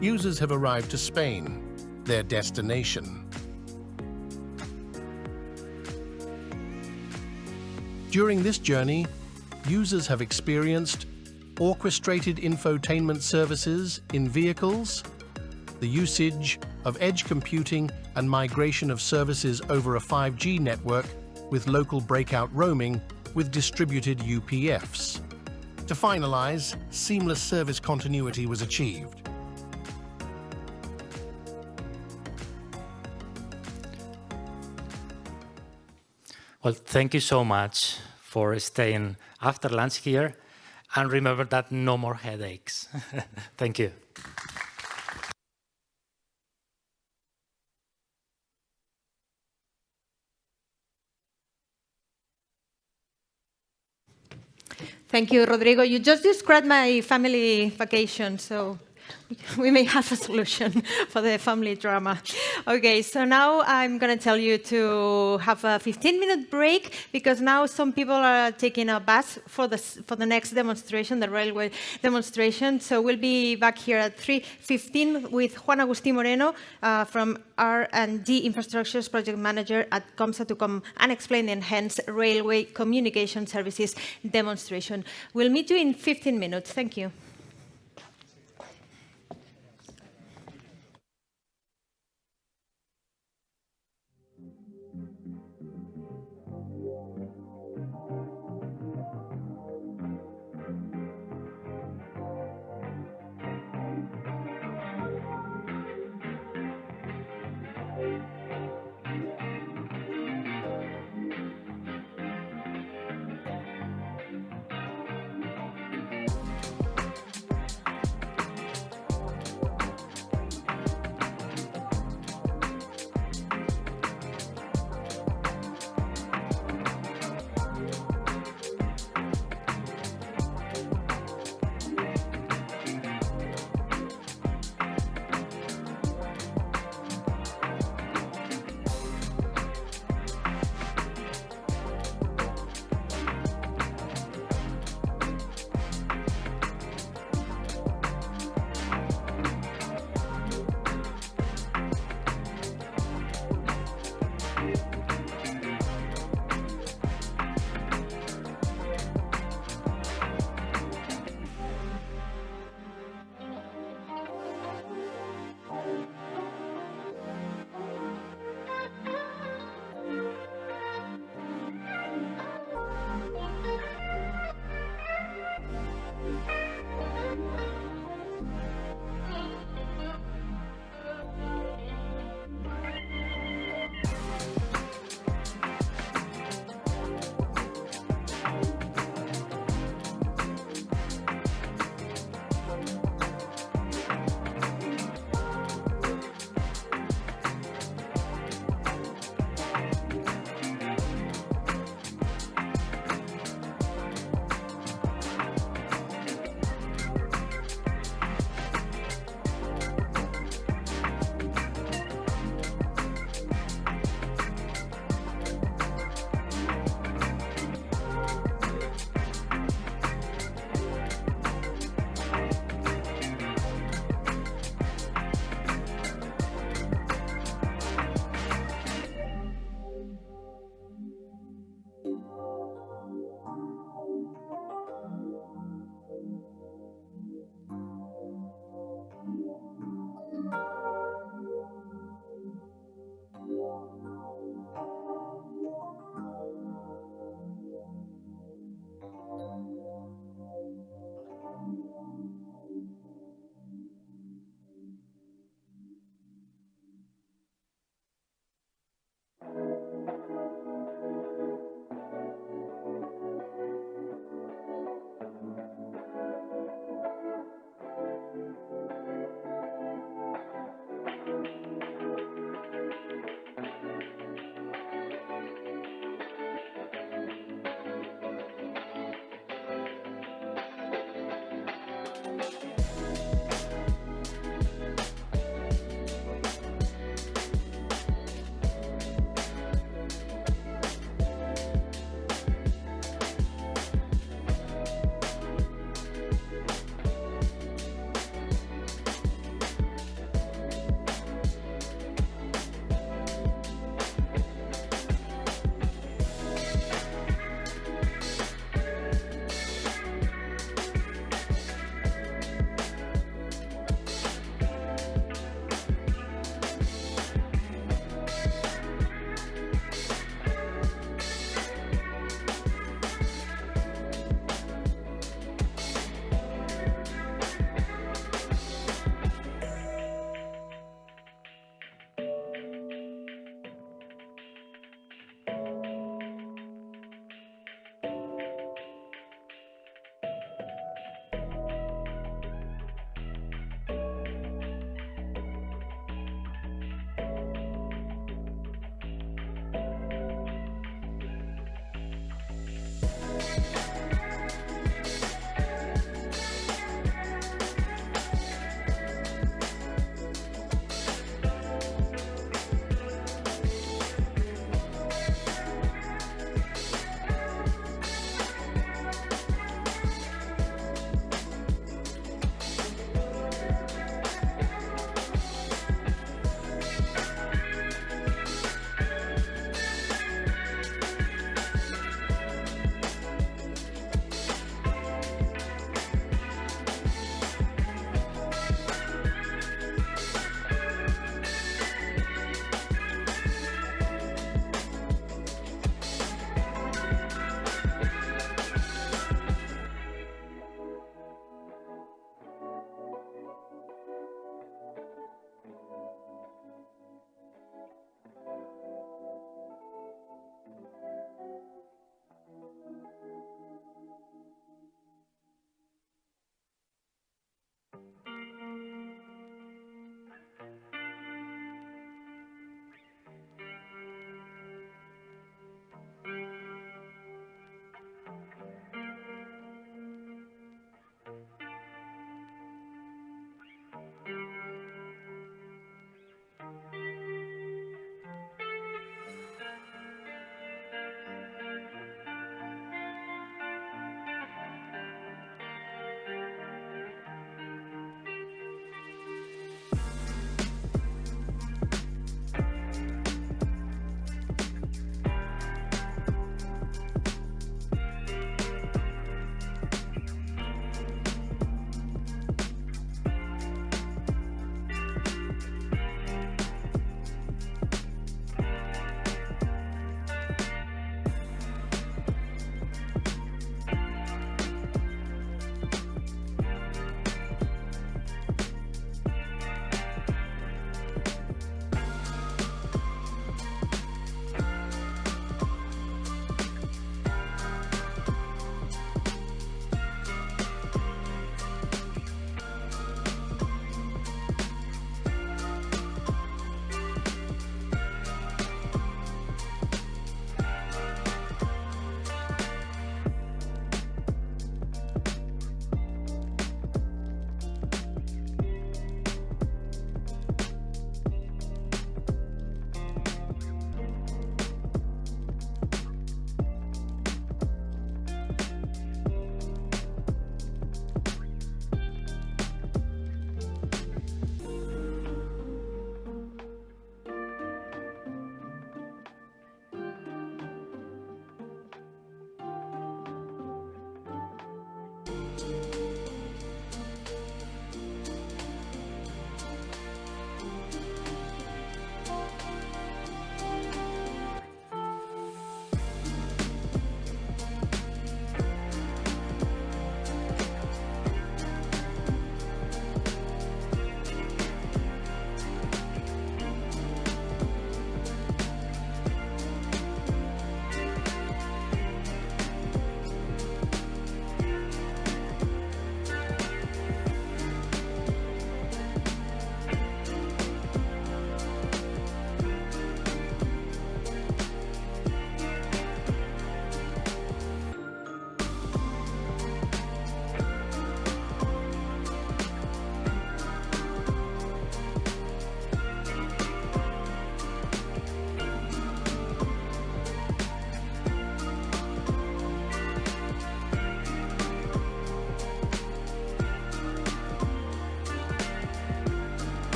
Users have arrived to Spain, their destination. During this journey, users have experienced orchestrated infotainment services in vehicles, the usage of edge computing and migration of services over a 5G network with local breakout roaming with distributed UPFs. To finalize, seamless service continuity was achieved. Well, thank you so much for staying after lunch here. And remember that no more headaches. Thank you. Thank you, Rodrigo. You just described my family vacation, so we may have a solution for the family drama. Okay, so now I'm going to tell you to have a 15-minute break, because now some people are taking a bus for the next demonstration, the railway demonstration. So we'll be back here at 3:15 with Juan Agustín Moreno from R&D Infrastructures Project Manager at COMSA to come and explain the enhanced railway communication services demonstration. We'll meet you in 15 minutes. Thank you.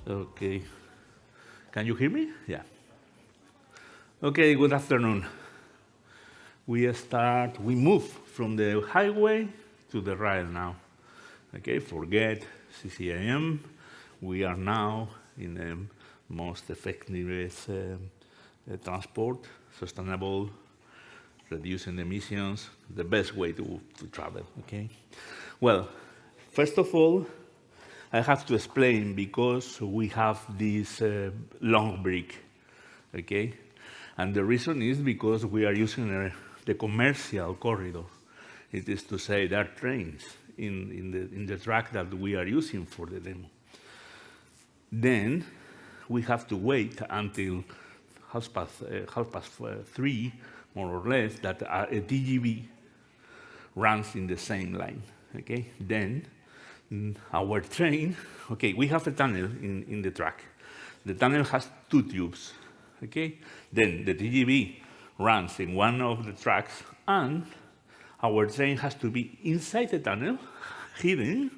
Okay. Can you hear me? Yeah. Okay, good afternoon. We move from the highway to the rail now. Okay, forget CCIM. We are now in the most effective transport, sustainable, reducing emissions, the best way to travel, okay? Well, first of all, I have to explain because we have this long break, okay? And the reason is because we are using the commercial corridor. It is to say there are trains in the track that we are using for the demo. Then we have to wait until half past 3, more or less, that a TGV runs in the same line, okay? Then our train, okay, we have a tunnel in the track. The tunnel has 2 tubes, okay? Then the TGV runs in one of the tracks, and our train has to be inside the tunnel, hidden,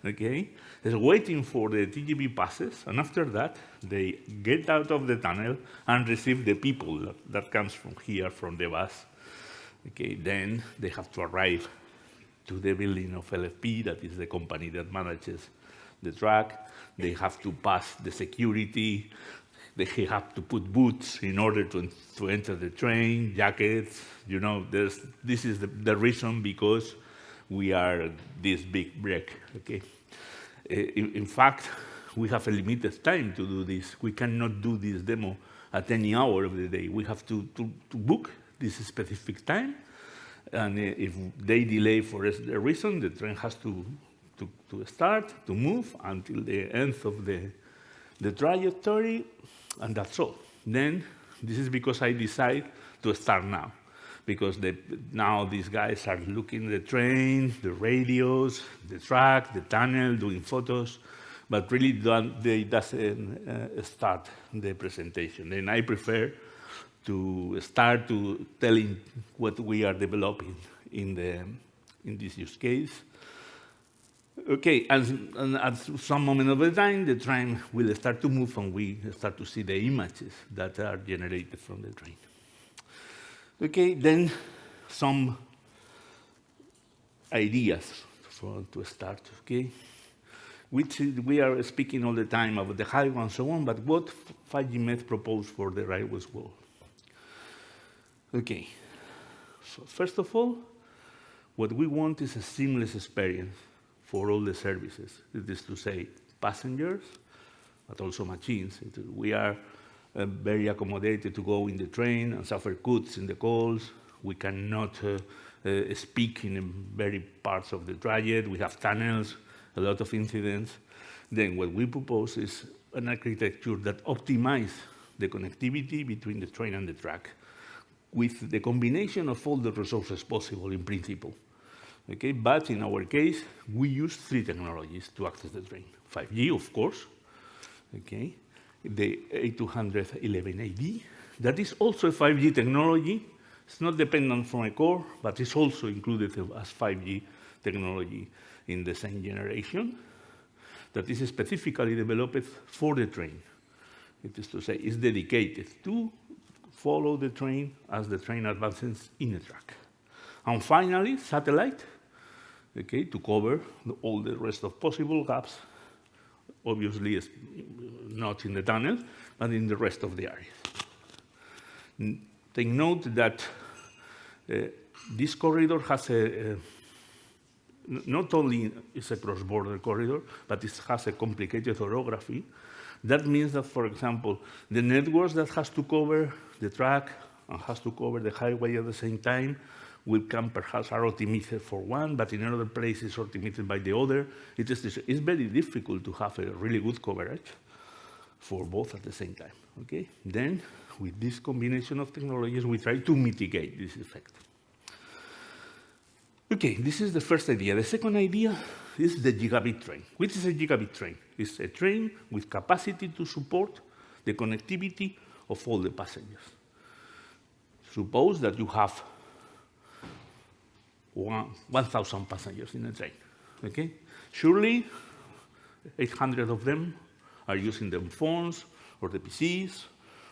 okay? Is waiting for the TGV passes, and after that, they get out of the tunnel and receive the people that comes from here, from the bus. Okay, then they have to arrive to the building of LFP, that is the company that manages the track. They have to pass the security. They have to put boots in order to enter the train, jackets. You know, this is the reason, because we are this big break, okay? In fact, we have a limited time to do this. We cannot do this demo at any hour of the day. We have to book this specific time, and if they delay for a reason, the train has to start, to move until the end of the trajectory, and that's all. Then, this is because I decide to start now, because now these guys are looking at the train, the radios, the track, the tunnel, doing photos, but really they doesn't start the presentation. Then I prefer to start to telling what we are developing in this use case. Okay, and at some moment of the time, the train will start to move, and we start to see the images that are generated from the train. Okay, then some ideas to start, okay? We are speaking all the time about the highway and so on, but what 5G Met proposed for the railways world? Okay, so first of all, what we want is a seamless experience for all the services. It is to say passengers, but also machines. We are very accommodated to go in the train and suffer cuts in the calls. We cannot speak in very parts of the traject. We have tunnels, a lot of incidents. Then what we propose is an architecture that optimizes the connectivity between the train and the track with the combination of all the resources possible in principle. Okay, but in our case, we use 3 technologies to access the train. 5G, of course, okay, the 8211AD. That is also a 5G technology. It's not dependent from a core, but it's also included as 5G technology in the same generation that is specifically developed for the train. It is to say, it's dedicated to follow the train as the train advances in the track. And finally, satellite, okay, to cover all the rest of possible gaps. Obviously, it's not in the tunnel, but in the rest of the areas. Take note that this corridor has not only is a cross-border corridor, but it has a complicated orography. That means that, for example, the networks that has to cover the track and has to cover the highway at the same time will come perhaps are optimized for one, but in other places optimized by the other. It's very difficult to have a really good coverage for both at the same time. Okay? Then, with this combination of technologies, we try to mitigate this effect. Okay, this is the first idea. The second idea is the gigabit train. Which is a gigabit train? It's a train with capacity to support the connectivity of all the passengers. Suppose that you have 1,000 passengers in a train, okay? Surely, 800 of them are using their phones or the PCs,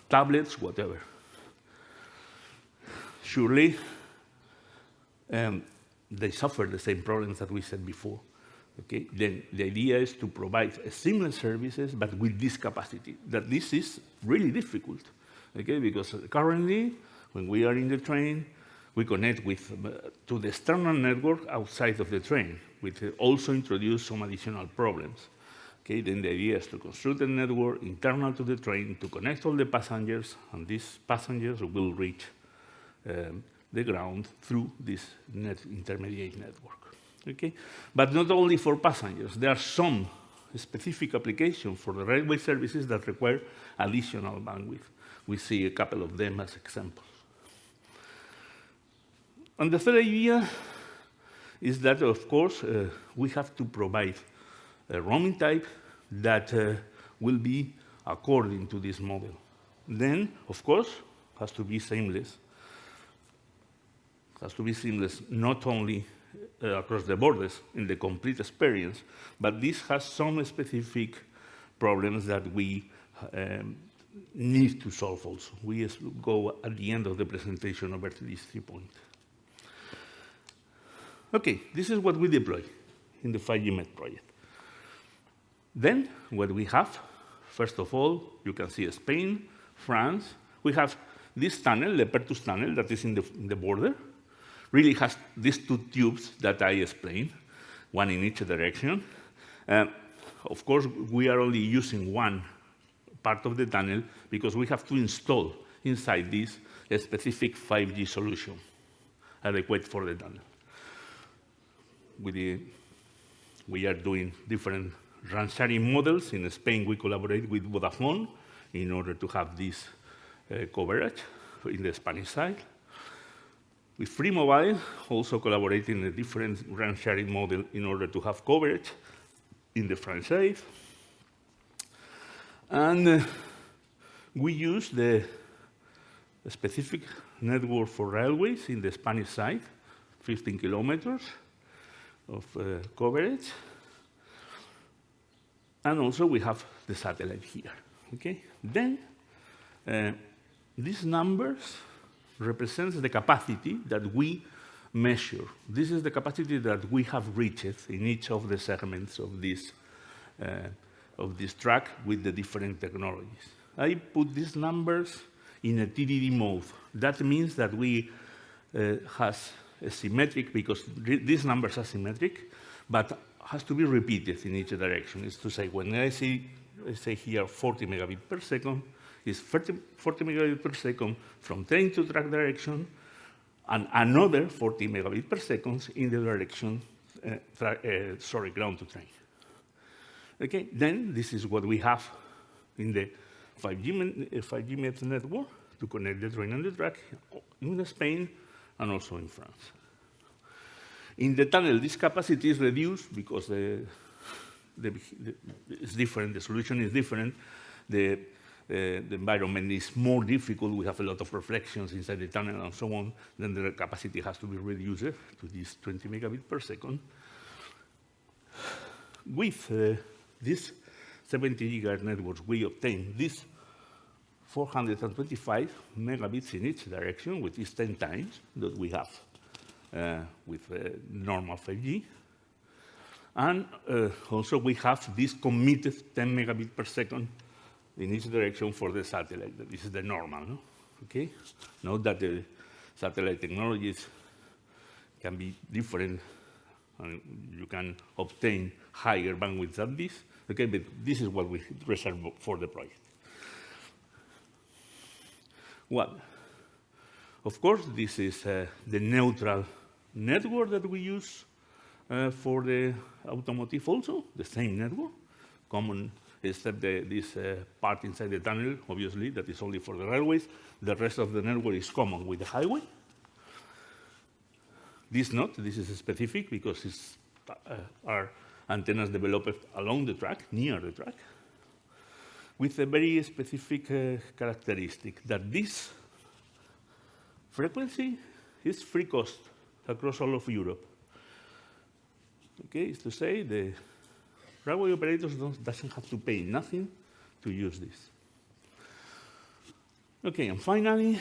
tablets, whatever. Surely, they suffer the same problems that we said before, okay? Then the idea is to provide seamless services, but with this capacity. That this is really difficult, okay? Because currently, when we are in the train, we connect to the external network outside of the train, which also introduce some additional problems. Okay, then the idea is to construct a network internal to the train to connect all the passengers, and these passengers will reach the ground through this intermediate network. Okay? But not only for passengers, there are some specific applications for the railway services that require additional bandwidth. We see a couple of them as examples. And the third idea is that, of course, we have to provide a roaming type that will be according to this model. Then, of course, has to be seamless. Has to be seamless not only across the borders in the complete experience, but this has some specific problems that we need to solve also. We go at the end of the presentation over to these 3 points. Okay, this is what we deploy in the 5G Met project. Then, what we have, first of all, you can see Spain, France. We have this tunnel, the Pertus tunnel, that is in the border. really has these two tubes that I explained, one in each direction. Of course, we are only using one part of the tunnel because we have to install inside this a specific 5G solution adequate for the tunnel. We are doing different RAN sharing models. In Spain, we collaborate with Vodafone in order to have this coverage in the Spanish side. With Free Mobile, also collaborating in a different RAN sharing model in order to have coverage in the French side. And we use the specific network for railways in the Spanish side, 15 kilometers of coverage. And also we have the satellite here, okay? Then these numbers represents the capacity that we measure. This is the capacity that we have reached in each of the segments of this track with the different technologies. I put these numbers in a TDD mode. That means that we has a symmetric, because these numbers are symmetric, but has to be repeated in each direction. It's to say, when I say here 40 megabits per second, it's 40 megabits per second from train to track direction, and another 40 megabits per second in the direction, ground to train. Okay, then this is what we have in the 5G network to connect the train and the track in Spain and also in France. In the tunnel, this capacity is reduced because it's different, the solution is different, the environment is more difficult, we have a lot of reflections inside the tunnel and so on, then the capacity has to be reduced to this 20 megabits per second. With this 70 gigahertz networks, we obtain this 425 megabits in each direction, which is 10 times that we have with normal 5G. And also we have this committed 10 megabits per second in each direction for the satellite. This is the normal, no? Okay? Note that the satellite technologies can be different, and you can obtain higher bandwidth than this, okay? But this is what we reserve for the project. Well, of course, this is the neutral network that we use for the automotive also, the same network, common, except this part inside the tunnel, obviously, that is only for the railways. The rest of the network is common with the highway. This is specific because it's are antennas developed along the track, near the track, with a very specific characteristic, that this frequency is free cost across all of Europe. Okay, it's to say the railway operators doesn't have to pay nothing to use this. Okay, and finally,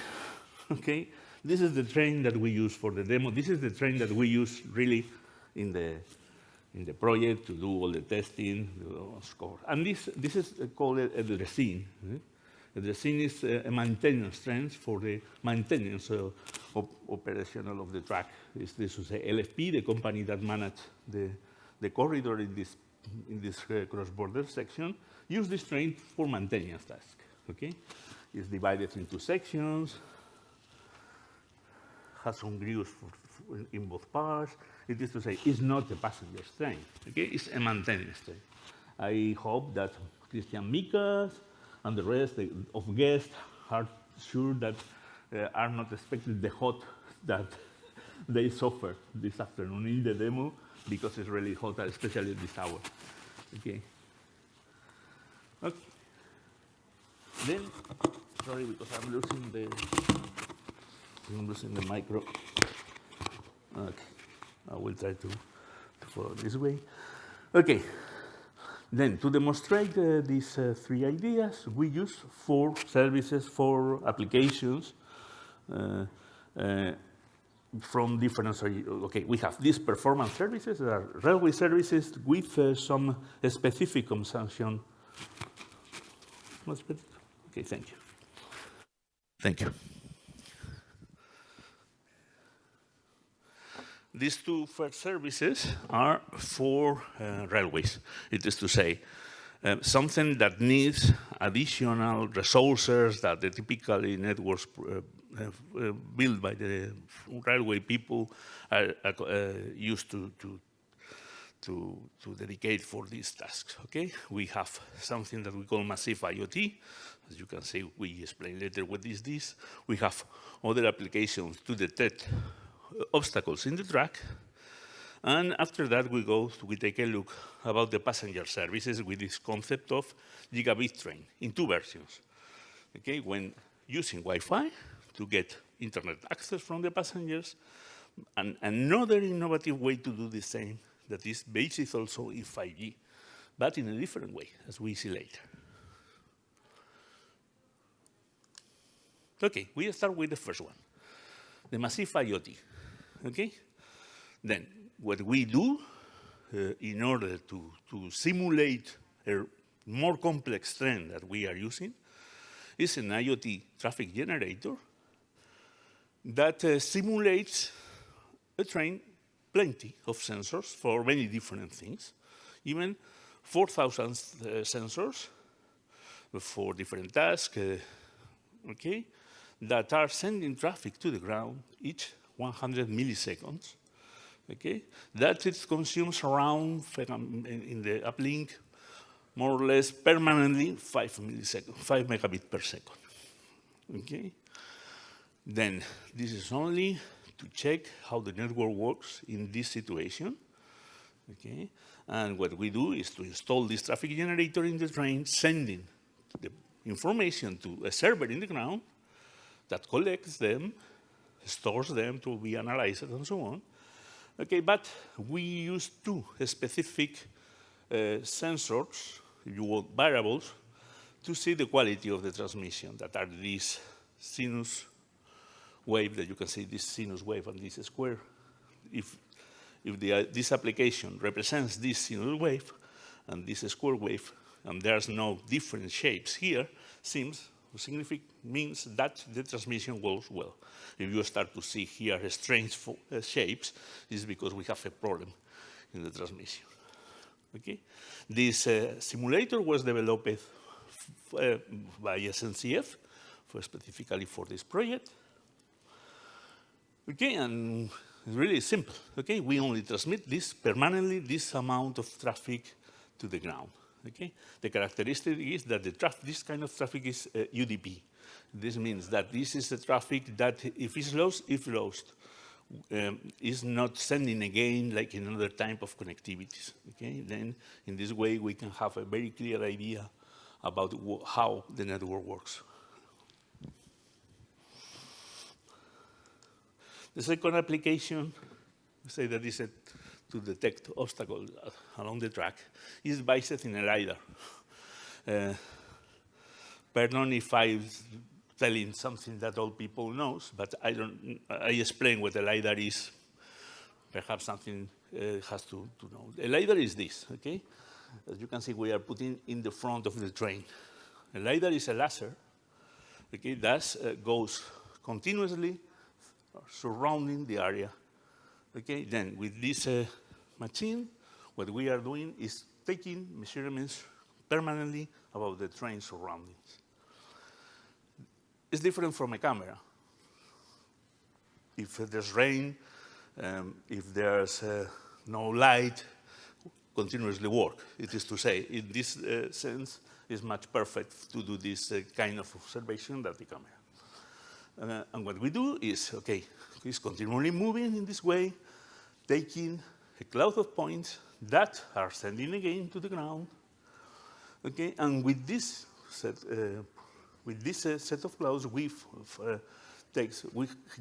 okay, this is the train that we use for the demo. This is the train that we use really in the project to do all the testing, score. And this is called a dressing. A dressing is a maintenance train for the maintenance operational of the track. This is a LFP, the company that manages the corridor in this cross-border section, use this train for maintenance tasks. Okay, it's divided into sections, has some grooves in both parts. It is to say, it's not a passenger train. Okay, it's a maintenance train. I hope that Christian Mikas and the rest of guests are sure that are not expecting the hot that they suffer this afternoon in the demo, because it's really hot, especially at this hour. Okay. Okay. Then, sorry, because I'm losing the micro. Okay. I will try to follow this way. Okay. Then, to demonstrate these three ideas, we use 4 services, 4 applications from different, okay, we have these performance services, that are railway services with some specific consumption. Okay, thank you. Thank you. these two first services are for railways. It is to say, something that needs additional resources that the typically networks built by the railway people are used to dedicate for these tasks. Okay, we have something that we call massive IoT. As you can see, we explain later what is this. We have other applications to detect obstacles in the track. And after that, we take a look about the passenger services with this concept of gigabit train in two versions. Okay, when using Wi-Fi to get internet access from the passengers, and another innovative way to do the same that is based also in 5G, but in a different way, as we see later. Okay, we start with the first one, the massive IoT. Okay, then what we do in order to simulate a more complex trend that we are using is an IoT traffic generator that simulates a train, plenty of sensors for many different things, even 4,000 sensors for different tasks, okay, that are sending traffic to the ground each 100 milliseconds. Okay, that it consumes around, in the uplink, more or less permanently 5 megabits per second. Okay, then this is only to check how the network works in this situation. Okay, and what we do is to install this traffic generator in the train, sending the information to a server in the ground that collects them, stores them to be analyzed and so on. Okay, but we use two specific sensors, if you want, variables, to see the quality of the transmission, that are these sinus wave, that you can see this sinus wave and this square. If this application represents this sinus wave and this square wave, and there's no different shapes here, means that the transmission goes well. If you start to see here strange shapes, it's because we have a problem in the transmission. Okay? This simulator was developed by SNCF, specifically for this project. Okay, and it's really simple. Okay, we only transmit this permanently, this amount of traffic to the ground. Okay, the characteristic is that this kind of traffic is UDP. This means that this is the traffic that, if it's lost, is not sending again like in another type of connectivities. Okay, then in this way we can have a very clear idea about how the network works. The second application, say that is to detect obstacles along the track, is based in a LiDAR. Pardon if I'm telling something that all people knows, but I explain what a LiDAR is. Perhaps something has to know. A LiDAR is this, okay? As you can see, we are putting in the front of the train. A LiDAR is a laser, okay, that goes continuously surrounding the area. Okay, then with this machine, what we are doing is taking measurements permanently about the train surroundings. It's different from a camera. If there's rain, if there's no light, continuously work. It is to say, in this sense, it's much perfect to do this kind of observation than the camera. And what we do is, okay, it's continually moving in this way, taking a cloud of points that are sending again to the ground. Okay, and with this set of clouds, we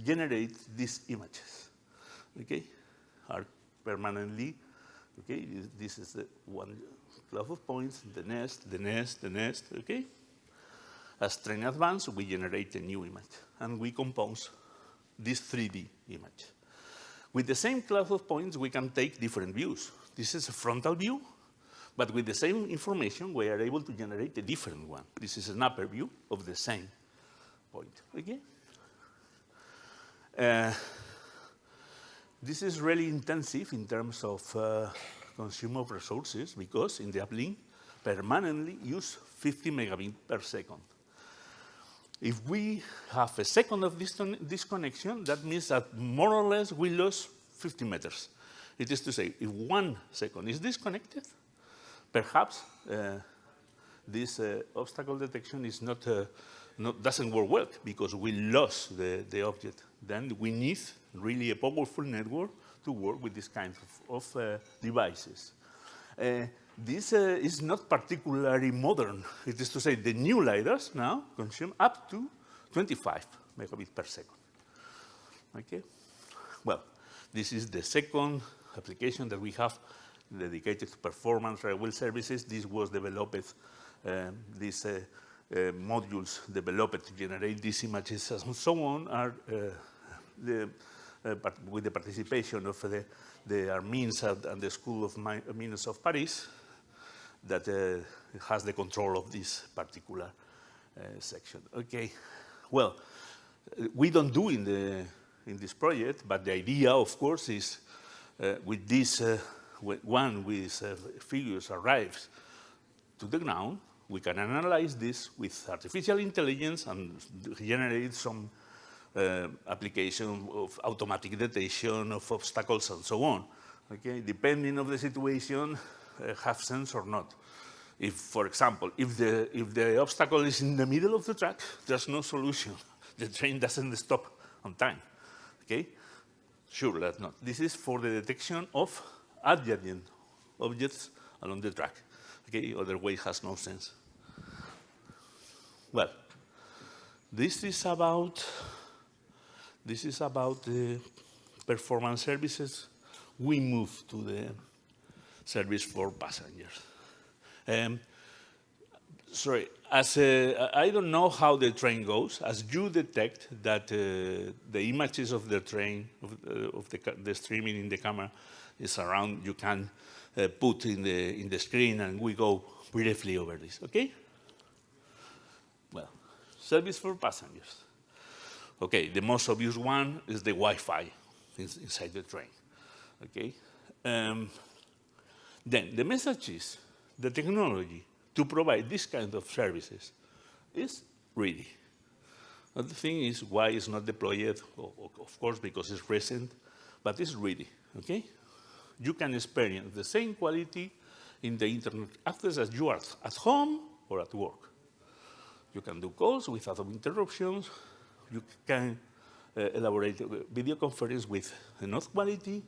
generate these images. Okay, are permanently. Okay, this is the one cloud of points. The next. Okay. As train advances, we generate a new image, and we compose this 3D image. With the same cloud of points, we can take different views. This is a frontal view, but with the same information, we are able to generate a different one. This is an upper view of the same point. Okay? This is really intensive in terms of consume of resources because in the uplink permanently use 50 megabits per second. If we have a second of disconnection, that means that more or less we lose 50 meters. It is to say, if 1 second is disconnected, perhaps this obstacle detection is doesn't work well because we lost the object. Then we need really a powerful network to work with this kind of devices. This is not particularly modern. It is to say the new LiDARs now consume up to 25 megabits per second. Okay? Well, this is the second application that we have dedicated to performance railway services. This was developed, these modules developed to generate these images and so on are with the participation of the Armines and the School of Mines of Paris that has the control of this particular section. Okay, well, we don't do in this project, but the idea, of course, is with this one with figures arrives to the ground, we can analyze this with artificial intelligence and generate some application of automatic detection of obstacles and so on. Okay, depending on the situation, have sense or not. If, for example, if the obstacle is in the middle of the track, there's no solution. The train doesn't stop on time. Okay, sure, that's not. This is for the detection of adjacent objects along the track. Okay, other way has no sense. Well, this is about the performance services. We move to the service for passengers. Sorry, I don't know how the train goes. As you detect that the images of the train, of the streaming in the camera is around, you can put in the screen and we go briefly over this, okay? Well, service for passengers. Okay, the most obvious one is the Wi-Fi inside the train, okay? Then the message is the technology to provide this kind of services is ready. The thing is why it's not deployed, of course, because it's recent, but it's ready, okay? You can experience the same quality in the internet access as you are at home or at work. You can do calls without interruptions. You can elaborate video conference with enough quality.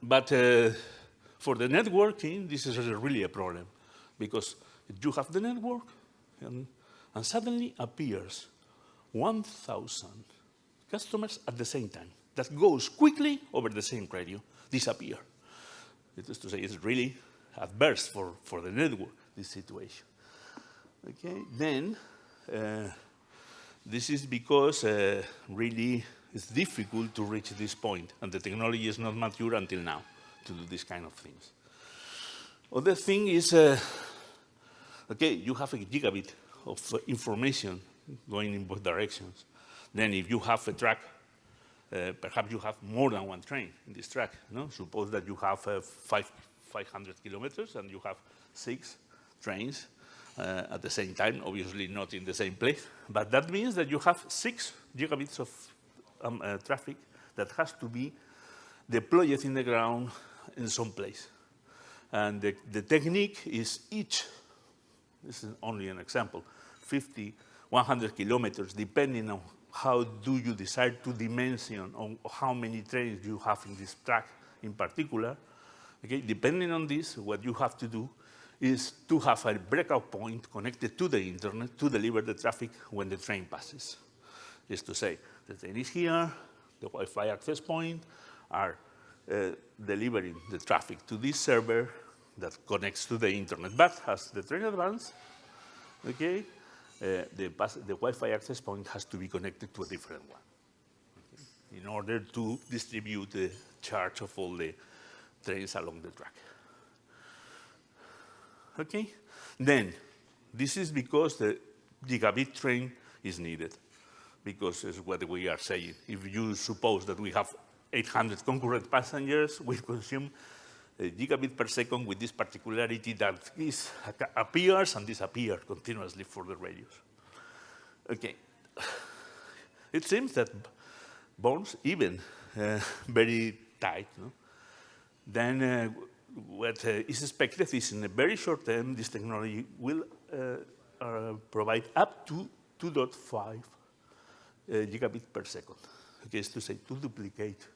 But for the networking, this is really a problem because you have the network and suddenly appears 1,000 customers at the same time. That goes quickly over the same radio, disappear. It is to say it's really adverse for the network, this situation. Okay, then this is because really it's difficult to reach this point and the technology is not mature until now to do this kind of things. Other thing is, okay, you have a gigabit of information going in both directions. Then if you have a track, perhaps you have more than one train in this track. No? Suppose that you have 500 kilometers and you have 6 trains at the same time, obviously not in the same place. But that means that you have 6 gigabits of traffic that has to be deployed in the ground in some place. And the technique is each, this is only an example, 50, 100 kilometers, depending on how do you decide to dimension on how many trains you have in this track in particular. Okay, depending on this, what you have to do is to have a breakout point connected to the internet to deliver the traffic when the train passes. Is to say, the train is here, the Wi-Fi access point are delivering the traffic to this server that connects to the internet. But as the train advances, okay, the Wi-Fi access point has to be connected to a different one, okay, in order to distribute the charge of all the trains along the track. Okay, then this is because the gigabit train is needed. because it's what we are saying. If you suppose that we have 800 concurrent passengers, we consume a gigabit per second with this particularity that appears and disappears continuously for the radios. Okay. It seems that bonds even very tight. No? Then what is expected is in a very short term, this technology will provide up to 2.5 gigabit per second. Okay, it's to say to duplicate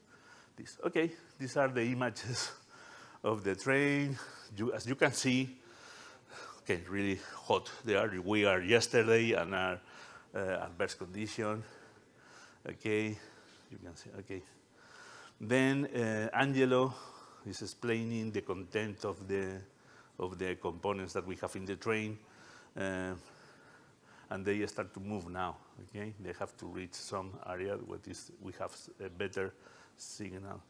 this. Okay, these are the images of the train. As you can see, okay, really hot there. We are yesterday and are adverse condition. Okay, you can see, okay. Then Angelo is explaining the content of the components that we have in the train. And they start to move now, okay? They have to reach some area where we have a better signal.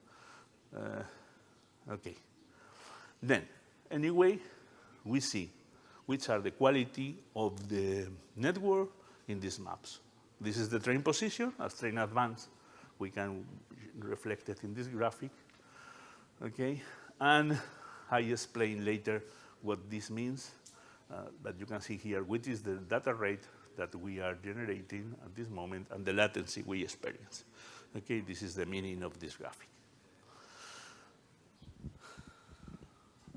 Okay. Then, anyway, we see which are the quality of the network in these maps. This is the train position. As train advance, we can reflect it in this graphic, okay? And I explain later what this means. But you can see here which is the data rate that we are generating at this moment and the latency we experience. Okay, this is the meaning of this graphic.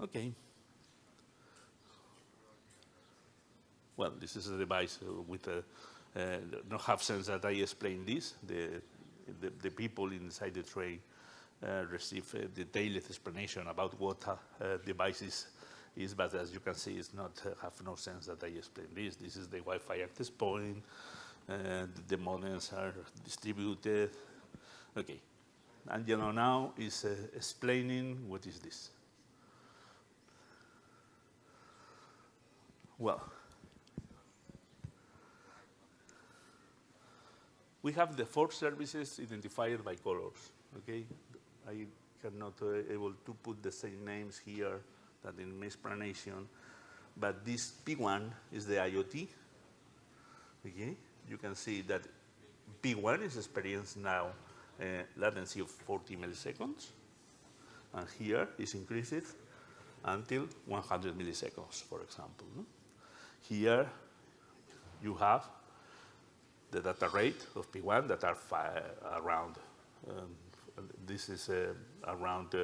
Okay. Well, this is a device with a, no half sense that I explained this. The people inside the train receive a detailed explanation about what device is, but as you can see, it's not have no sense that I explain this. This is the Wi-Fi access point. The modems are distributed. Okay. Angelo now is explaining what is this. Well, we have the 4 services identified by colors. Okay, I cannot able to put the same names here that in my explanation, but this P1 is the IoT. Okay, you can see that P1 is experiencing now latency of 40 milliseconds, and here is increased until 100 milliseconds, for example. No? Here you have the data rate of P1 that are around. This is around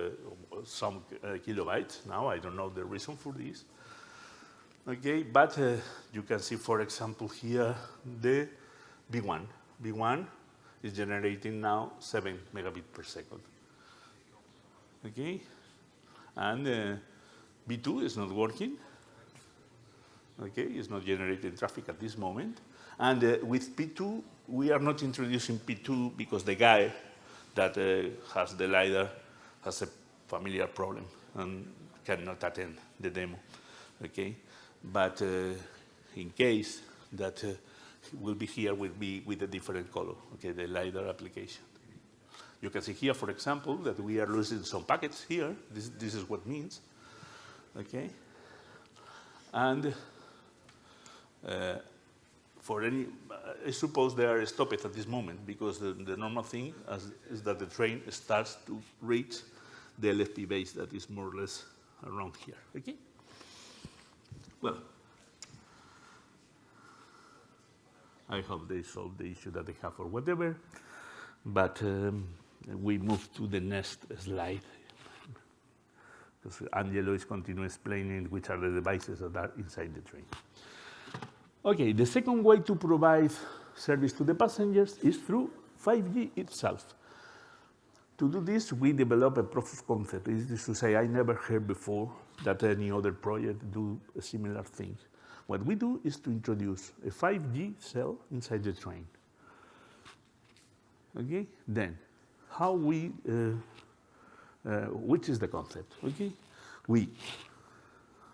some kilobytes now. I don't know the reason for this. Okay, but you can see, for example, here the B1. B1 is generating now 7 megabits per second. Okay, and B2 is not working. Okay, it's not generating traffic at this moment. And with P2, we are not introducing P2 because the guy that has the LiDAR has a familiar problem and cannot attend the demo, okay? But in case that will be here, will be with a different color, okay, the LiDAR application. You can see here, for example, that we are losing some packets here. This is what it means, okay? And for any, I suppose they are stopped at this moment because the normal thing is that the train starts to reach the LFP base that is more or less around here, okay? Well, I hope they solve the issue that they have or whatever, but we move to the next slide because Angelo is continuing explaining which are the devices that are inside the train. Okay, the second way to provide service to the passengers is through 5G itself. To do this, we develop a proof of concept. It is to say, I never heard before that any other project do a similar thing. What we do is to introduce a 5G cell inside the train. Okay, then how we, which is the concept? Okay, we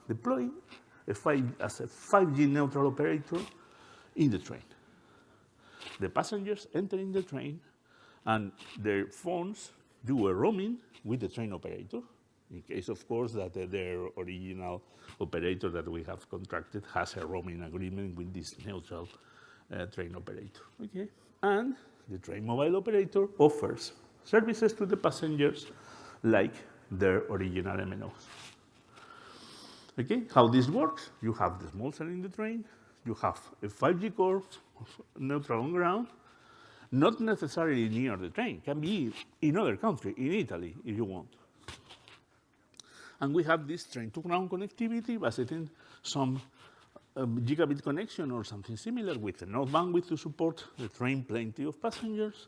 deploy as a 5G neutral operator in the train. The passengers enter in the train and their phones do a roaming with the train operator, in case, of course, that their original operator that we have contracted has a roaming agreement with this neutral train operator. Okay, And the train mobile operator offers services to the passengers like their original MNOs. Okay, how this works? You have the small cell in the train, you have a 5G core, neutral on ground, not necessarily near the train, can be in other country, in Italy, if you want. And we have this train-to-ground connectivity based in some gigabit connection or something similar with enough bandwidth to support the train plenty of passengers,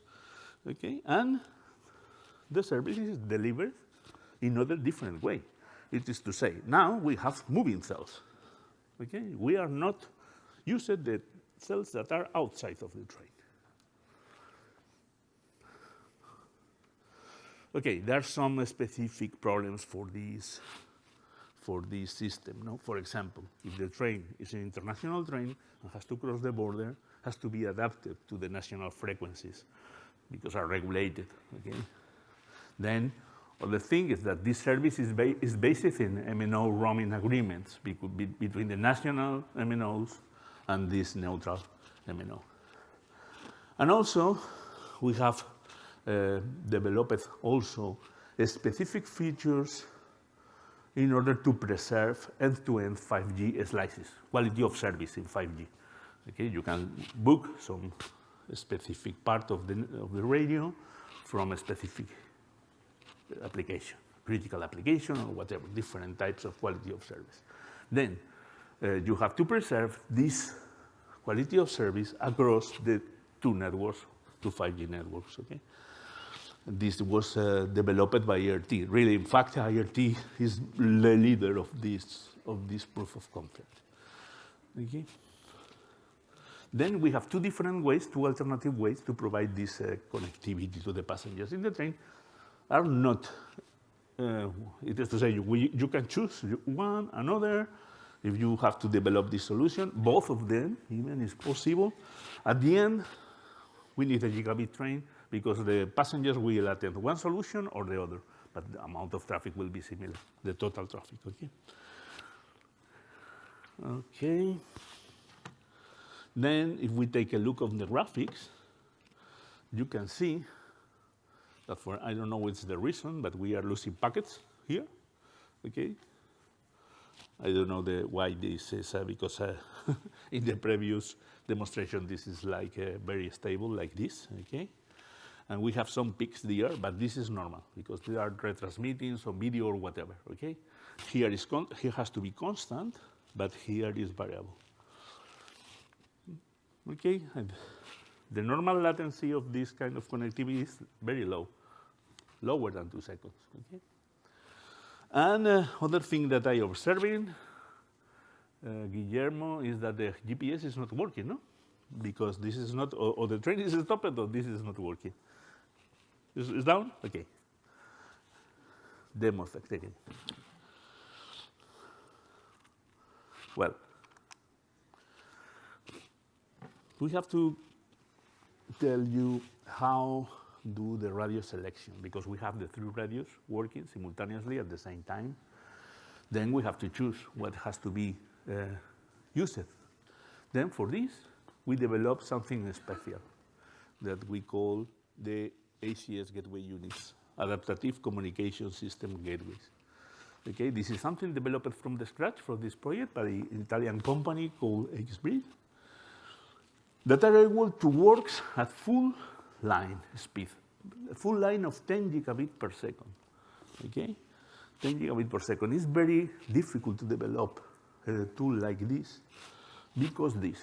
okay? And the service is delivered in other different way. It is to say, now we have moving cells, okay? We are not using the cells that are outside of the train. Okay, there are some specific problems for this system. No? For example, if the train is an international train and has to cross the border, has to be adapted to the national frequencies because are regulated. Okay? Then, the thing is that this service is based in MNO roaming agreements between the national MNOs and this neutral MNO. And also, we have developed also specific features in order to preserve end-to-end 5G slices, quality of service in 5G. Okay, you can book some specific part of the radio from a specific application, critical application or whatever, different types of quality of service. Then you have to preserve this quality of service across the two networks, two 5G networks, okay? This was developed by IRT. Really, in fact, IRT is the leader of this proof of concept. Okay. Then we have two different ways, two alternative ways to provide this connectivity to the passengers in the train. Are not. It is to say, you can choose one, another. If you have to develop this solution, both of them even is possible. At the end, we need a gigabit train, because the passengers will attend one solution or the other, but the amount of traffic will be similar, the total traffic, okay? Okay. Then if we take a look on the graphics, you can see that for, I don't know what's the reason, but we are losing packets here, okay? I don't know why this is, because in the previous demonstration, this is like very stable, like this, okay? And we have some peaks there, but this is normal because they are retransmitting some video or whatever, okay? Here has to be constant, but here is variable. Okay, and the normal latency of this kind of connectivity is very low, lower than 2 seconds, okay? And other thing that I observing, Guillermo, is that the GPS is not working, no? Because this is not, or the train is stopped, or this is not working. Is down? Okay. Demo effect again. Well, we have to tell you how do the radio selection, because we have the 3 radios working simultaneously at the same time. Then we have to choose what has to be used. Then for this, we develop something special that we call the ACS gateway units, adaptive communication system gateways. Okay, this is something developed from the scratch for this project by an Italian company called XBreed that are able to work at full line speed, a full line of 10 gigabit per second. Okay, 10 gigabit per second is very difficult to develop a tool like this because this.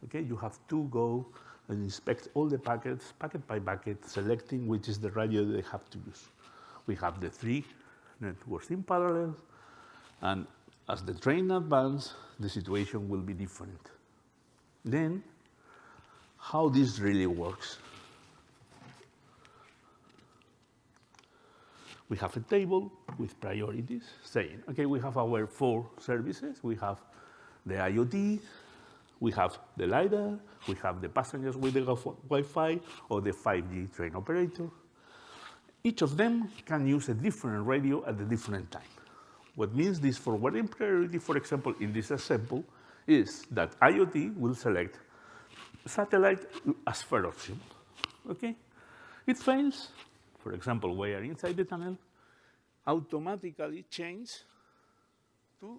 Okay, you have to go and inspect all the packets, packet by packet, selecting which is the radio they have to use. We have the 3 networks in parallel, and as the train advances, the situation will be different. Then, how this really works? We have a table with priorities saying, okay, we have our 4 services. We have the IoT, we have the LiDAR, we have the passengers with the Wi-Fi, or the 5G train operator. Each of them can use a different radio at a different time. What means this forwarding priority, for example, in this example, is that IoT will select satellite as first option. Okay? It fails. For example, we are inside the tunnel, automatically change to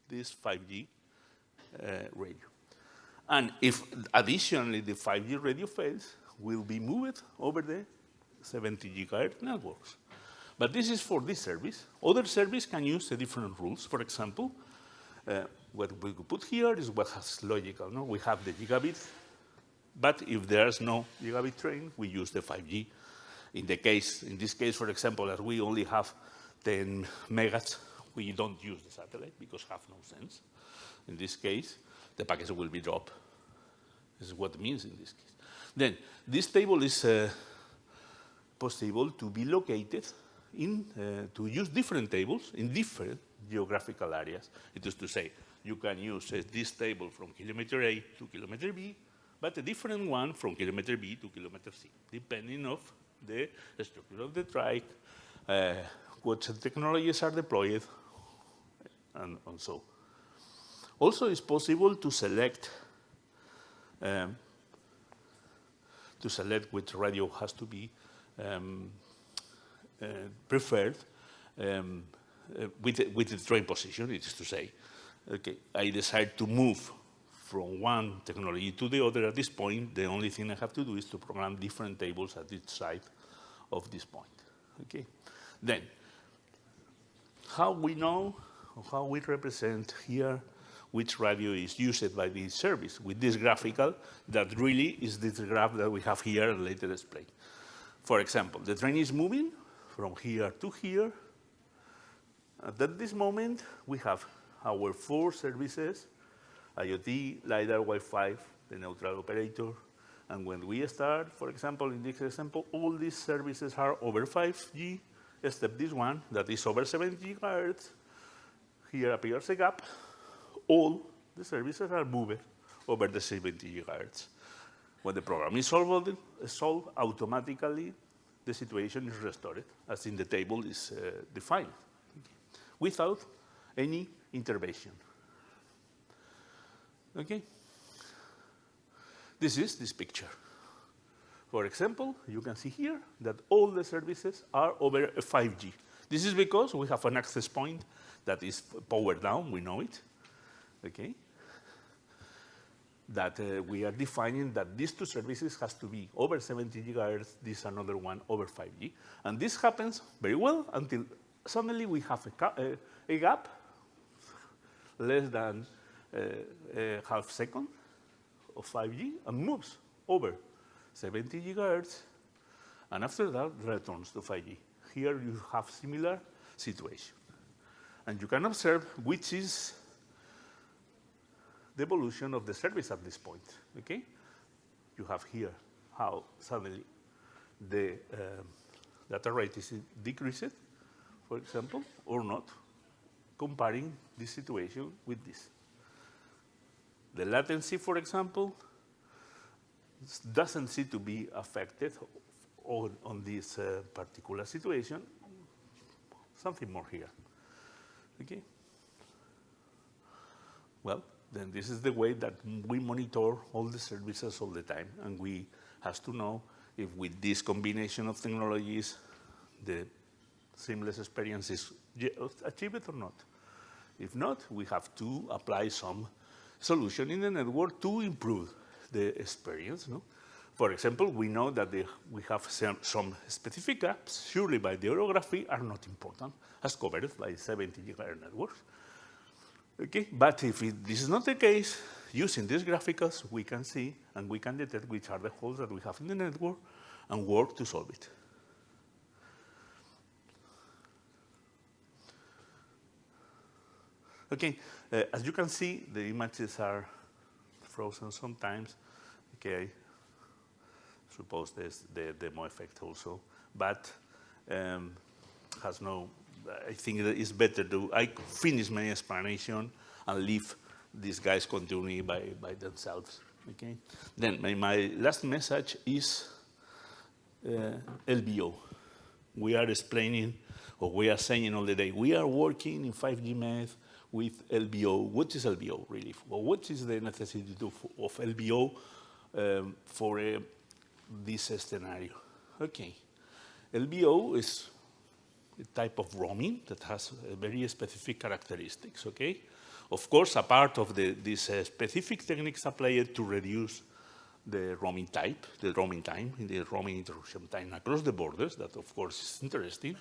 this 5G radio. And if additionally the 5G radio fails, will be moved over the 70 gigahertz networks. But this is for this service. Other service can use different rules. For example, what we could put here is what has logical. No? We have the gigabit, but if there's no gigabit train, we use the 5G. In this case, for example, as we only have 10 megas, we don't use the satellite because have no sense. In this case, the packets will be dropped. This is what it means in this case. Then, this table is possible to be located to use different tables in different geographical areas. It is to say, you can use this table from kilometer A to kilometer B, but a different one from kilometer B to kilometer C, depending on the structure of the trike, what technologies are deployed, and so. Also, it's possible to select which radio has to be preferred with the train position. It is to say, okay, I decide to move from one technology to the other at this point. The only thing I have to do is to program different tables at each side of this point. Okay. Then, how we know, or how we represent here which radio is used by this service with this graphical that really is this graph that we have here and later explain. For example, the train is moving from here to here. At this moment, we have our 4 services, IoT, LiDAR, Wi-Fi, the neutral operator. And when we start, for example, in this example, all these services are over 5G, except this one that is over 70 gigahertz. Here appears a gap. All the services are moved over the 70 gigahertz. When the program is solved, automatically the situation is restored, as in the table is defined, without any intervention. Okay? This is this picture. For example, you can see here that all the services are over 5G. This is because we have an access point that is powered down, we know it. Okay? That we are defining that these 2 services has to be over 70 gigahertz, this another one over 5G. And this happens very well until suddenly we have a gap less than a half second of 5G and moves over 70 gigahertz, and after that returns to 5G. Here you have similar situation. And you can observe which is the evolution of the service at this point. Okay? You have here how suddenly the data rate is decreased, for example, or not, comparing this situation with this. The latency, for example, doesn't seem to be affected on this particular situation. Something more here. Okay? Well, then this is the way that we monitor all the services all the time, and we have to know if with this combination of technologies, the seamless experience is achieved or not. If not, we have to apply some solution in the network to improve the experience. No? For example, we know that we have some specific gaps, surely by the orography, are not important, as covered by 70 gigahertz networks. Okay, but if this is not the case, using these graphics, we can see and we can detect which are the holes that we have in the network and work to solve it. Okay, as you can see, the images are frozen sometimes. Okay, suppose there's the demo effect also, but has no. I think that it's better I finish my explanation and leave these guys continue by themselves. Okay. Then my last message is LBO. We are explaining, or we are saying all the day, we are working in 5G MED with LBO. What is LBO really? Well, what is the necessity of LBO for this scenario. Okay, LBO is a type of roaming that has very specific characteristics, okay? Of course, a part of these specific techniques applied to reduce the roaming type, the roaming time, the roaming interruption time across the borders, that of course is interesting.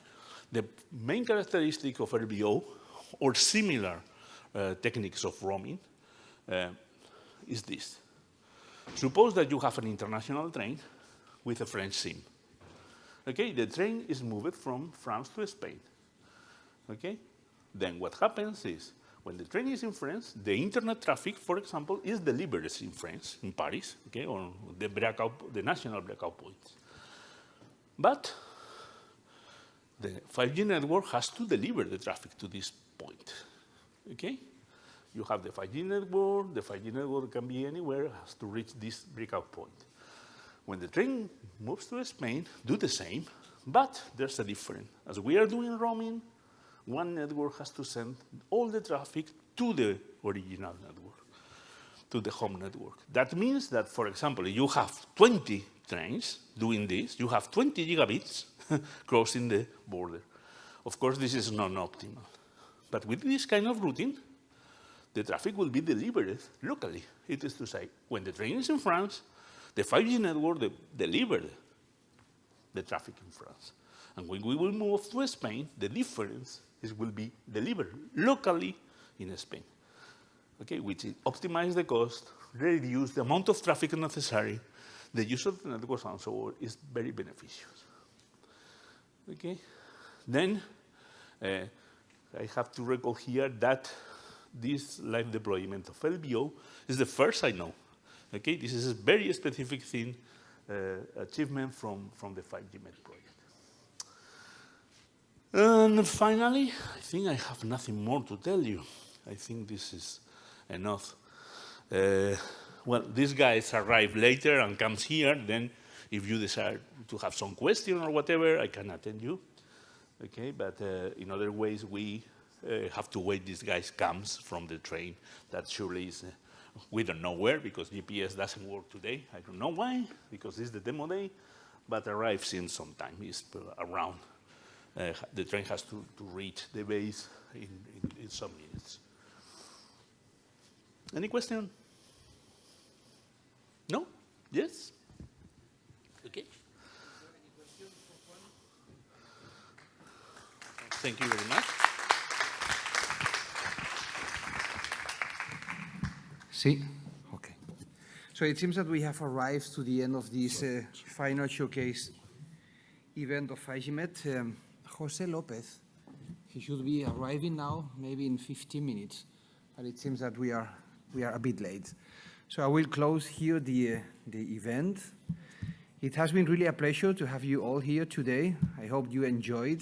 The main characteristic of LBO or similar techniques of roaming is this. Suppose that you have an international train with a French SIM. Okay, the train is moved from France to Spain. Okay, then what happens is, when the train is in France, the internet traffic, for example, is delivered in France, in Paris, okay, on the national breakout points. But the 5G network has to deliver the traffic to this point, okay? You have the 5G network can be anywhere, has to reach this breakout point. When the train moves to Spain, do the same, but there's a difference. As we are doing roaming, one network has to send all the traffic to the original network, to the home network. That means that, for example, if you have 20 trains doing this, you have 20 gigabits crossing the border. Of course, this is not optimal. But with this kind of routing, the traffic will be delivered locally. It is to say, when the train is in France, the 5G network delivered the traffic in France. And when we will move to Spain, the difference will be delivered locally in Spain, okay, which optimize the cost, reduce the amount of traffic necessary, the use of the networks and so on is very beneficial. Okay, then I have to recall here that this live deployment of LBO is the first I know. Okay, this is a very specific thing, achievement from the 5G Med project. And finally, I think I have nothing more to tell you. I think this is enough. Well, these guys arrive later and comes here, then if you decide to have some question or whatever, I can attend you. Okay, but in other ways, we have to wait these guys comes from the train. That surely is, we don't know where, because GPS doesn't work today. I don't know why, because it's the demo day, but arrives in some time, it's around. The train has to reach the base in some minutes. Any question? No? Yes? Okay. Thank you very much. See? Okay. So it seems that we have arrived to the end of this final showcase event of 5G Med. Jose Lopez, he should be arriving now, maybe in 15 minutes, but it seems that we are a bit late. So I will close here the event. It has been really a pleasure to have you all here today. I hope you enjoyed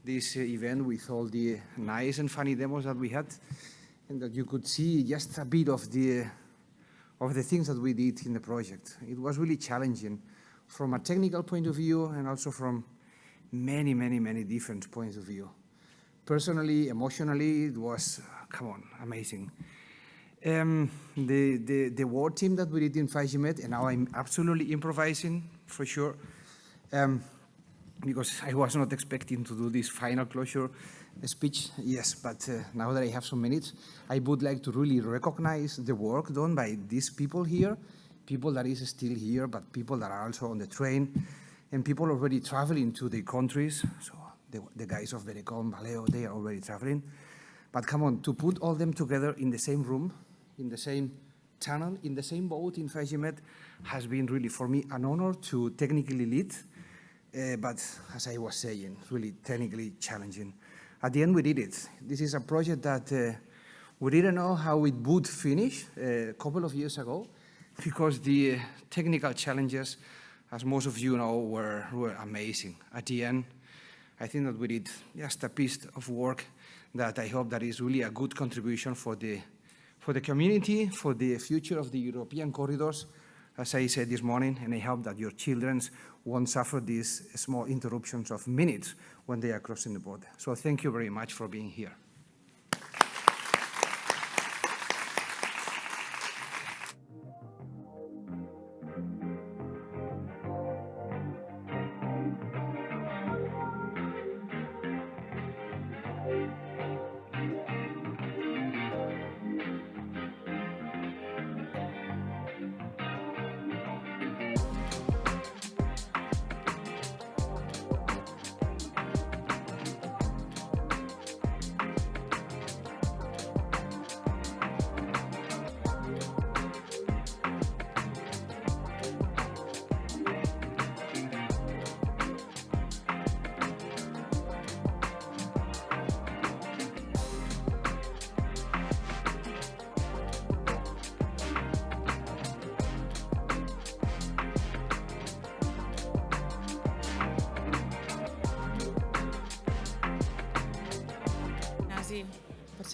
this event with all the nice and funny demos that we had, and that you could see just a bit of the things that we did in the project. It was really challenging from a technical point of view and also from many, many, many different points of view. Personally, emotionally, it was, come on, amazing. The war team that we did in 5G Med, and now I'm absolutely improvising, for sure, because I was not expecting to do this final closure speech, yes, but now that I have some minutes, I would like to really recognize the work done by these people here, people that is still here, but people that are also on the train, and people already traveling to the countries. So the guys of Verecom, Valeo, they are already traveling. But come on, to put all them together in the same room, in the same channel, in the same boat in 5G Med has been really, for me, an honor to technically lead. But as I was saying, really technically challenging. At the end, we did it. This is a project that we didn't know how it would finish a couple of years ago, because the technical challenges, as most of you know, were amazing. At the end, I think that we did just a piece of work that I hope that is really a good contribution for the community, for the future of the European corridors, as I said this morning, and I hope that your children won't suffer these small interruptions of minutes when they are crossing the border. So thank you very much for being here.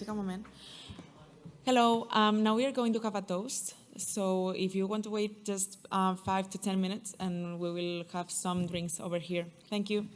un moment. Hello, now we are going to have a toast. So if you want to wait just 5 to 10 minutes, and we will have some drinks over here. Thank you.